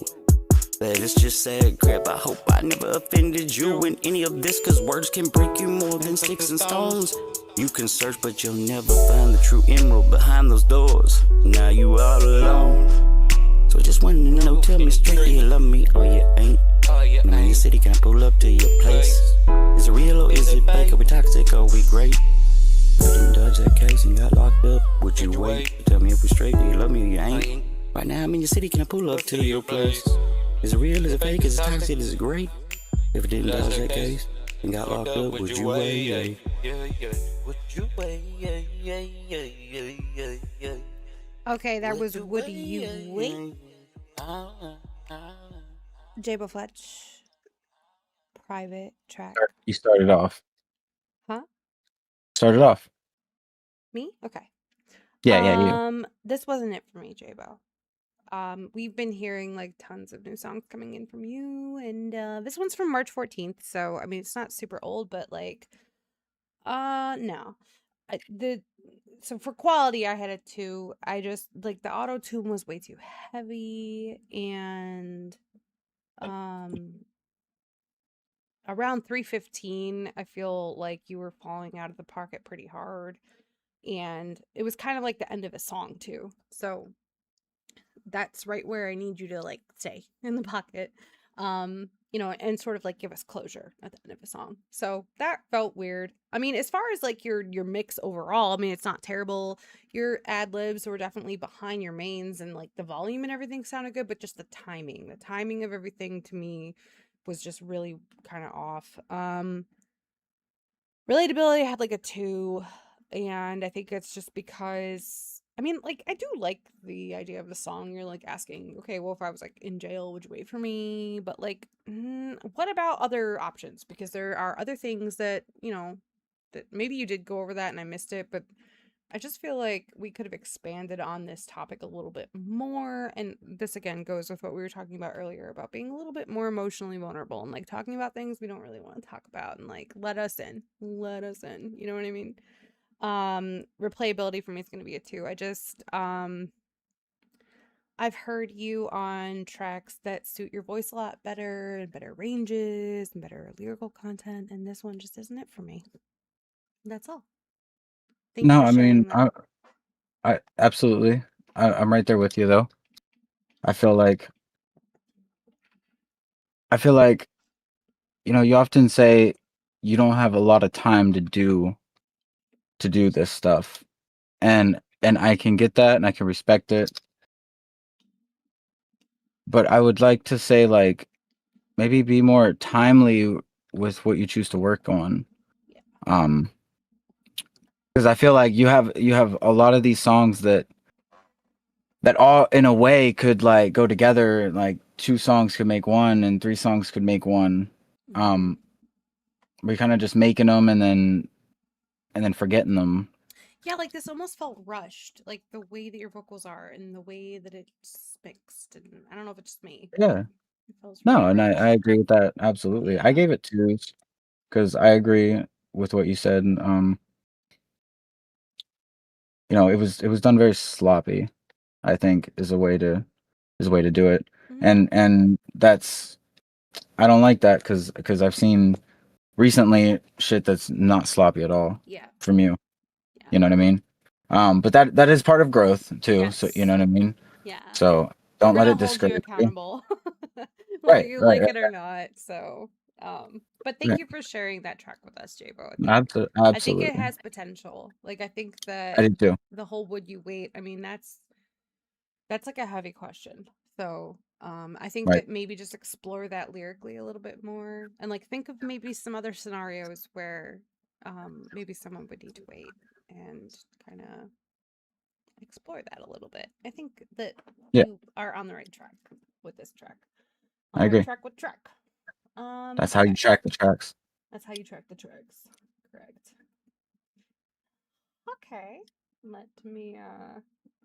That it's just sad crap. I hope I never offended you in any of this, cause words can break you more than sticks and stones. You can search, but you'll never find the true emerald behind those doors. Now you all alone. So I just wanted to know, tell me straight, do you love me or you ain't? When I'm in your city, can I pull up to your place? Is it real or is it fake? Are we toxic? Are we great? If you didn't dodge that case and got locked up, would you wait? Tell me if we straight, do you love me or you ain't? Right now I'm in your city, can I pull up to your place? Is it real? Is it fake? Is it toxic? Is it great? If you didn't dodge that case and got locked up, would you wait? Would you wait? Okay, that was Would You Wait? J-Bo Fletch. Private track. You started off. Huh? Started off. Me? Okay. Yeah, you. This wasn't it for me, J-Bo. We've been hearing like tons of new songs coming in from you, and this one's from March 14th, so I mean it's not super old, but like no. So for quality I had a 2. I just like the auto tune was way too heavy, and around 3:15 I feel like you were falling out of the pocket pretty hard, and it was kind of like the end of a song too. So that's right where I need you to like stay in the pocket, you know, and sort of like give us closure at the end of a song. So that felt weird. I mean, as far as like your mix overall, I mean, it's not terrible. Your ad libs were definitely behind your mains, and like the volume and everything sounded good, but just the timing of everything to me was just really kind of off. Relatability had like a 2, and I think it's just because I mean, like, I do like the idea of the song. You're like asking, okay, well, if I was like in jail, would you wait for me? But like, what about other options? Because there are other things that, you know, that maybe you did go over that and I missed it, but I just feel like we could have expanded on this topic a little bit more. And this again goes with what we were talking about earlier about being a little bit more emotionally vulnerable and like talking about things we don't really want to talk about, and like, let us in, you know what I mean? Replayability for me is going to be a 2. I just I've heard you on tracks that suit your voice a lot better, and better ranges and better lyrical content, and this one just isn't it for me. That's all. Thank you No, for I sharing mean, that. I absolutely. I'm right there with you though. I feel like, you know, you often say you don't have a lot of time to do this stuff. And I can get that and I can respect it. But I would like to say like maybe be more timely with what you choose to work on. Because I feel like you have a lot of these songs that all in a way could like go together, like 2 songs could make one and 3 songs could make one. We're kind of just making them and then forgetting them. Yeah, like this almost felt rushed, like the way that your vocals are and the way that it's mixed, and I don't know if it's just me. Yeah. It feels No, really and rushed. I agree with that absolutely. I gave it 2s because I agree with what you said. You know, it was done very sloppy, I think is a way to do it. And that's, I don't like that because I've seen recently shit that's not sloppy at all. Yeah. From you. You know what I mean? But that is part of growth too. So you know what I mean? Yeah. So We're don't let gonna it hold you discourage you. accountable, whether Right, you right, like it or right. not. So, but thank Right. you for sharing that track with us, J-Bo. I think it Absolutely. has potential. Like, I think that I do too. the whole "would you wait?" I mean, that's like a heavy question. So, I think Right. that maybe just explore that lyrically a little bit more, and like think of maybe some other scenarios where, maybe someone would need to wait, and kind of explore that a little bit. I think that Yeah. you are on the right track with this track. I On the right agree. track with track. That's how you Okay. track the tracks. That's how you track the tracks. Correct. Okay. Let me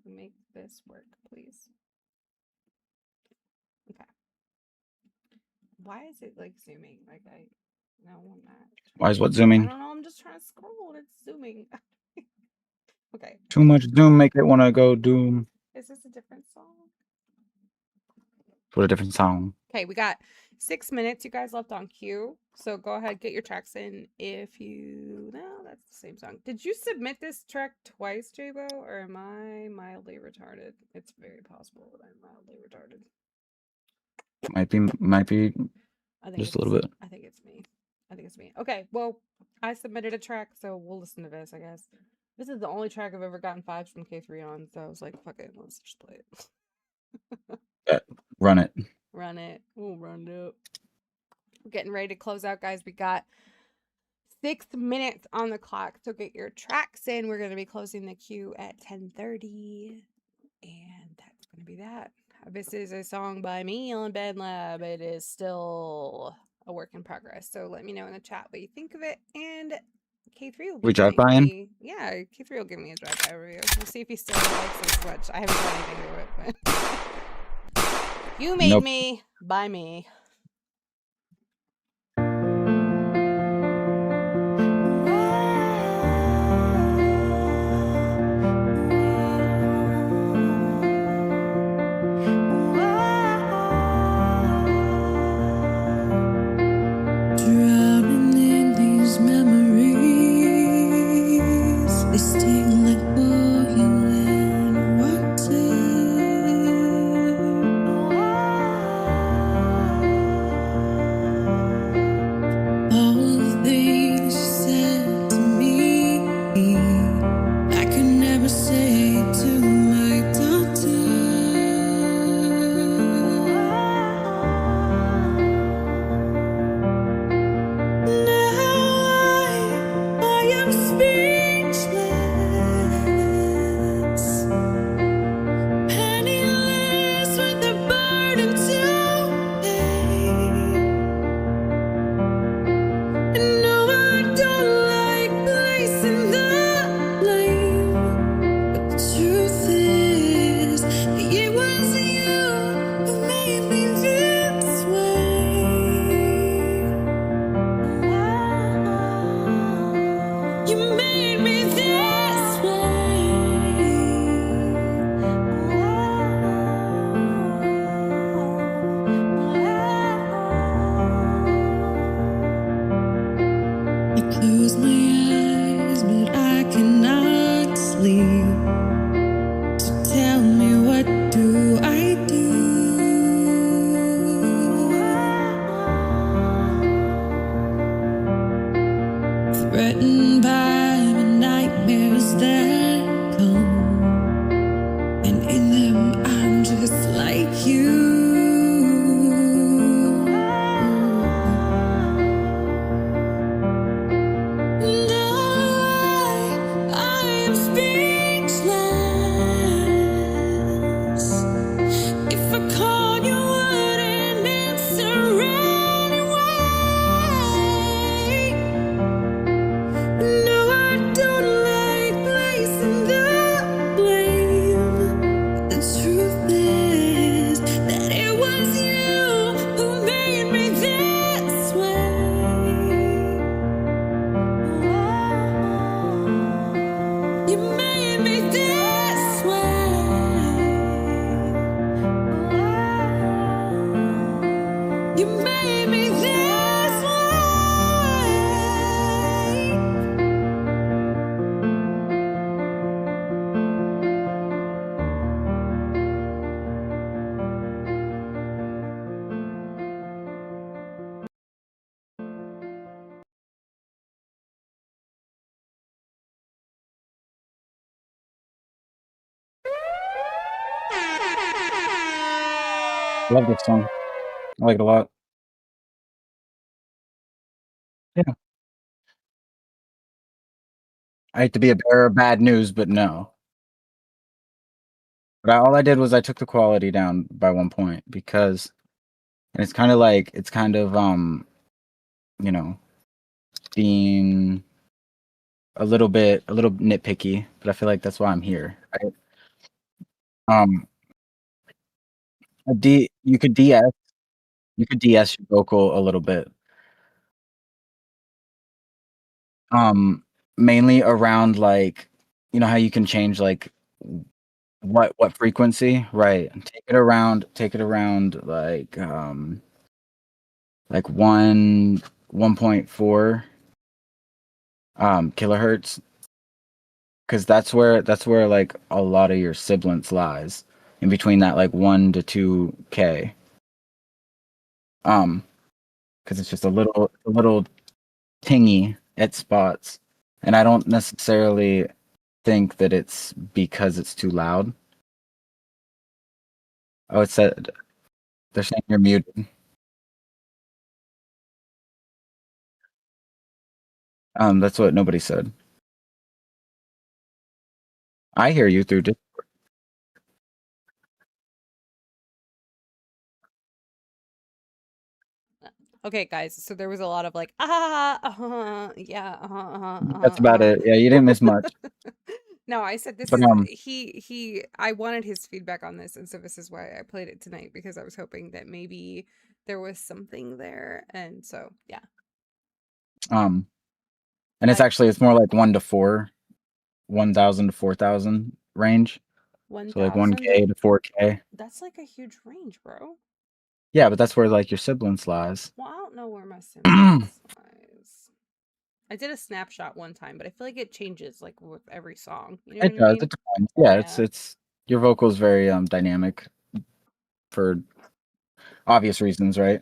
make this work, please. Okay. Why is it like zooming? Like I no I'm not. Why is what I zooming? don't know, I'm just trying to scroll and it's zooming. Okay. Too much zoom make it wanna go doom. Is this a different song? For a different song. Okay, we got 6 minutes, you guys left on cue. So go ahead, get your tracks in if you... No, that's the same song. Did you submit this track twice, J-Bo, or am I mildly retarded? It's very possible that I'm mildly retarded. Might be I think just a little bit. I think it's me. I think it's me. Okay, well, I submitted a track, so we'll listen to this, I guess. This is the only track I've ever gotten 5s from K3 on, so I was like, fuck it, let's just play it. Run it. Run it. We'll run it. We're getting ready to close out, guys. We got 6 minutes on the clock, so get your tracks in. We're going to be closing the queue at 10:30, and that's going to be that. This is a song by me on BandLab. It is still a work in progress, so let me know in the chat what you think of it, and K3 will be We drive by him? Yeah, K3 will give me a drive-by review. We'll see if he still likes his Switch. I haven't done anything to it, but you made me by me. Drowning in these memories, they sting like boiling water. All the things you said to me, I could never say to my daughter. I am speechless, penniless with a burden to pay. And no, I don't like placing the blame, but the truth is, it was you who made me this way. You made me this way. I close my eyes, but I cannot sleep. So tell me, what do I do? Threatened by the nightmares that come, and in them I'm just like you. And I am speechless. If I call, you wouldn't answer anyway. No, I don't like placing the blame. The truth is that it was you who made me this way. You made me this way. You made me this way. Love this song. I like it a lot. Yeah. I hate to be a bearer of bad news, but no. But all I did was I took the quality down by 1 point because, and it's kind of like, it's kind of, you know, being a little nitpicky, but I feel like that's why I'm here. You could DS your vocal a little bit. Mainly around, like, you know how you can change, like, what frequency, right? Take it around like 1.4 kilohertz, because that's where like a lot of your sibilance lies, in between that like 1 to 2K. Because it's just a little tingy at spots, and I don't necessarily think that it's because it's too loud. Oh, it said they're saying you're muted. That's what nobody said. I hear you through Discord. Okay, guys. So there was a lot of like, yeah, That's about it. Yeah, you didn't miss much. No, I said this But, is I wanted his feedback on this, and so this is why I played it tonight, because I was hoping that maybe there was something there, and so yeah. and it's actually it's more like 1 to 4, 1,000 to 4,000 range. So like 1K to 4K. That's like a huge range, bro. Yeah, but that's where like your siblings lies. Well, I don't know where my siblings lies. I did a snapshot one time, but I feel like it changes like with every song. You know It what I does. mean? It depends. Yeah, it's your vocal is very dynamic for obvious reasons, right?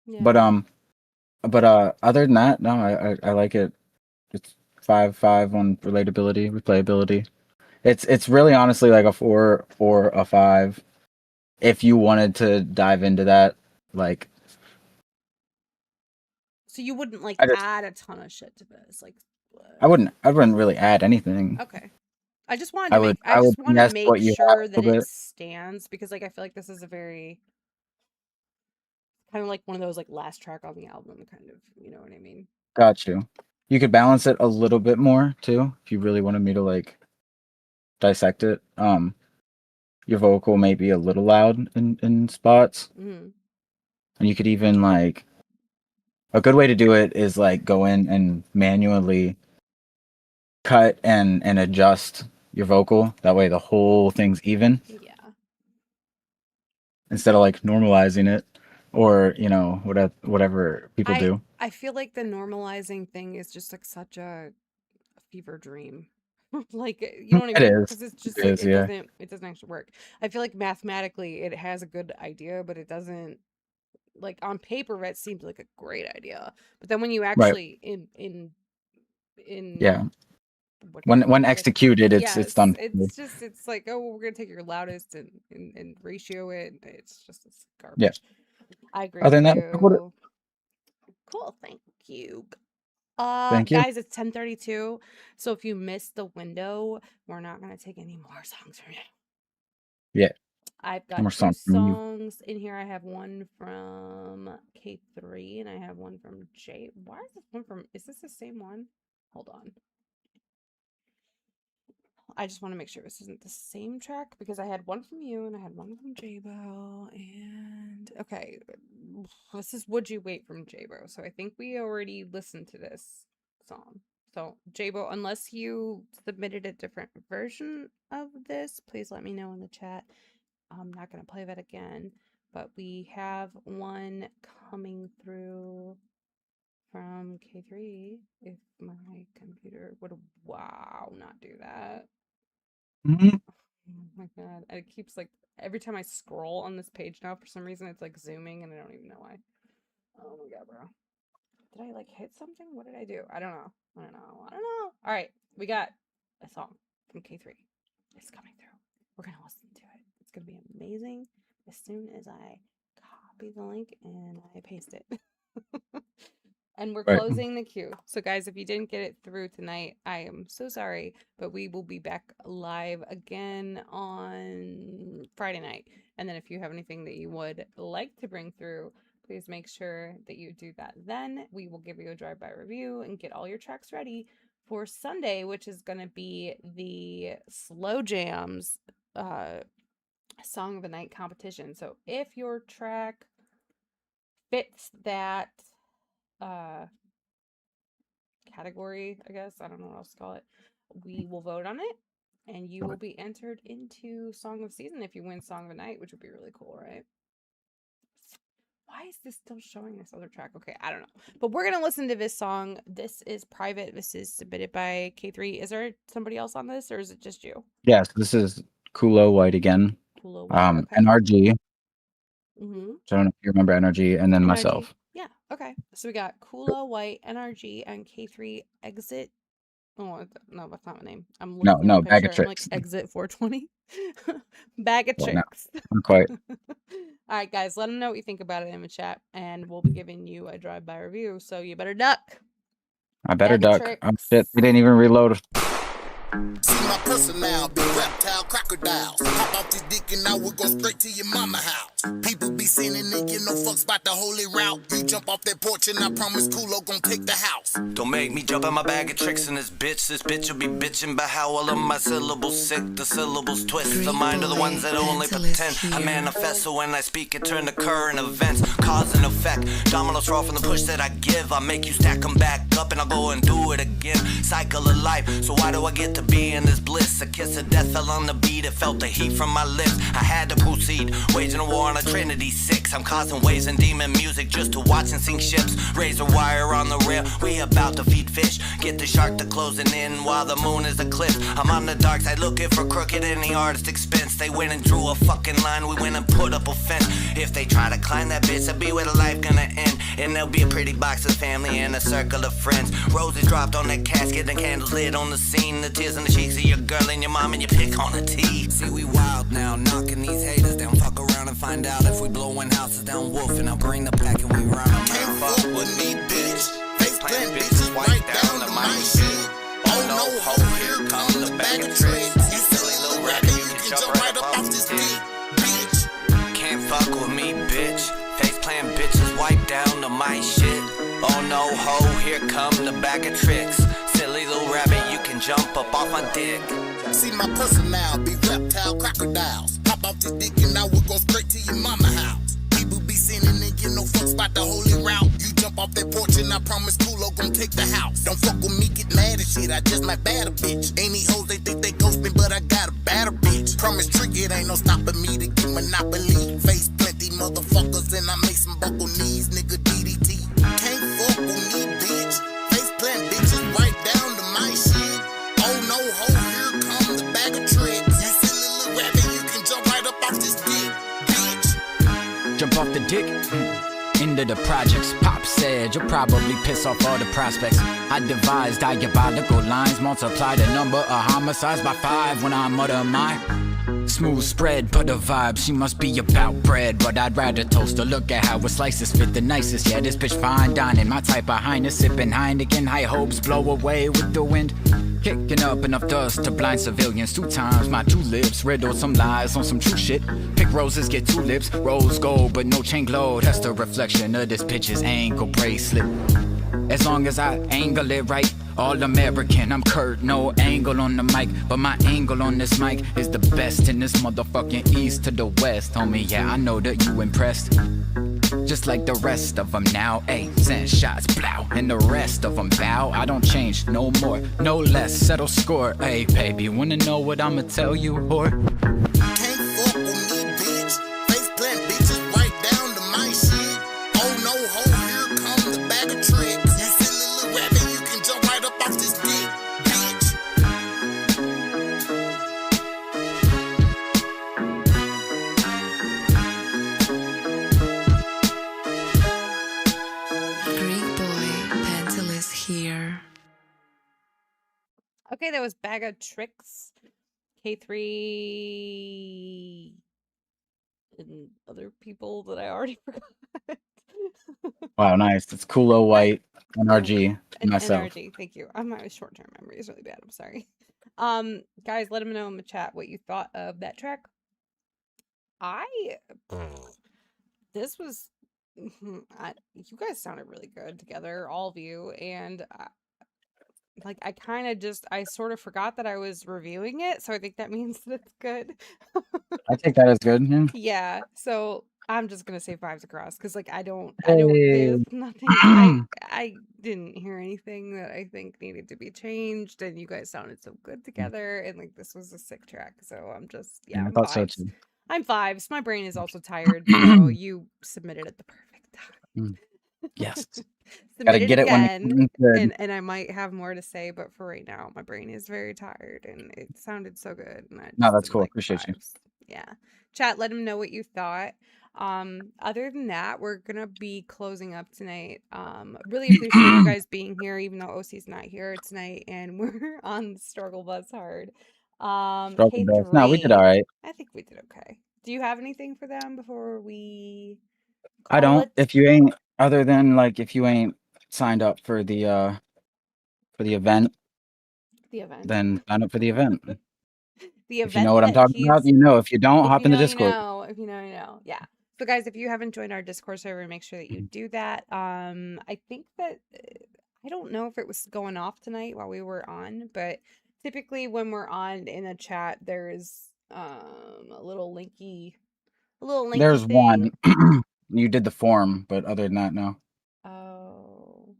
Yeah. But other than that, no, I like it. It's 5/5 on relatability, replayability. It's really honestly like a 4 or a 5. If you wanted to dive into that, like So you wouldn't like I just- add a ton of shit to this, like. I wouldn't really add anything. Okay. I just wanted to make I would want to guess make what you have sure a that little it bit. stands, because like I feel like this is a very kind of like one of those like last track on the album kind of, you know what I mean? Got you. You could balance it a little bit more too, if you really wanted me to like dissect it. Your vocal may be a little loud in spots. Mhm. And you could even like a good way to do it is like go in and manually cut and adjust your vocal. That way the whole thing's even. Yeah. Instead of like normalizing it or, you know, whatever people do. I feel like the normalizing thing is just like such a fever dream. Like, you know what I It mean? is. Because it's just It like is, yeah. it doesn't actually work. I feel like mathematically it has a good idea, but it doesn't, like on paper that seems like a great idea. But then when you actually in Yeah. When executed, it's done. it's like, oh, well, we're gonna take your loudest and ratio it. It's just it's garbage. Yeah. I agree Other with than that, you. Cool, thank you. Thank you. Guys, it's 10:32. So if you missed the window, we're not gonna take any more songs from you. Yeah. I've got No more 2 songs from you. songs in here. I have one from K3 and I have one from J. Why is this one from? Is this the same one? Hold on. I just want to make sure this isn't the same track, because I had one from you and I had one from J-Bo. And okay, this is Would You Wait from J-Bo. So I think we already listened to this song. So J-Bo, unless you submitted a different version of this, please let me know in the chat. I'm not going to play that again, but we have one coming through from K3. If my computer would, wow, not do that. Mhm. Oh my god. And it keeps like every time I scroll on this page now, for some reason it's like zooming and I don't even know why. Oh my god, bro. Did I like hit something? What did I do? I don't know. I don't know. Alright, we got a song from K3. It's coming through. We're gonna listen to it. It's gonna be amazing as soon as I copy the link and I paste it. And we're Right. closing the queue. So guys, if you didn't get it through tonight, I am so sorry, but we will be back live again on Friday night. And then if you have anything that you would like to bring through, please make sure that you do that. Then we will give you a drive-by review and get all your tracks ready for Sunday, which is going to be the SlowJams Song of the Night competition. So if your track fits that category, I guess, I don't know what else to call it, we will vote on it and you will be entered into Song of Season if you win Song of the Night, which would be really cool, right? Why is this still showing this other track? Okay, I don't know, but we're gonna listen to this song. This is private. This is submitted by K3. Is there somebody else on this, or is it just you? Yes, this is Kulo White again. Kulo White, okay. NRG. Mm-hmm. So I don't know if you remember NRG, and then NRG. myself. Yeah, Okay, so we got Kula, White, NRG, and K3 Exit. Oh, no, that's not my name. I'm No, looking at no, the bag of picture. I'm like, tricks. Exit 420. Bag of Well, no, tricks. not quite. All right, guys, let them know what you think about it in the chat, and we'll be giving you a drive-by review, so you better duck. I better Bag of duck. tricks. Oh shit, we didn't even reload. See my personnel, big reptile crocodiles. Hop off this dick and now we'll go straight to your mama house. People be sinning and give no fucks about the holy route. You jump off that porch and I promise Kulo gon' take the house. Don't make me jump in my bag of tricks in this bitch. This bitch will be bitching about how all of my syllables sick. The syllables twist. The mind of the ones that only pretend. I manifest, so when I speak it turn to current events. Cause and effect. Dominoes fall from the push that I give. I make you stack them back up and I'll go and do it again. Cycle of life. So why do I get to be in this bliss? A kiss of death fell on the beat. It felt the heat from my lips. I had to proceed. Waging a war on a Trinity 6. I'm causing waves and demon music just to watch and sink ships. Razor wire on the rail. We about to feed fish. Get the shark to closing in while the moon is eclipsed. I'm on the dark side looking for crooked at any artist expense. They went and drew a fucking line. We went and put up a fence. If they try to climb that bitch, that'll be where the life gonna end. And there'll be a pretty box of family and a circle of friends. Roses dropped on that casket and candles lit on the scene. The tears in the cheeks of your girl and your mom and you pick on the teeth. See, we wild now, knocking these haters down. Fuck around and find out if we blowing houses down wolf. And I'll bring the pack and we run. Can't fuck with me, bitch. Face plant bitches right down to my shit. Oh no, ho, here come the bag of tricks. You silly little rabbit, you can jump right up off this dick, bitch. Can't fuck with me, bitch. Face plant bitches wipe down to my shit. Oh no, ho, here come the bag of tricks. Silly little rabbit, you can jump up off my dick. See my personnel, be reptile crocodiles. Hop off this dick and now we'll go straight to your mama house. People be sinning and give no fucks about the holy route. You jump off that porch and I promise Kulo gon' take the house. Don't fuck with me, get mad and shit, I just might bat a bitch. Any hoes, they think they ghost me, but I got a batter bitch. Promise trick, it ain't no stopping me to get monopoly. Face plenty motherfuckers and I make some buckle knees, nigga DDT. Can't fuck with me, bitch. Face plant bitches right down to my shit. Oh no, ho, here come the bag of tricks. You silly little rabbit, you can jump right up off this dick, bitch. Jump off the dick into the projects. Pop said you'll probably piss off all the prospects. I devised diabolical lines, multiply the number of homicides by 5 when I mutter my smooth spread, but a vibe. She must be about bread, but I'd rather toast her. Look at how her slices fit the nicest. Yeah, this bitch fine dining, my type of highness. Sipping Heineken, high hopes blow away with the wind. Kicking up enough dust to blind civilians. 2 times my 2 lips riddled some lies on some true shit. Pick roses, get tulips. Rose gold, but no chain glow. That's the reflection of this bitch's ankle bracelet. As long as I angle it right, all American, I'm Kurt, no angle on the mic. But my angle on this mic is the best in this motherfucking east to the west. Homie, yeah, I know that you impressed. Just like the rest of them now, ayy, send shots, blow, and the rest of them bow. I don't change, no more, no less, settle score, ayy, baby, wanna know what I'ma tell you, whore? Can't fuck with me, bitch. Face plant bitches right down to my shit. Oh no, ho, here come the bag of tricks. You silly little rabbit, you can jump right up off this dick, bitch. Greek boy, Pantelis here. Okay, that was Bag of Tricks, K3, and other people that I already forgot. Wow, nice. It's Kulo, White, NRG, And myself. NRG, thank you. My short-term memory is really bad. I'm sorry. Guys, let them know in the chat what you thought of that track. This was, you guys sounded really good together, all of you, and like I sort of forgot that I was reviewing it, so I think that means that it's good. I take that as good. Yeah. Yeah, so I'm just gonna say 5s across because like I don't Hey. there's nothing I didn't hear anything that I think needed to be changed, and you guys sounded so good together, and like this was a sick track, so I'm just Yeah, I I'm thought so 5s. too. I'm 5s. My brain is also tired, so you submitted at the perfect time. Yes. Submit Gotta it get it when again, it's good. and I might have more to say, but for right now, my brain is very tired, and it sounded so good, and I No, just that's am cool. like Appreciate you. 5s. Yeah. Chat, let them know what you thought. Other than that, we're gonna be closing up tonight. Really appreciate you guys being here, even though OC's not here tonight, and we're on the struggle bus hard. Struggle bus. No, we did K3, all right. I think we did okay. Do you have anything for them before we I call don't. it? If you ain't, other than like, if you ain't signed up for the event, The event. then sign up for the event. The If you know event what I'm that talking about, he's. you know. If you don't, If hop you in the know, you Discord. know. If you know, you know. Yeah. So, guys, if you haven't joined our Discord server, make sure that you do that. I think that I don't know if it was going off tonight while we were on, but typically when we're on in a chat, there's a little linky There's thing. one. You did the form, but other than that, no. Oh,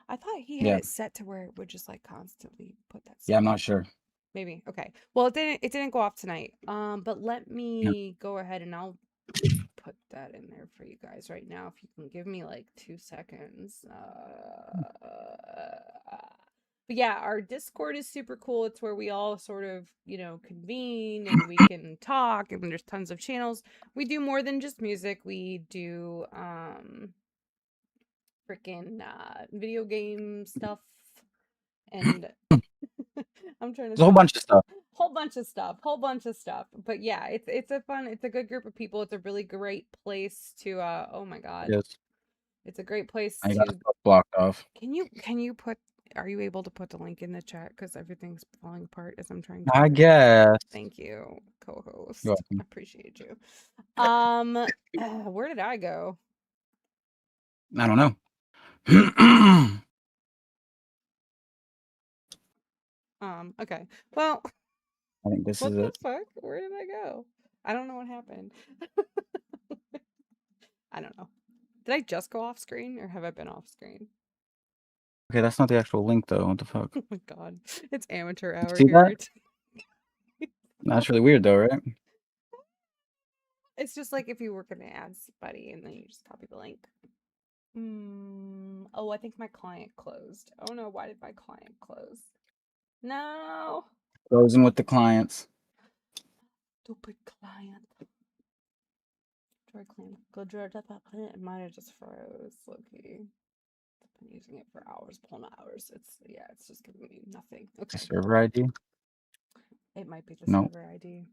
I thought he had Yeah. it set to where it would just like constantly put that. Yeah, I'm not sure. Maybe. Okay. Well, it didn't go off tonight. But let me go ahead and I'll put that in there for you guys right now. If you can give me like 2 seconds. But yeah, our Discord is super cool. It's where we all sort of, convene and we can talk, and there's tons of channels. We do more than just music. We do freaking video game stuff, and I'm trying to There's a whole bunch of stuff. whole bunch of stuff. But yeah, it's a good group of people. It's a really great place to oh my god. Yes. It's a great place I got to stuff blocked off. Can you put are you able to put the link in the chat, because everything's falling apart as I'm trying I to guess. Thank you, co-host. You're welcome. I appreciate you. Where did I go? I don't know. Okay. Well, I think this what is the it. fuck? Where did I go? I don't know what happened. I don't know. Did I just go off screen, or have I been off screen? Okay, that's not the actual link though. What the fuck? Oh my god. It's amateur You hour see here. that? That's really weird though, right? It's just like if you work in the ads buddy and then you just copy the link. Oh, I think my client closed. Oh no, why did my client close? No. Closing with the clients. Stupid client. Try clean. Go draw that client. Mine are just froze. Loki. I've been using it for hours upon hours. It's just giving me nothing. Okay. Server ID? It might be the No. server ID.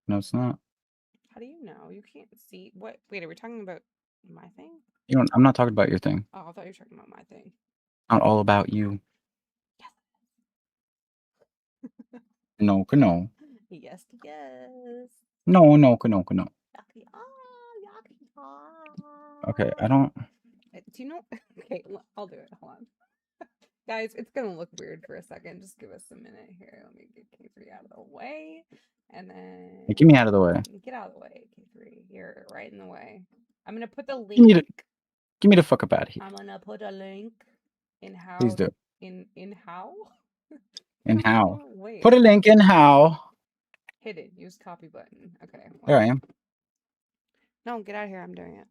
No, it's not. How do you know? You can't see what? Wait, are we talking about my thing? You don't, I'm not talking about your thing. Oh, I thought you were talking about my thing. Not all about you. No, no. Yes, yes. No. Yucky. Okay, I don't. Do you know? Okay, I'll do it. Hold on. Guys, it's going to look weird for a second. Just give us a minute here. Let me get K3 out of the way. And then... Hey, get me out of the way. Get out of the way, K3. You're right in the way. I'm going to put the link... Give me the fuck up out of here. I'm going to put a link in how... Please do. In how? In how? Wait. Put a link in how. Hidden. Use copy button. Okay. Well, There I am. No, get out of here. I'm doing it.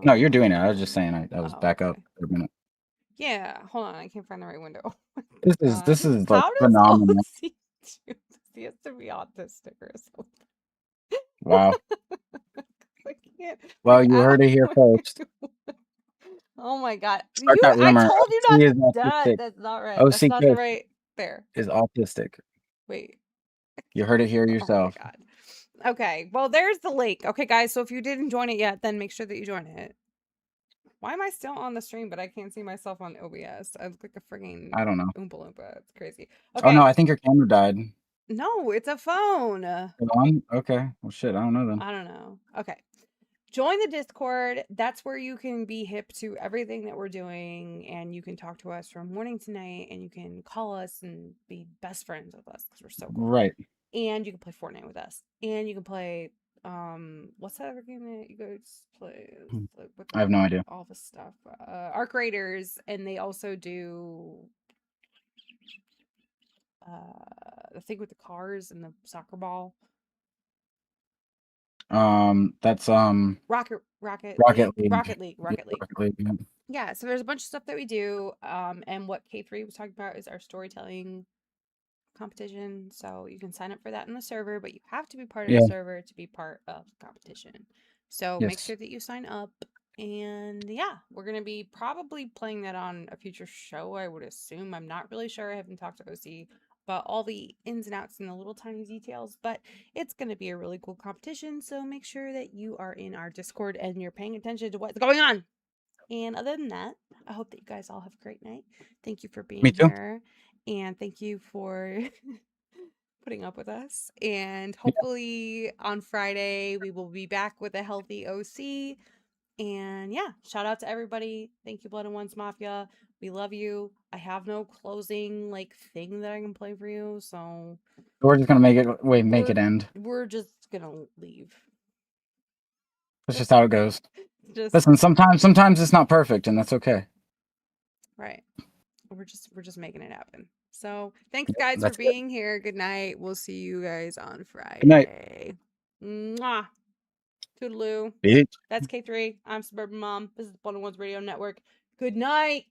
No, you're doing it. I was just saying I was back up for a minute. Yeah, hold on. I can't find the right window. This is like How does phenomenal. OC do this? He has to be autistic or something. Wow. I can't. Well, you heard it here first. Oh my god. Start that I rumor. told you OC not is to autistic. That's not right. OC That's not the Kush right there. is autistic. Wait. You heard it here yourself. Oh my god. Okay, well, there's the link. Okay, guys, so if you didn't join it yet, then make sure that you join it. Why am I still on the stream, but I can't see myself on OBS? I look like a frigging I don't know. Oompa Loompa. It's crazy. Okay. Oh no, I think your camera died. No, it's a phone. Hold on. Okay. Well, shit. I don't know then. I don't know. Okay. Join the Discord. That's where you can be hip to everything that we're doing, and you can talk to us from morning to night, and you can call us and be best friends with us because we're so cool. Right. And you can play Fortnite with us, and you can play what's that other game that you guys play? With I have no idea. all the stuff. Arc Raiders, and they also do the thing with the cars and the soccer ball. That's Rocket League. Yeah. Yeah, so there's a bunch of stuff that we do. And what K3 was talking about is our storytelling competition. So you can sign up for that in the server, but you have to be part of Yeah. the server to be part of the competition. So make Yes. sure that you sign up. And yeah, we're going to be probably playing that on a future show, I would assume. I'm not really sure. I haven't talked to OC about all the ins and outs and the little tiny details, but it's going to be a really cool competition. So make sure that you are in our Discord and you're paying attention to what's going on. And other than that, I hope that you guys all have a great night. Thank you for being Me too. here. And thank you for putting up with us. And hopefully on Friday, we will be back with a healthy OC. And yeah, shout out to everybody. Thank you, Blood and Ones Mafia. We love you. I have no closing thing that I can play for you. So We're just gonna make it end. we're just going to leave. That's just how it goes. Just Listen, sometimes it's not perfect, and that's okay. right. We're just making it happen. So thanks guys for That's good. being here. Good night. We'll see you guys on Friday. Good night. Mwah. Toodaloo. Bitch. That's K3. I'm Suburban Mom. This is the Blood and Ones Radio Network. Good night.